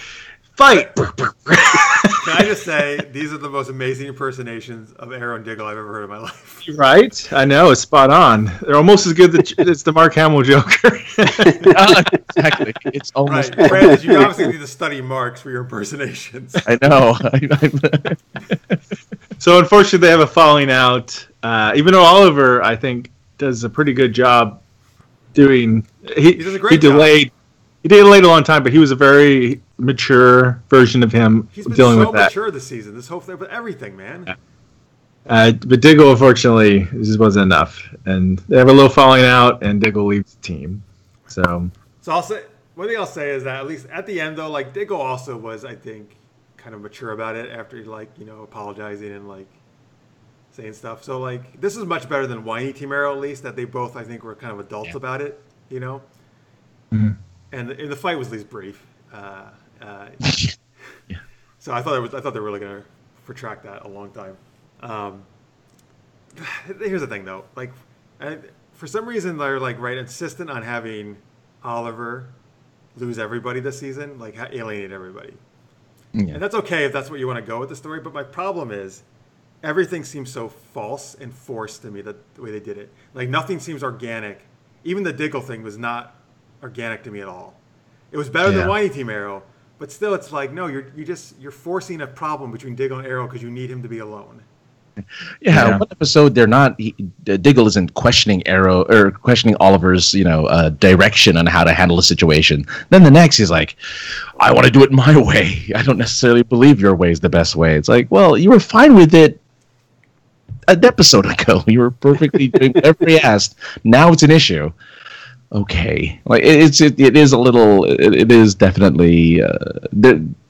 Fight. Can I just say, these are the most amazing impersonations of Arrow and Diggle I've ever heard in my life. Right? I know, it's spot on. They're almost as good as the Mark Hamill Joker. Exactly. It's almost right. Francis, you obviously need to study Marks for your impersonations. I know. So unfortunately, they have a falling out. Even though Oliver, I think, does a pretty good job doing. He does a great job. He delayed a long time, but he was a very mature version of him dealing with that. He's been so mature this season. This whole thing, but everything, man. Yeah. But Diggle, unfortunately, this wasn't enough, and they have a little falling out, and Diggle leaves the team. So I'll say one thing. I'll say is that at least at the end, though, Diggle also was, I think, kind of mature about it after apologizing and saying stuff. So this is much better than whiny Team Arrow, at least, that they both, I think, were kind of adults about it. Mm-hmm. And the fight was at least brief. Yeah. So I thought they were really going to protract that a long time. Here's the thing, though. For some reason, they're insistent on having Oliver lose everybody this season, alienate everybody. Yeah. And that's okay if that's what you want to go with the story. But my problem is everything seems so false and forced to me, the way they did it. Nothing seems organic. Even the Diggle thing was not organic to me at all. It was better than whiny Team Arrow, but still, it's no, you're forcing a problem between Diggle and Arrow because you need him to be alone. Yeah, one episode Diggle isn't questioning Arrow or questioning Oliver's direction on how to handle a situation. Then the next he's like, I want to do it my way. I don't necessarily believe your way is the best way. It's well, you were fine with it an episode ago. You were perfectly doing whatever he asked. Now it's an issue. Okay, it is definitely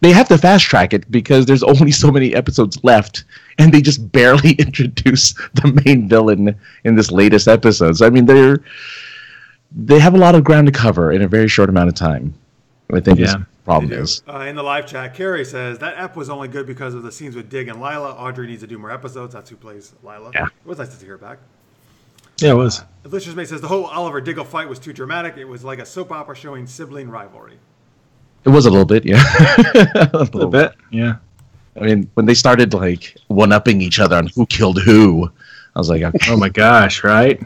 they have to fast track it because there's only so many episodes left, and they just barely introduce the main villain in this latest episodes. I mean, they have a lot of ground to cover in a very short amount of time. I think the problem is. In the live chat, Carrie says that ep was only good because of the scenes with Dig and Lila. Audrey needs to do more episodes. That's who plays Lila. Yeah. It was nice to hear her back. Yeah, it was. Delicious Mate says the whole Oliver Diggle fight was too dramatic. It was like a soap opera showing sibling rivalry. It was a little bit, yeah. a little bit, yeah. I mean, when they started one-upping each other on who killed who, I was like, okay. Oh my gosh, right?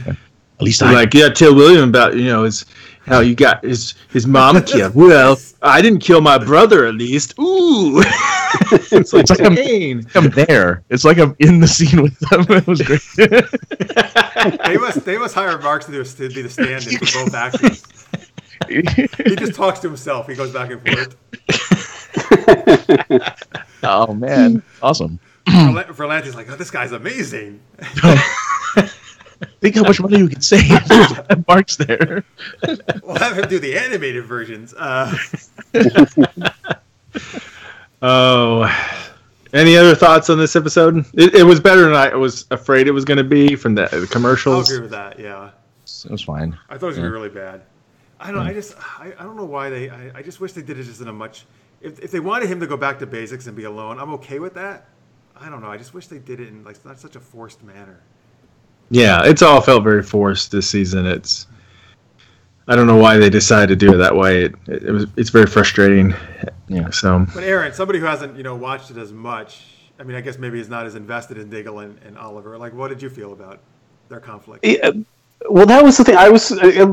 At least tell William about how you got his mom killed. Well, I didn't kill my brother, at least. Ooh. It's like I'm there. It's like I'm in the scene with them. It was great. They must hire Marks to be the stand-in for both actors. He just talks to himself. He goes back and forth. Oh man, awesome. Fernandez is like, oh, this guy's amazing. Think how much money you could save. Mark's there. We'll have him do the animated versions. Oh, any other thoughts on this episode? It was better than I was afraid it was going to be from the commercials. I'll agree with that. Yeah, It was fine. I thought it was gonna be really bad. I don't. I don't know why they. I just wish they did it just in a much. If they wanted him to go back to basics and be alone, I'm okay with that. I don't know. I just wish they did it in like not such a forced manner. Yeah, it's all felt very forced this season. I don't know why they decided to do it that way. It's very frustrating. Yeah. So. But Aaron, somebody who hasn't watched it as much, I mean, I guess maybe is not as invested in Diggle and Oliver. Like, what did you feel about their conflict? Well, that was the thing.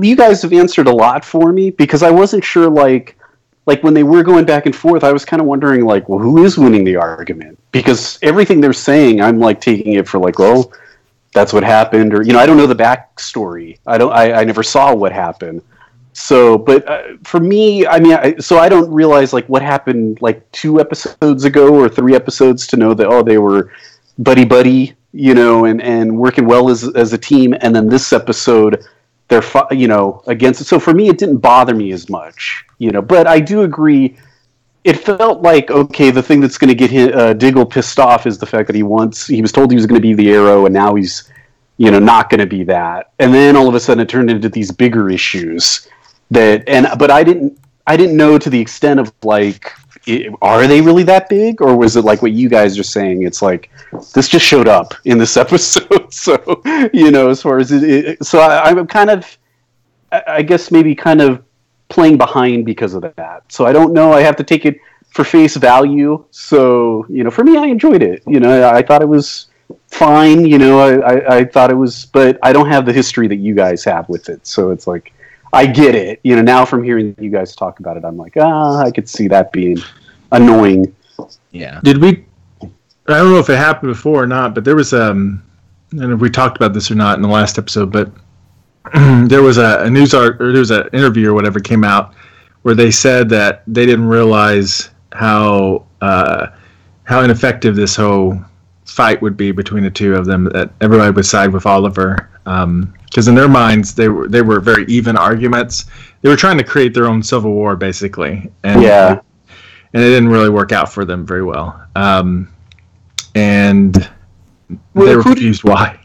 You guys have answered a lot for me because I wasn't sure. Like when they were going back and forth, I was kind of wondering, like, well, who is winning the argument? Because everything they're saying, I'm like taking it for like, well, that's what happened, or I don't know the backstory. I never saw what happened. So, but for me, I mean, so I don't realize like what happened like 2 episodes ago or 3 episodes to know that they were buddy, and working well as a team, and then this episode they're against it. So for me, it didn't bother me as much, But I do agree. It felt like, okay, the thing that's going to get Diggle pissed off is the fact that he was told he was going to be the Arrow, and now he's, not going to be that. And then all of a sudden it turned into these bigger issues but I didn't know to the extent of like, are they really that big? Or was it like what you guys are saying? It's like, this just showed up in this episode. So, as far as so I'm kind of, I guess maybe kind of playing behind because of that. So I don't know. I have to take it for face value. So, for me, I enjoyed it. I thought it was fine. I thought it was, but I don't have the history that you guys have with it. So it's like, I get it. Now from hearing you guys talk about it, I'm like, I could see that being annoying. Yeah. Did we? I don't know if it happened before or not, but there was I don't know if we talked about this or not in the last episode, but there was a news art or there was an interview or whatever came out where they said that they didn't realize how ineffective this whole fight would be between the two of them. That everybody would side with Oliver. Because in their minds, they were very even arguments. They were trying to create their own civil war, basically, and it didn't really work out for them very well. And they were confused why.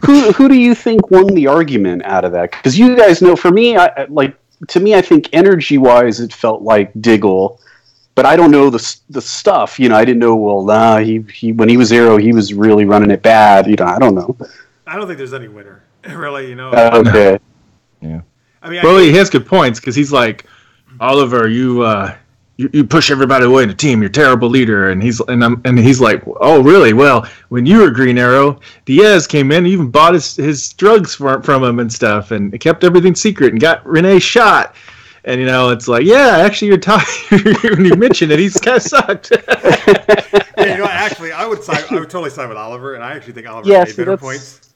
who do you think won the argument out of that? Because you guys know, for me, to me, I think energy-wise, it felt like Diggle, but I don't know the stuff. I didn't know. Well, he when he was Arrow, he was really running it bad. I don't know. I don't think there's any winner, really. Okay. Yeah. I mean, he has good points because he's like, Oliver, you push everybody away in the team. You're a terrible leader, and he's like, oh really? Well, when you were Green Arrow, Diaz came in, and even bought his drugs from him and stuff, and kept everything secret, and got Renee shot. And it's like, yeah, actually, when you mentioned it, he's kind of sucked. Actually, I would totally side with Oliver, and I actually think Oliver made better points.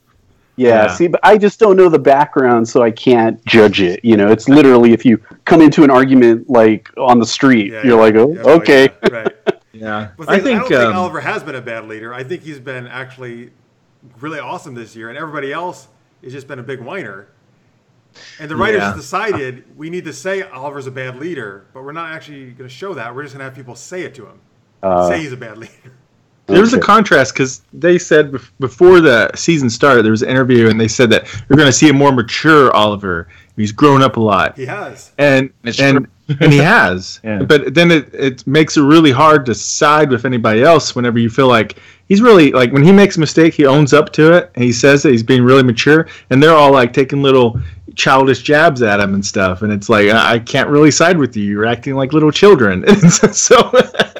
Yeah, see, but I just don't know the background, so I can't judge it. It's literally if you come into an argument like on the street, you're like, okay. Yeah, right. Yeah. I don't think Oliver has been a bad leader. I think he's been actually really awesome this year, and everybody else has just been a big whiner. And the writers decided we need to say Oliver's a bad leader, but we're not actually going to show that. We're just going to have people say it to him. Say he's a bad leader. There was a contrast because they said before the season started, there was an interview, and they said that you're going to see a more mature Oliver. He's grown up a lot. He has. And he has. Yeah. But then it makes it really hard to side with anybody else whenever you feel like he's really, like, when he makes a mistake, he owns up to it, and he says that he's being really mature, and they're all, like, taking little childish jabs at him and stuff, and it's like, I can't really side with you. You're acting like little children. So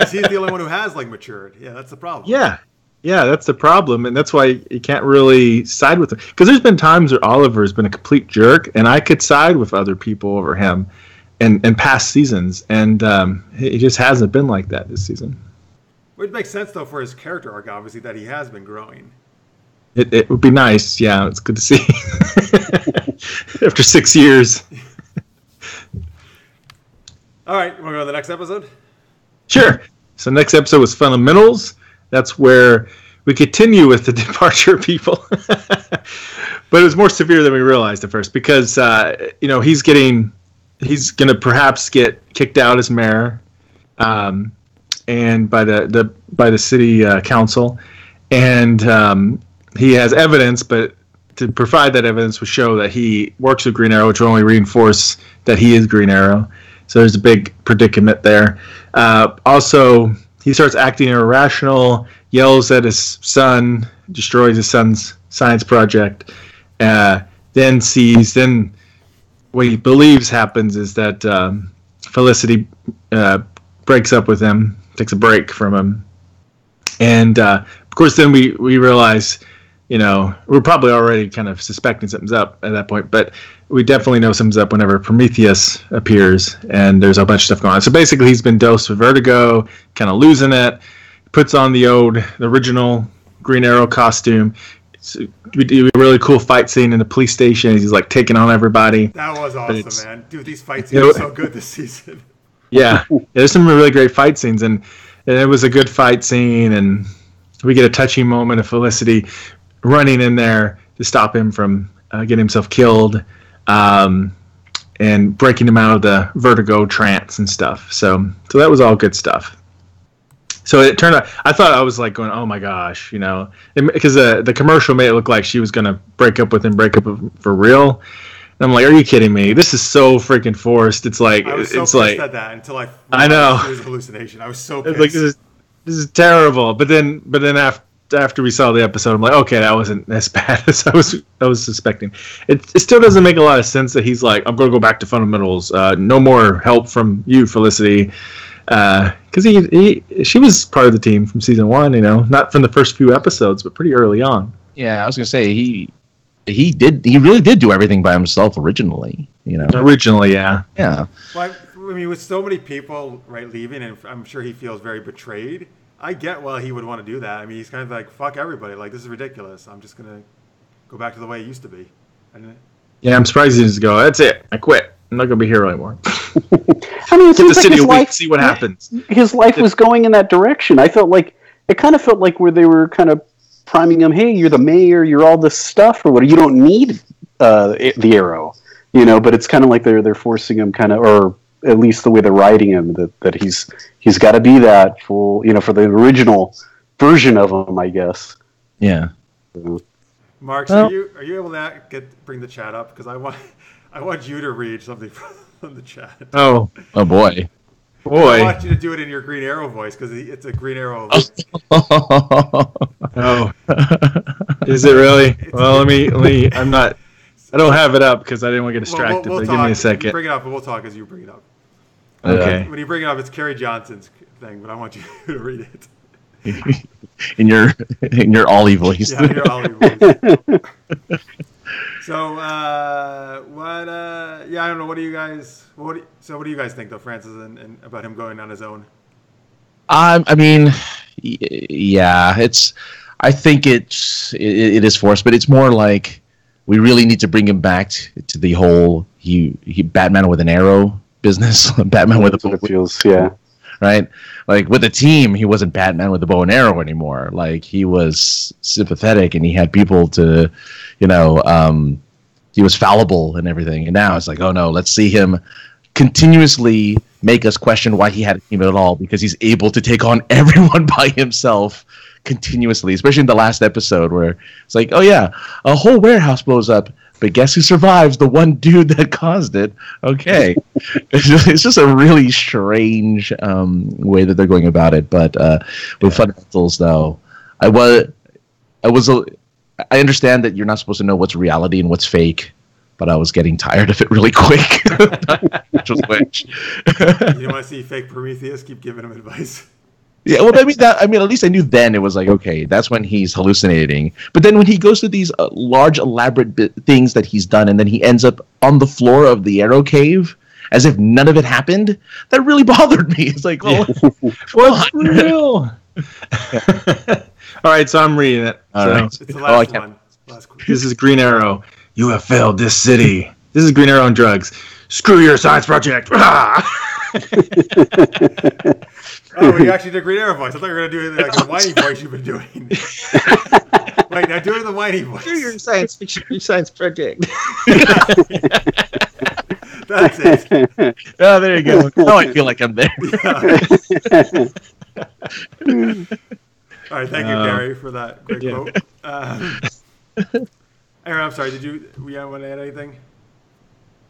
he's the only one who has, like, matured. Yeah, that's the problem. Yeah, that's the problem, and that's why you can't really side with him. Because there's been times where Oliver has been a complete jerk, and I could side with other people over him in past seasons, and he just hasn't been like that this season. Which makes sense, though, for his character arc, obviously, that he has been growing. It would be nice. Yeah, it's good to see. After 6 years. All right, want to go to the next episode? Sure. So next episode was Fundamentals. That's where we continue with the departure people. But it was more severe than we realized at first because, he's going to perhaps get kicked out as mayor and by the city council. And he has evidence, but to provide that evidence would show that he works with Green Arrow, which will only reinforce that he is Green Arrow. So there's a big predicament there. Also, he starts acting irrational, yells at his son, destroys his son's science project. Then what he believes happens is that Felicity breaks up with him, takes a break from him. And, of course, then we realize, we're probably already kind of suspecting something's up at that point, but we definitely know something's up whenever Prometheus appears, and there's a bunch of stuff going on. So basically, he's been dosed with vertigo, kind of losing it, puts on the original Green Arrow costume. We do a really cool fight scene in the police station. He's like taking on everybody. That was awesome, man. Dude, these fight scenes are so good this season. Yeah, there's some really great fight scenes, and it was a good fight scene, and we get a touching moment of Felicity running in there to stop him from getting himself killed, and breaking him out of the vertigo trance and stuff. So that was all good stuff. So it turned out, I thought I was like going, oh my gosh, because the commercial made it look like she was going to break up with him for real. And I'm like, are you kidding me? This is so freaking forced. It's like, I was so pissed at that until I know it was a hallucination. I was so pissed. Like, this is terrible. But then after we saw the episode, I'm like, okay, that wasn't as bad as I was suspecting. It still doesn't make a lot of sense that he's like, I'm going to go back to fundamentals. No more help from you, Felicity. Because she was part of the team from season 1, not from the first few episodes, but pretty early on. Yeah, I was gonna say he really did do everything by himself originally. Originally, yeah. Yeah. Well, I mean, with so many people leaving, and I'm sure he feels very betrayed. I get why he would want to do that. I mean, he's kind of like, fuck everybody. Like, this is ridiculous. I'm just gonna go back to the way it used to be. Yeah, I'm surprised he didn't go, that's it. I quit. I'm not gonna be here anymore. I mean, it Get the seems city like a week, see what happens. His life was going in that direction. It kind of felt like where they were kind of priming him. Hey, you're the mayor. You're all this stuff, or what? You don't need the Arrow, But it's kind of like they're forcing him, or at least the way they're writing him, that he's got to be that full, for the original version of him, I guess. Yeah. Mark, are you able to bring the chat up? Because I want you to read something from the chat. Oh boy. I want you to do it in your Green Arrow voice because it's a Green Arrow. Oh, is it really? Well, let me. I don't have it up because I didn't want to get distracted. We'll but talk. Give me a second. You bring it up, and we'll talk as you bring it up. Okay. When you bring it up, it's Kerry Johnson's thing, but I want you to read it in your Ollie voice. Yeah, your Ollie voice. So, what? Yeah, I don't know. What do you guys? What do you guys think, though, Francis, and about him going on his own? I mean, yeah, I think it is forced, but it's more like we really need to bring him back to the whole he Batman with an arrow business. Batman with a bow. Feels, yeah. Right? Like with the team, he wasn't Batman with a bow and arrow anymore. Like he was sympathetic and he had people to, he was fallible and everything. And now it's like, oh no, let's see him continuously make us question why he had a team at all, because he's able to take on everyone by himself continuously, especially in the last episode where it's like, oh yeah, a whole warehouse blows up, but guess who survives? The one dude that caused it. Okay. It's just a really strange way that they're going about it. But with Fundamentals, though, I understand that you're not supposed to know what's reality and what's fake, but I was getting tired of it really quick. Which was which. You don't want to see fake Prometheus keep giving him advice? Yeah, well, at least I knew then it was like, okay, that's when he's hallucinating. But then when he goes to these large, elaborate things that he's done, and then he ends up on the floor of the Arrow Cave, as if none of it happened, that really bothered me. It's like, well, what's real? All right, so I'm reading it. All right. It's the last one. This is Green Arrow. You have failed this city. This is Green Arrow on drugs. Screw your science project. Oh, you actually did Green Arrow voice. I thought you were going to do like the whiny voice you've been doing. Wait, now do the whiny voice. Do your science fiction, your science project. That's it. Oh, there you go. Now I feel like I'm there. Yeah. All right, thank you, Gary, for that great quote. Aaron, I'm sorry. Did you want to add anything?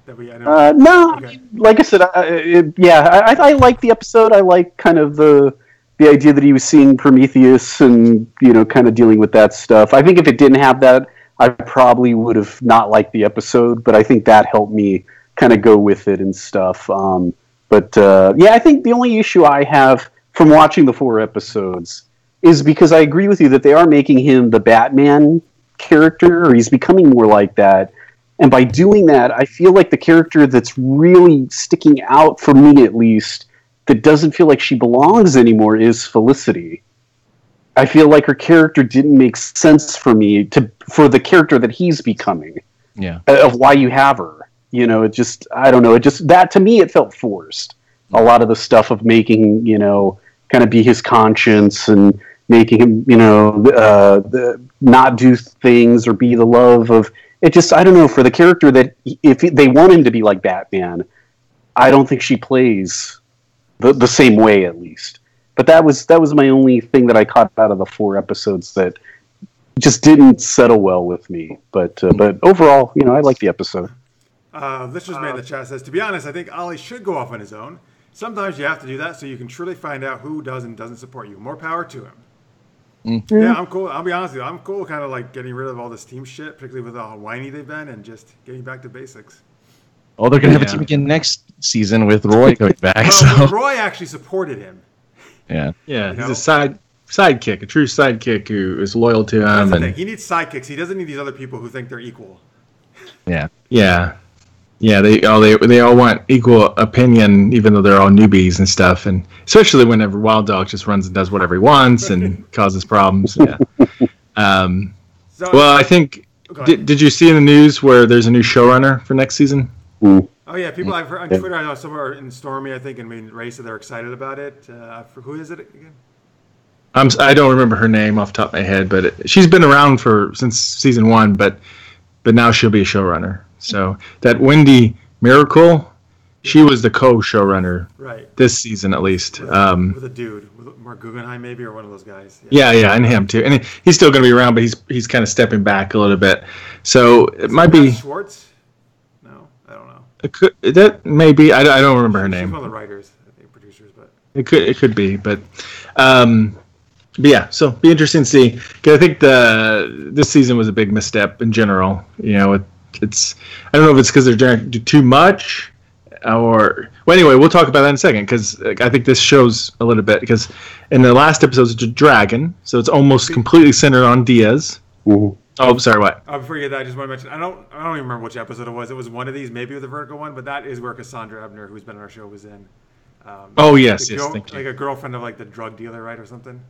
That we no, okay. Like I said, I like the episode. I like kind of the idea that he was seeing Prometheus and kind of dealing with that stuff. I think if it didn't have that, I probably would have not liked the episode. But I think that helped me kind of go with it and stuff. I think the only issue I have from watching the 4 episodes is because I agree with you that they are making him the Batman character, or he's becoming more like that. And by doing that, I feel like the character that's really sticking out, for me at least, that doesn't feel like she belongs anymore is Felicity. I feel like her character didn't make sense for me for the character that he's becoming. Yeah. Of why you have her. It just, I don't know, it just, that to me, it felt forced. A lot of the stuff of making, kind of be his conscience and making him, not do things or be the love of, it just, I don't know, for the character that, if they want him to be like Batman, I don't think she plays the same way, at least. But that was my only thing that I caught out of the 4 episodes that just didn't settle well with me. But overall, I like the episode. This was made in the chat says, to be honest, I think Ollie should go off on his own. Sometimes you have to do that so you can truly find out who does and doesn't support you. More power to him. Mm-hmm. Yeah, I'm cool. I'll be honest with you. I'm cool kind of like getting rid of all this team shit, particularly with how whiny they've been, and just getting back to basics. Oh, they're going to have a team again next season with Roy going back. Well, Roy actually supported him. Yeah. Yeah, he's a sidekick, a true sidekick who is loyal to him. That's the thing. He needs sidekicks. He doesn't need these other people who think they're equal. Yeah. Yeah. Yeah, they all want equal opinion, even though they're all newbies and stuff, and especially whenever Wild Dog just runs and does whatever he wants and causes problems. Yeah. Well, I think did you see in the news where there's a new showrunner for next season? Mm. Oh yeah, people I've heard on Twitter. I know somewhere in Stormy, I think, and Ray said they're excited about it. Who is it again? I don't remember her name off the top of my head, but she's been around since season 1, but now she'll be a showrunner. So that Wendy Miracle, she was the co-showrunner, right? This season at least. With a dude, with Mark Guggenheim maybe, or one of those guys. Yeah, and him too. And he's still going to be around, but he's kind of stepping back a little bit. So it might be Schwartz. No, I don't know. That may be. I don't remember her name. She's one of the writers, I think, producers, but it could be, but yeah. So be interesting to see. Because I think this season was a big misstep in general. It's I don't know if it's because they're trying to do too much, or anyway, we'll talk about that in a second because I think this shows a little bit because in the last episode it's a dragon, so it's almost completely centered on Diaz. Mm-hmm. Oh, sorry, what? Before you get that, I just want to mention I don't even remember which episode it was. It was one of these, maybe with the Vertigo one, but that is where Cassandra Ebner, who's been on our show, was in. Yes, thank you. Like a girlfriend of like the drug dealer, right, or something.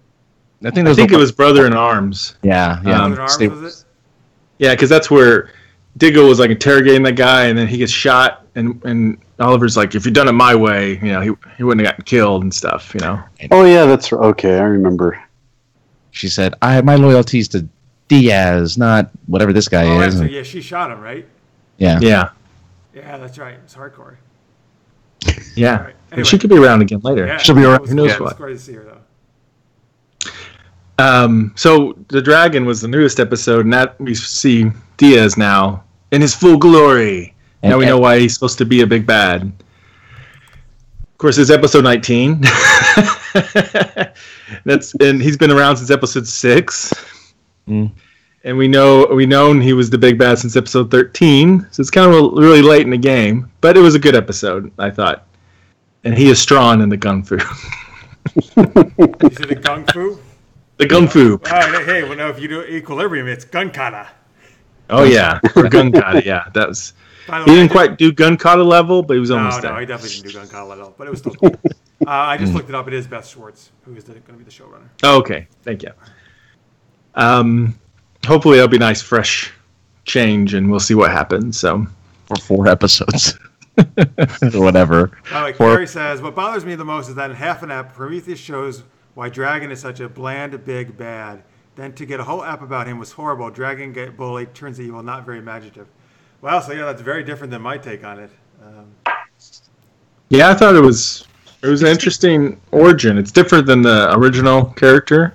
I think it was Brother in Arms. Yeah. Brother in Arms, was it? Yeah, because that's where Diggle was like interrogating that guy, and then he gets shot, and Oliver's like, "If you'd done it my way, he wouldn't have gotten killed and stuff." Oh yeah, that's okay. I remember. She said, "My loyalty's to Diaz, not whatever this guy is." So, yeah, she shot him, right? Yeah. Yeah, that's right. It's hardcore. Yeah, right. Anyway. She could be around again later. Yeah, she'll be around. Who knows what? It's great to see her though. So the dragon was the newest episode, and that we see Diaz now in his full glory. Now we know why he's supposed to be a big bad. Of course, it's episode 19. And he's been around since episode 6. Mm. And we've known he was the big bad since episode 13. So it's kind of really late in the game, but it was a good episode, I thought. And he is strong in the gung fu. You said the gung fu? The gung fu. Hey, well, no, if you do equilibrium, it's gun kata. Oh yeah, or gun kata. Yeah, that was. He didn't quite do gun kata level, but he was almost there. No, he definitely didn't do gun kata level, but it was still cool. I just looked it up. It is Beth Schwartz who is going to be the showrunner. Oh, okay, thank you. Hopefully that'll be a nice, fresh change, and we'll see what happens. So for 4 episodes. or whatever. Carrie says, what bothers me the most is that in half an app, Prometheus shows why Dragon is such a bland, big bad. Then to get a whole app about him was horrible. Dragon get bullied, turns evil, not very imaginative. Wow, so yeah, that's very different than my take on it. Yeah, I thought it was an interesting origin. It's different than the original character,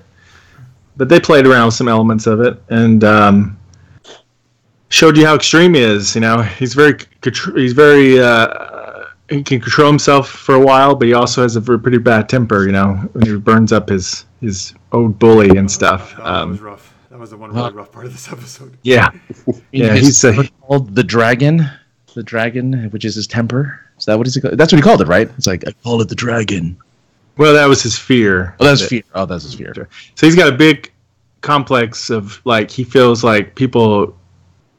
but they played around with some elements of it and showed you how extreme he is. You know, he can control himself for a while, but he also has a pretty bad temper. You know, when he burns up his old bully and stuff. That was rough. That was the one really rough part of this episode. Yeah, yeah. He's called the Dragon. The Dragon, which is his temper. Is that what he's called? That's what he called it, right? It's like, I call it the Dragon. Well, that was his fear. Oh, that's fear. Oh, that's his fear. So he's got a big complex of like he feels like people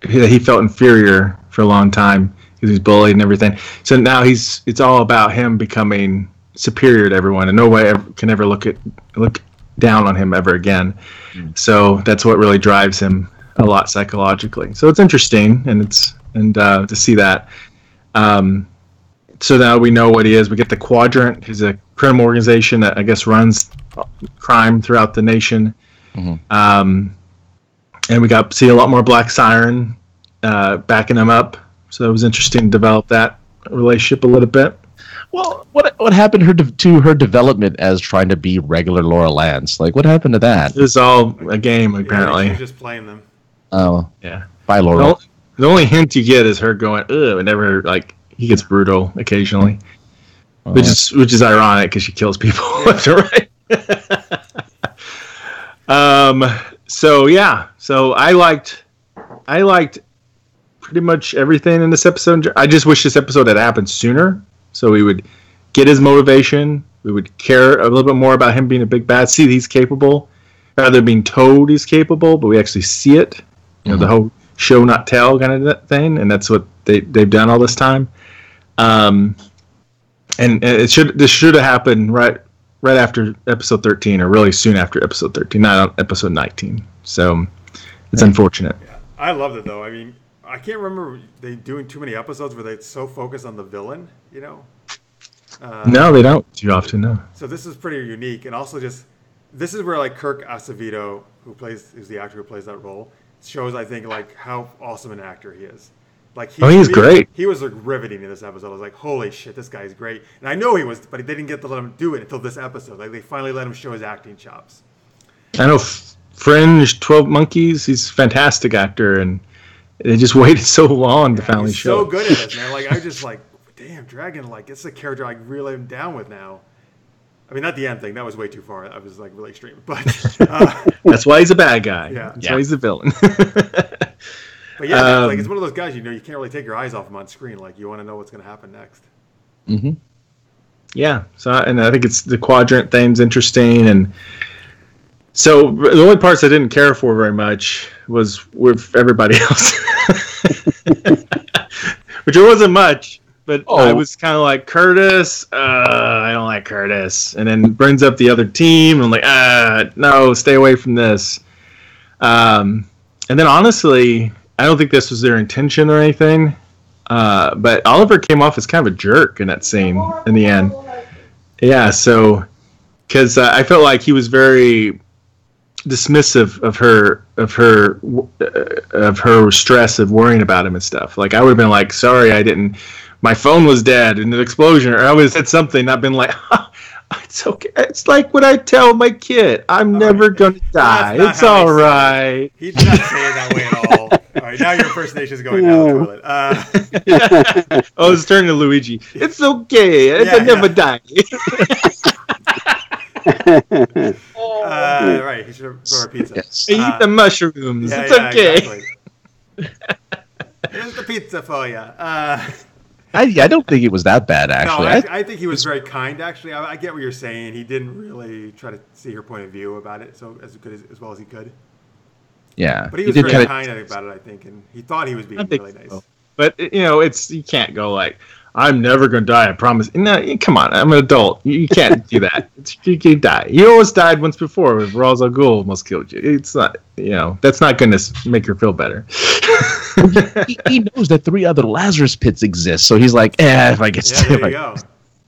he felt inferior for a long time because he's bullied and everything. So now it's all about him becoming superior to everyone, and no one can ever look down on him ever again. So that's what really drives him a lot psychologically. So it's interesting, and to see that. So now we know what he is. We get the Quadrant. He's a criminal organization that I guess runs crime throughout the nation. Mm-hmm. And we got to see a lot more Black Siren backing him up. So it was interesting to develop that relationship a little bit. Well, what happened to her development as trying to be regular Laura Lance? Like, what happened to that? It was all a game, apparently. She's just playing them. Oh, yeah. Bye, Laura. The only hint you get is her going, ugh, and never, like, he gets brutal occasionally. Which is ironic because she kills people left and right. So yeah. So I liked pretty much everything in this episode. I just wish this episode had happened sooner, so we would get his motivation. We would care a little bit more about him being a big bad. See that he's capable, rather than being told he's capable, but we actually see it. You know, the whole show not tell kind of thing, and that's what they've done all this time. And this should have happened right after episode 13, or really soon after episode 13, not on episode 19. So it's unfortunate. Yeah. I loved it though. I mean, I can't remember they doing too many episodes where they so focus on the villain. You know. No, they don't too often. No. So this is pretty unique, and also just this is where like Kirk Acevedo, who's the actor who plays that role, shows I think like how awesome an actor he is. Like he's great. He was like riveting in this episode. I was like, holy shit, this guy's great. And I know he was, but they didn't get to let him do it until this episode. Like they finally let him show his acting chops. I know Fringe, 12 Monkeys. He's a fantastic actor, and they just waited so long to finally show. So good at this, man. Like I was just like, damn, Dragon. Like it's a character I really am down with now. I mean, not the end thing. That was way too far. I was like really extreme, but that's why he's a bad guy. Yeah, that's why he's a villain. But yeah, man, like it's one of those guys, you know, you can't really take your eyes off him on screen. Like you want to know what's going to happen next. Mm-hmm. Yeah. So, and I think it's the Quadrant thing's interesting, and so the only parts I didn't care for very much was with everybody else, which it wasn't much, but I was kind of like Curtis. I don't like Curtis, and then brings up the other team. And I'm like, no, stay away from this. And then honestly, I don't think this was their intention or anything, but Oliver came off as kind of a jerk in that scene in the end. Yeah, so because I felt like he was very dismissive of her stress of worrying about him and stuff. Like I would have been like, sorry, my phone was dead in an explosion, or I would have said something. I've been like, it's okay. It's like what I tell my kid. I'm never going to die. It's all right. He did not say it that way at all. All right, now your impersonation is going down the toilet. It's turning to Luigi. It's okay. I never die. Right, he should have brought a pizza. Yes. I eat the mushrooms. It's okay. Exactly. Here's the pizza for you. I don't think it was that bad, actually. No, I think he was very kind, actually. I get what you're saying. He didn't really try to see her point of view about it as well as he could. Yeah. But he was very kind about it, I think, and he thought he was being really nice. So. But, you know, you can't go like, I'm never going to die, I promise. No, come on, I'm an adult. You can't do that. You can die. You almost died once before with Ra's al Ghul almost killed you. It's not, that's not going to make her feel better. he knows that 3 other Lazarus pits exist, so he's like, if I get there you go.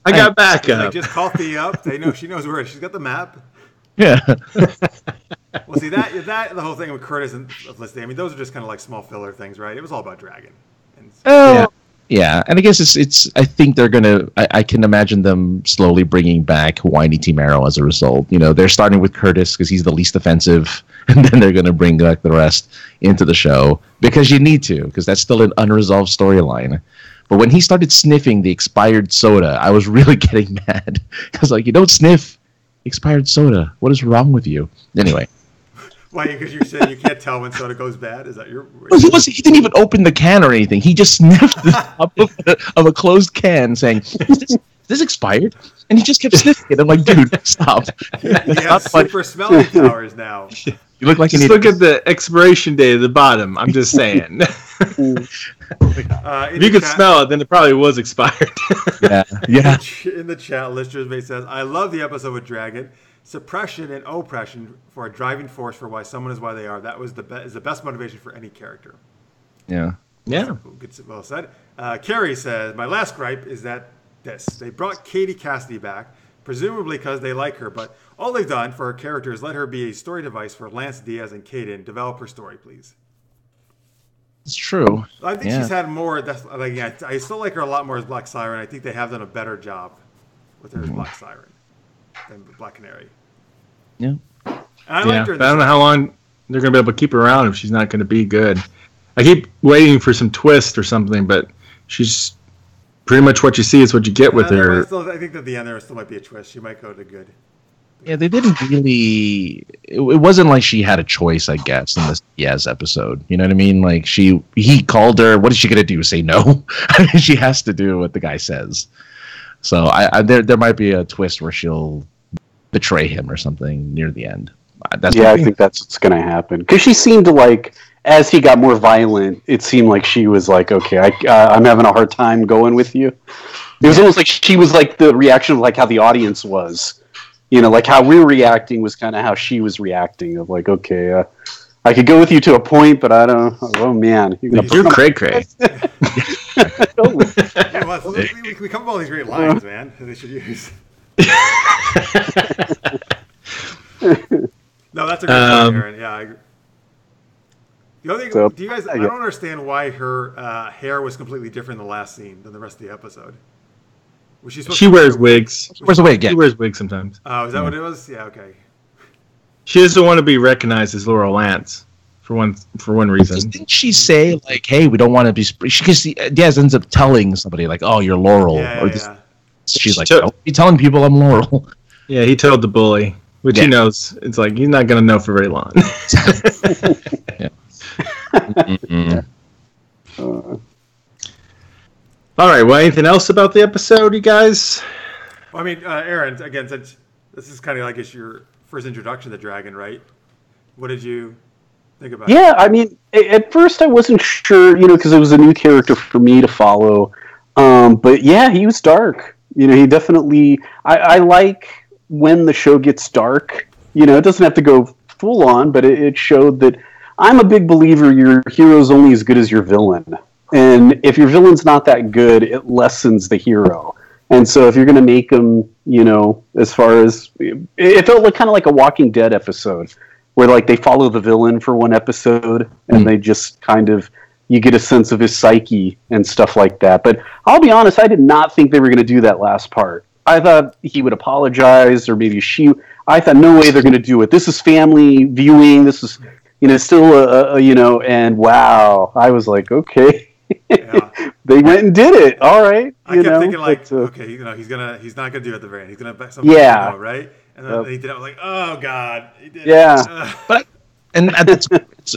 I got backup. Like, just call Thea up. She knows where she's got the map. Yeah. Well, see that the whole thing with Curtis and Felicity. I mean, those are just kind of like small filler things, right? It was all about Dragon. Yeah, and I guess it's. I think they're gonna. I can imagine them slowly bringing back Whiny Team Arrow as a result. They're starting with Curtis because he's the least offensive, and then they're gonna bring back the rest into the show because you need to, because that's still an unresolved storyline. But when he started sniffing the expired soda, I was really getting mad. I was like, you don't sniff expired soda. What is wrong with you? Anyway. Why? Because you're saying you can't tell when soda goes bad? Is that your? He didn't even open the can or anything. He just sniffed the top of a closed can, saying, "Is this expired?" And he just kept sniffing it. I'm like, "Dude, stop!" He has super smelling powers now. You look like just look at the expiration date at the bottom. I'm just saying. If you could smell it, then it probably was expired. Yeah. In the chat, Lister's Mate says, "I love the episode with Dragon. Suppression and oppression for a driving force for why someone is why they are. That was is the best motivation for any character." Yeah. Well said. Carrie says, "My last gripe is that they brought Katie Cassidy back, presumably because they like her, but all they've done for her character is let her be a story device for Lance Diaz and Kaden. Develop her story, please." It's true. I think she's had more. I still like her a lot more as Black Siren. I think they have done a better job with her as Black Siren than Black Canary. Yeah. I liked her. But I don't know how long they're going to be able to keep her around if she's not going to be good. I keep waiting for some twist or something, but she's pretty much what you see is what you get with her. I think that at the end there still might be a twist. She might go to good. Yeah, they didn't really. It wasn't like she had a choice, I guess, in this Yes episode. You know what I mean? Like he called her. What is she gonna do? Say no? I mean, she has to do what the guy says. So there might be a twist where she'll betray him or something near the end. I think that's what's gonna happen. Because she seemed to like, as he got more violent, it seemed like she was like, okay, I'm having a hard time going with you. It was almost like she was like the reaction of like how the audience was. Like how we're reacting was kind of how she was reacting. Of like, okay, I could go with you to a point, but I don't. Oh man, you're cray-cray. We come up with all these great lines, man. That they should use. No, that's a good point, Aaron. Yeah. The other thing, do you guys? I don't understand why her hair was completely different in the last scene than the rest of the episode. She wears wigs. She wears a wig. Yeah. She wears wigs sometimes. Oh, is that what it was? Yeah. Okay. She doesn't want to be recognized as Laurel Lance for one reason. Didn't she say like, "Hey, we don't want to be"? Because Diaz ends up telling somebody like, "Oh, you're Laurel." Yeah. She's like, "Don't be telling people I'm Laurel." Yeah, he told the bully, which he knows. It's like he's not going to know for very long. All right. Well, anything else about the episode, you guys? Well, I mean, Aaron, again, since this is kind of like your first introduction to Dragon, right? What did you think about it? Yeah, I mean, at first I wasn't sure, because it was a new character for me to follow. But yeah, he was dark. He definitely. I like when the show gets dark. It doesn't have to go full on, but it showed that I'm a big believer your hero's only as good as your villain. And if your villain's not that good, it lessens the hero. And so if you're going to make him, as far as... It felt like kind of like a Walking Dead episode, where like they follow the villain for one episode, and they just kind of... You get a sense of his psyche and stuff like that. But I'll be honest, I did not think they were going to do that last part. I thought he would apologize, or maybe she... I thought, no way they're going to do it. This is family viewing. This is, still and wow. I was like, okay. Yeah. They went and did it. All right. I kept thinking like, okay, he's not gonna do it at the very end. He's gonna something right? And then he did it. I was like, oh god, he did it. But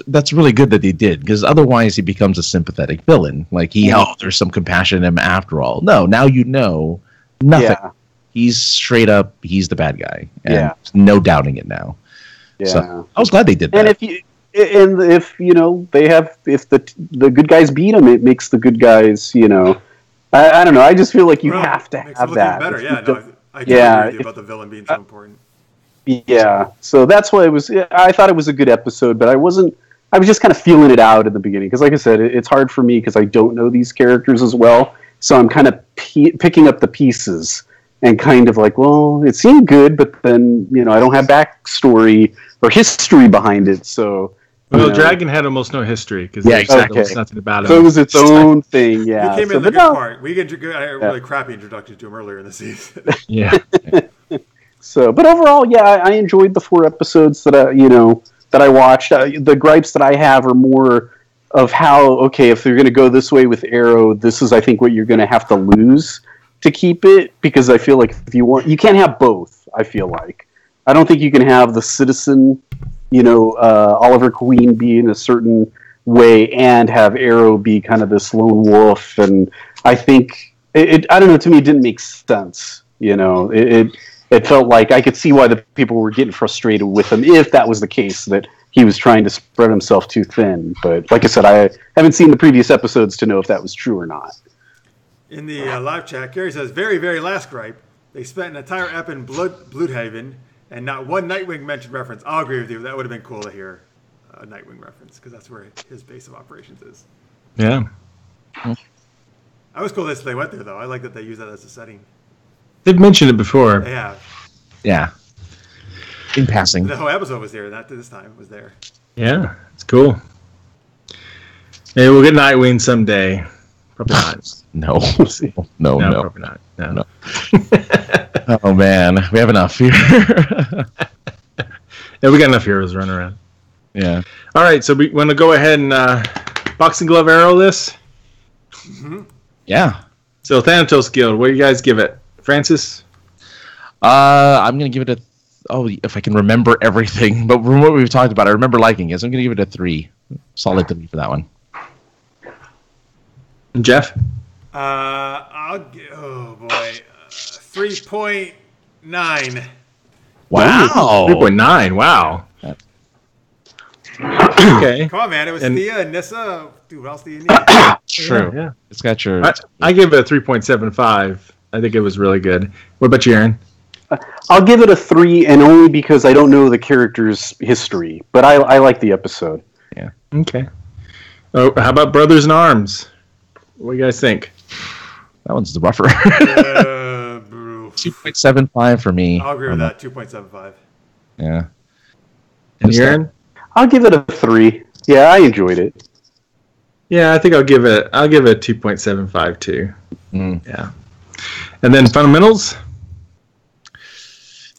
that's really good that he did, because otherwise he becomes a sympathetic villain. Like there's some compassion in him after all. No, now nothing. Yeah. He's straight up. He's the bad guy. And there's no doubting it now. Yeah. So I was glad they did that. And if they have, if the good guys beat them, it makes the good guys I don't know. I just feel like you have to makes have it look that. even better. Yeah, no, I totally agree with you about the villain being so important. Yeah, so that's why it was. I thought it was a good episode, but I wasn't. I was just kind of feeling it out at the beginning because, like I said, it's hard for me because I don't know these characters as well. So I'm kind of picking up the pieces and kind of like, well, it seemed good, but then I don't have backstory or history behind it. So well, Dragon had almost no history because exactly. there was nothing about him. So it was its own thing. Yeah, you came in the good part. We get a really crappy introduction to him earlier in the season. Yeah. So, but overall, yeah, I enjoyed the 4 episodes that I watched. The gripes that I have are more of how, okay, if they're going to go this way with Arrow, this is, I think, what you're going to have to lose to keep it, because I feel like if you can't have both. I feel like I don't think you can have the Citizen, Oliver Queen be in a certain way and have Arrow be kind of this lone wolf. And I think I don't know. To me, it didn't make sense. It felt like I could see why the people were getting frustrated with him if that was the case, that he was trying to spread himself too thin. But like I said, I haven't seen the previous episodes to know if that was true or not. In the live chat, Gary says, very, very last gripe. They spent an entire ep in Bloodhaven and not one Nightwing mentioned reference. I'll agree with you. That would have been cool to hear a Nightwing reference because that's where his base of operations is. Yeah. I was cool that they went there, though. I like that they use that as a setting. They've mentioned it before. They have. Yeah. In passing. The whole episode was there. Not this time. It was there. Yeah. It's cool. Maybe we'll get Nightwing someday. Probably not. No. We'll see. No. Probably not. No. Oh, man. We have enough here. Yeah, we got enough heroes running around. Yeah. All right. So we want to go ahead and boxing glove arrow this? Mm-hmm. Yeah. So Thanatos Guild, what do you guys give it? Francis? I'm going to give it if I can remember everything. But from what we've talked about, I remember liking it. So I'm going to give it a 3. Solid 3 for that one. And Jeff? I'll give, 3.9. Wow. 3.9. Wow. Okay. Come on, man. It was Thea and Nissa. Dude, what else do you need? True. Yeah. It's got your... I give it a 3.75. I think it was really good. What about you, Aaron? I'll give it a 3, and only because I don't know the character's history. But I like the episode. Yeah. Okay. Oh, how about Brothers in Arms? What do you guys think? That one's the rougher. 2.75 for me. I'll agree with that. 2.75. Yeah. And Aaron? I'll give it a 3. Yeah, I enjoyed it. Yeah, I think I'll give it 2.75 too. Yeah. And then fundamentals?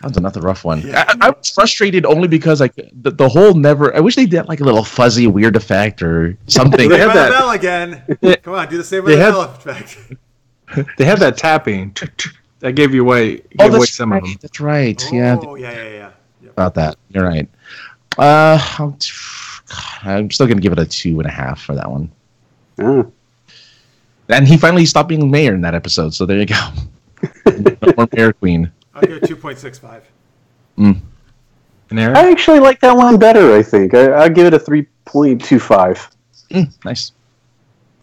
That was another rough one. Yeah. I was frustrated only because the whole never. I wish they did like a little fuzzy weird effect or something. They have that bell again. Come on, do the same with the bell effect. They have that tapping. That gave you away. Some of them. That's right. Oh, yeah. Yep. About that. You're right. I'm still gonna give it a 2.5 for that one. And he finally stopped being mayor in that episode. So there you go. No more mayor queen. I'll give it 2.65. And Aaron? I actually like that one better, I think. I'll give it a 3.25. Nice.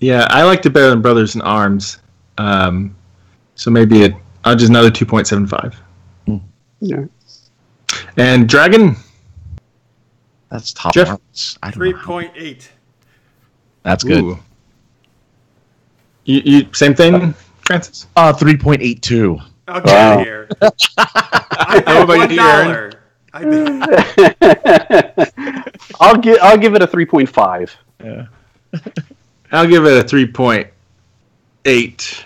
Yeah, I liked it better than Brothers in Arms. So maybe I'll just another 2.75. Yeah. And Dragon? That's top. Jeff? 3.8. That's good. Ooh. You same thing, Francis? 3.82. I'll get out of here. I bet $1. I'll give it a 3.5. Yeah. I'll give it a 3.8.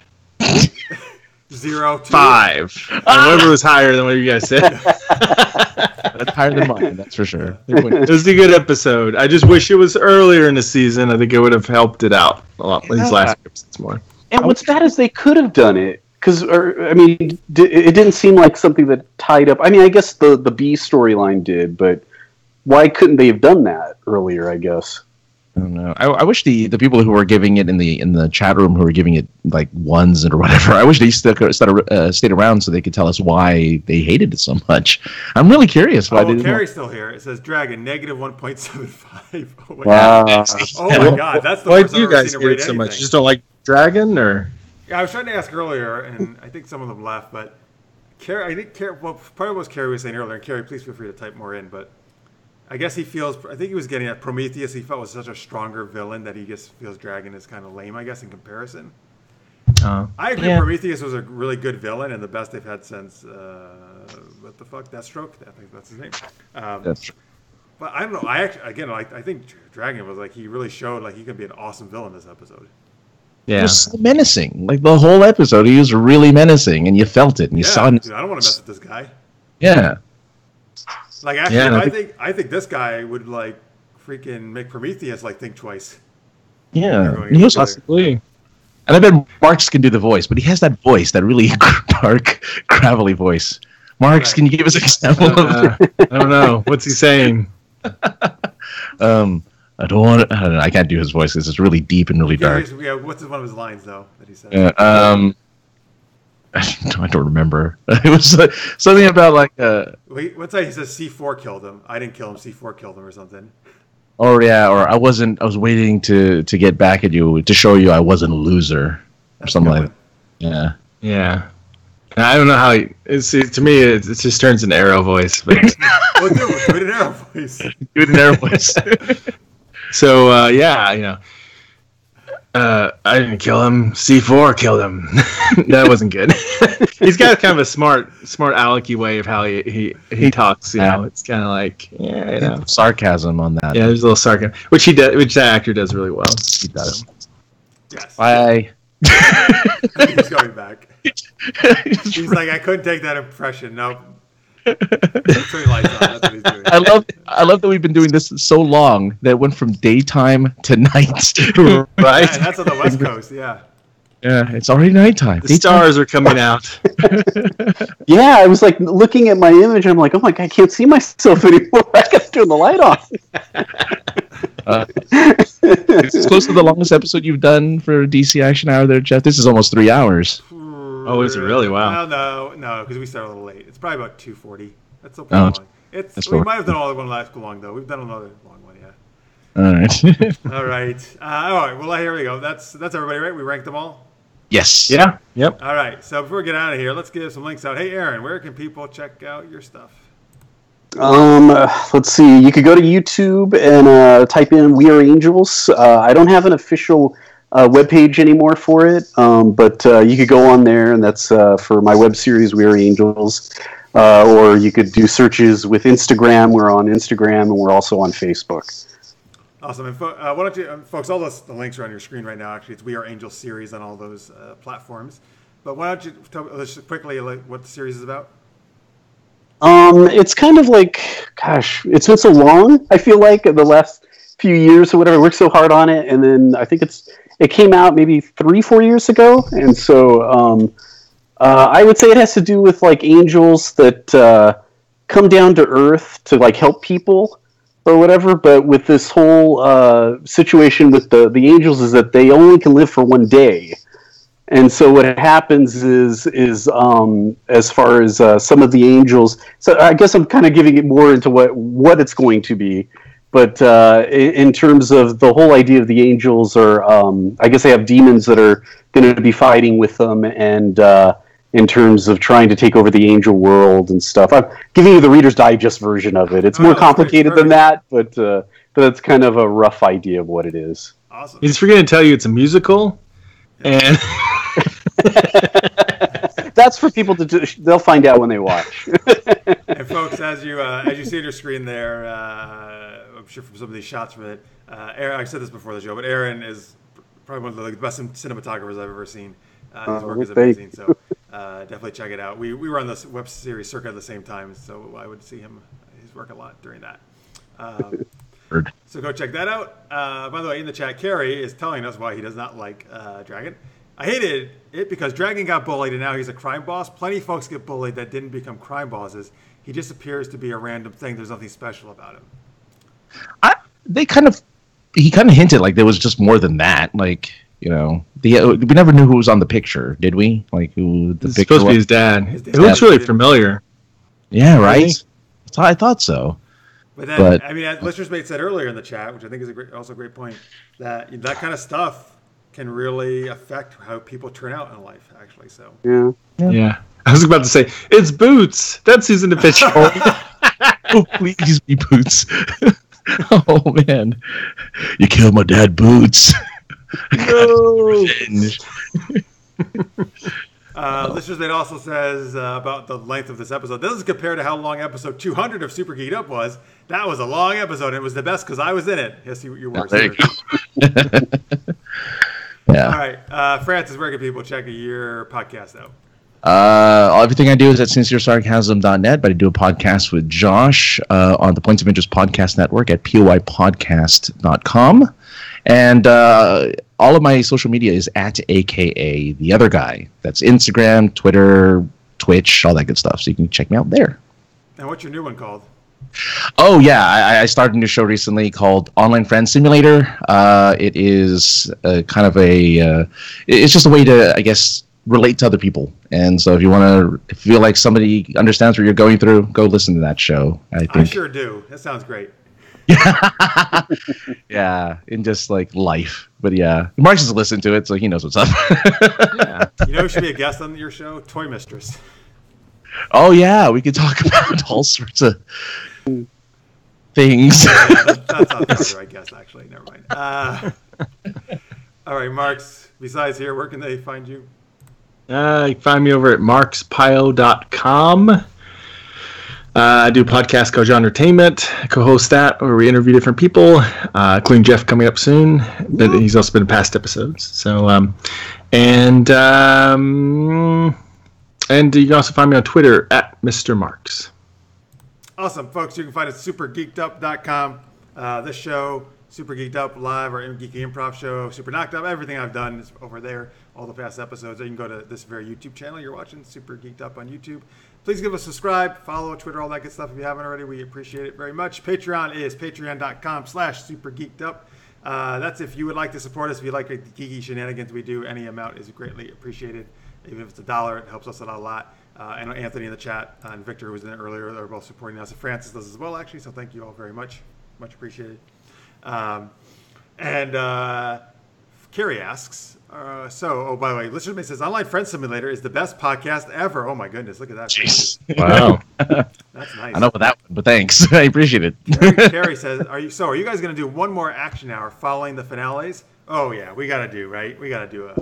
0, 2. 5. Whatever was higher than what you guys said. That's higher than mine, that's for sure. It was a good episode. I just wish it was earlier in the season. I think it would have helped it out a lot. These last episodes more. And what's bad is they could have done it. Because, it didn't seem like something that tied up. I mean, I guess the B storyline did, but why couldn't they have done that earlier, I guess? I don't know. I wish the people who were giving it in the chat room who were giving it like ones or whatever, I wish they stayed around so they could tell us why they hated it so much. I'm really curious why they didn't. Carrie's still here. It says Dragon negative 1.75. Oh my Wow. god. Oh my god. That's the Why worst do you I've ever guys seen hate him it rate so much? anything. Just don't like Dragon, or Yeah, I was trying to ask earlier, and I think some of them left, but Carrie, well, part of what Carrie was saying earlier, and Carrie, please feel free to type more in, but I guess I think he was getting at Prometheus. He felt was such a stronger villain that he just feels Dragon is kind of lame, I guess, in comparison. I agree. Yeah. Prometheus was a really good villain and the best they've had since what the fuck, Deathstroke. I think that's his name. Deathstroke. But I don't know. I think Dragon was like he really showed like he could be an awesome villain this episode. Yeah, he was so menacing. Like the whole episode, he was really menacing, and you felt it, and you saw him. Dude, I don't want to mess with this guy. Yeah. Like actually, I think this guy would like freaking make Prometheus like think twice. Yeah, he was possibly. And I bet Marks can do the voice, but he has that voice, that really dark, gravelly voice. Marks, can you give us an example of it? I don't know. What's he saying? I don't know. I can't do his voice because it's really deep and really dark. Yeah, what's one of his lines, though, that he said? I don't remember. It was something about like... Wait, what's that? He says C4 killed him. I didn't kill him. C4 killed him or something. Or yeah, or I was waiting to get back at you to show you I wasn't a loser or something like that. Yeah. Yeah. I don't know how to me it just turns an Arrow voice. But well, do it an Arrow voice. Do it an Arrow voice. So yeah, you know. I didn't kill him. C4 killed him. That wasn't good. He's got kind of a smart alecky way of how he talks. You know, it's kind of like sarcasm on that. Yeah, there's a little sarcasm, which that actor does really well. He does. Yes. I think he's going back. He's like, I couldn't take that impression. Nope. That's what he's doing. I love that we've been doing this so long that it went from daytime to night. Right? Yeah, and that's on the West Coast, yeah. Yeah, it's already nighttime. The stars are coming out. Yeah, I was like looking at my image. I'm like, oh my god, I can't see myself anymore. I got to turn the light off. Is this close to the longest episode you've done for DC Action Hour there, Jeff? This is almost 3 hours. Oh, is it really? Wow. Well, no, because we started a little late. It's probably about 2:40. That's so long. We might have done all the one last long though. We've done another long one, yeah. All right. All right. Well, here we go. That's everybody, right? We ranked them all. Yes. Yeah. Yep. All right. So before we get out of here, let's give some links out. Hey, Aaron, where can people check out your stuff? Let's see. You could go to YouTube and type in "We Are Angels." I don't have an official webpage anymore for it, but you could go on there, and that's for my web series "We Are Angels." Or you could do searches with Instagram. We're on Instagram, and we're also on Facebook. Awesome. And why don't you, folks, all the links are on your screen right now. Actually, it's We Are Angels series on all those platforms. But why don't you tell me just quickly what the series is about? It's kind of like, gosh, it's been so long, I feel like, the last few years or whatever. I worked so hard on it, and then I think it came out maybe 3-4 years ago, and so I would say it has to do with like angels that come down to Earth to like help people or whatever, but with this whole situation with the angels is that they only can live for one day. And so what happens is as far as some of the angels, so I guess I'm kind of giving it more into what it's going to be. But in terms of the whole idea of the angels, are I guess they have demons that are going to be fighting with them, and in terms of trying to take over the angel world and stuff. I'm giving you the Reader's Digest version of it. It's more complicated than that, but it's kind of a rough idea of what it is. Awesome. He's forgetting to tell you it's a musical, and that's for people to do. They'll find out when they watch. And folks, as you see on your screen there, I'm sure from some of these shots from it, Aaron, I said this before the show, but Aaron is probably one of the best cinematographers I've ever seen. His work is amazing, so definitely check it out. We were on this web series circa at the same time, so I would see his work a lot during that. So go check that out. By the way, in the chat, Carrie is telling us why he does not like Dragon. I hated it because Dragon got bullied and now he's a crime boss. Plenty of folks get bullied that didn't become crime bosses. He just appears to be a random thing. There's nothing special about him. He kind of hinted like there was just more than that. Like, you know, we never knew who was on the picture, did we? Like who the picture supposed to be his dad. It looks really familiar. Yeah, right. I thought so. But then, I mean, as Listener's Mate said earlier in the chat, which I think is also a great point, that kind of stuff can really affect how people turn out in life, actually. So yeah. I was about to say, it's Boots. That's who's in the picture. Oh, please be Boots. Oh, man. You killed my dad, Boots. No. Listeners, it also says about the length of this episode. This is compared to how long episode 200 of Super Geeked Up was. That was a long episode. It was the best because I was in it. Yes, you were. There you go. Yeah. All right. Francis, where can people check your podcast out? Everything I do is at sinceresarcasm.net, but I do a podcast with Josh on the Points of Interest Podcast Network at poypodcast.com. And all of my social media is at AKA the other guy. That's Instagram, Twitter, Twitch, all that good stuff. So you can check me out there. And what's your new one called? Oh, yeah. I started a new show recently called Online Friend Simulator. It is kind of it's just a way to, I guess, relate to other people. And so if you want to feel like somebody understands what you're going through, go listen to that show. I sure do. That sounds great. Yeah, in just like life. But yeah, Mark's just listened to it, so he knows what's up. Yeah. You know who should be a guest on your show? Toy Mistress. Oh yeah, we could talk about all sorts of things. Yeah, that's not better, I guess, actually. Never mind. All right, Marks, besides here, where can they find you? You can find me over at markspio.com. I do a podcast called Genre Entertainment. I co-host that where we interview different people, including Jeff coming up soon. But he's also been in past episodes. So, and you can also find me on Twitter at Mr. Marks. Awesome, folks. You can find us at supergeekedup.com. This show, Super Geeked Up Live, our Geeky Improv show, Super Knocked Up, everything I've done is over there. All the past episodes. You can go to this very YouTube channel you're watching, Super Geeked Up on YouTube. Please give us a subscribe, follow, Twitter, all that good stuff if you haven't already. We appreciate it very much. Patreon is patreon.com/supergeekedup. That's if you would like to support us. If you like the geeky shenanigans we do, any amount is greatly appreciated. Even if it's $1, it helps us out a lot. And Anthony in the chat and Victor, who was in there earlier, they're both supporting us. And Francis does as well, actually. So thank you all very much. Much appreciated. Carrie asks, by the way, Listener May says, Online Friend Simulator is the best podcast ever. Oh, my goodness. Look at that. Jeez. Wow. That's nice. I know about that one, but thanks. I appreciate it. Carrie says, are you guys going to do one more action hour following the finales? Oh, yeah. We got to do, right? We got to do a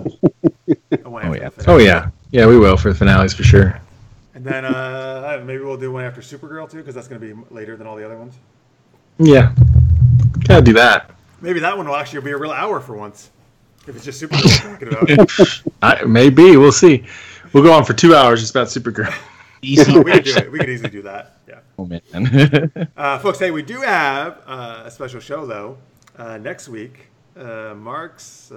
one after the finale. Oh, yeah. Yeah, we will for the finales for sure. And then maybe we'll do one after Supergirl, too, because that's going to be later than all the other ones. Yeah. Gotta do that. Maybe that one will actually be a real hour for once. If it's just Supergirl talking about it. Maybe. We'll see. We'll go on for 2 hours just about Supergirl. Easy. We can do it. We could easily do that. Yeah. Oh, man. Folks, hey, we do have a special show, though. Next week, Marks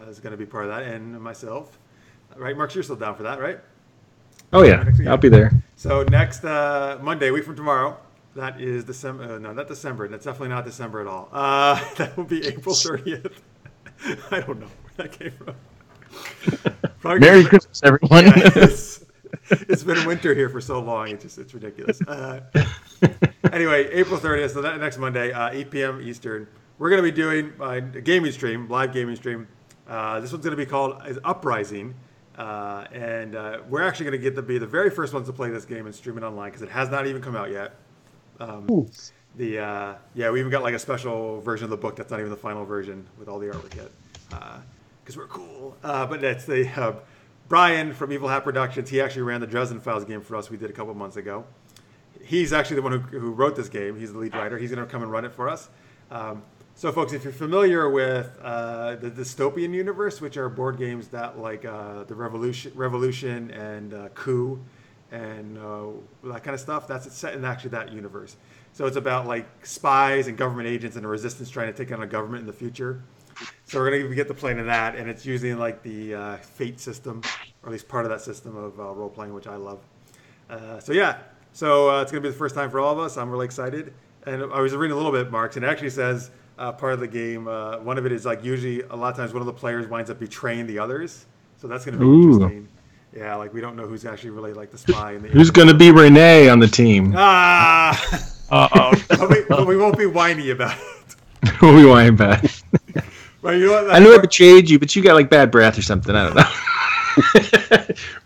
is going to be part of that, and myself. Right, Marks, you're still down for that, right? Oh, yeah. I'll be there. So next Monday, a week from tomorrow, that is December. No, not December. That's definitely not December at all. That will be April 30th. I don't know where that came from. Merry Christmas, everyone. Yeah, it's been winter here for so long. It's ridiculous. Anyway, April 30th, so that next Monday, 8 p.m. Eastern, we're going to be doing a gaming stream, live gaming stream. This one's going to be called Uprising. And we're actually going to get to be the very first ones to play this game and stream it online because it has not even come out yet. We even got like a special version of the book that's not even the final version with all the artwork yet, because we're cool. But that's the Brian from Evil Hat Productions. He actually ran the Dresden Files game for us. We did a couple months ago. He's actually the one who wrote this game. He's the lead writer. He's going to come and run it for us. So, folks, if you're familiar with the dystopian universe, which are board games that like the Revolution and Coup and that kind of stuff, that's set in actually that universe. So it's about like spies and government agents and a resistance trying to take on a government in the future. So we're going to get to play into that, and it's using like the Fate system, or at least part of that system of role-playing, which I love. So it's going to be the first time for all of us. I'm really excited. And I was reading a little bit, Marks, and it actually says part of the game, one of it is like usually a lot of times one of the players winds up betraying the others. So that's going to be interesting. Yeah, like we don't know who's actually really like the spy. Who's going to be Renee on the team? But we won't be whiny about it. We'll be whiny about it. Well, you know what, I knew it would change you, but you got like bad breath or something. I don't know.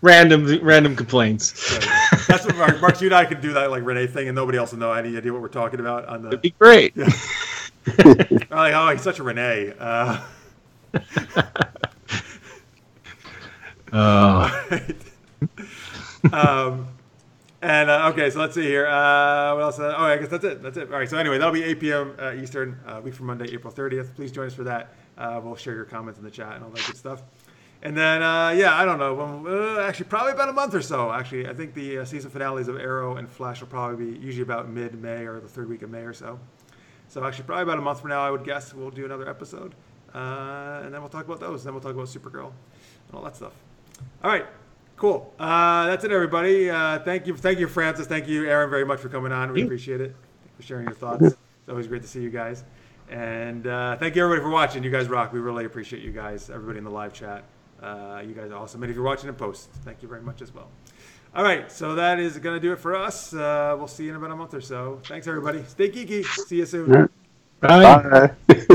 random complaints. Yeah. That's what Mark, you and I could do that like Renee thing, and nobody else will know any idea what we're talking about. On the, That'd be great. Yeah. Like, oh, he's such a Renee. Oh. And okay, so let's see here. What else? I guess that's it. All right. So anyway, that'll be 8 p.m. Eastern, week from Monday, April 30th. Please join us for that. We'll share your comments in the chat and all that good stuff. And then, I don't know. Actually, probably about a month or so. Actually, I think the season finales of Arrow and Flash will probably be usually about mid-May or the third week of May or so. So actually, probably about a month from now, I would guess we'll do another episode, and then we'll talk about those. Then we'll talk about Supergirl and all that stuff. All right. Cool. That's it, everybody. Thank you, Francis. Thank you, Aaron, very much for coming on. We appreciate it. Thank you for sharing your thoughts. It's always great to see you guys. And thank you, everybody, for watching. You guys rock. We really appreciate you guys, everybody in the live chat. You guys are awesome. And if you're watching in post, thank you very much as well. All right. So that is going to do it for us. We'll see you in about a month or so. Thanks, everybody. Stay geeky. See you soon. Bye. Bye.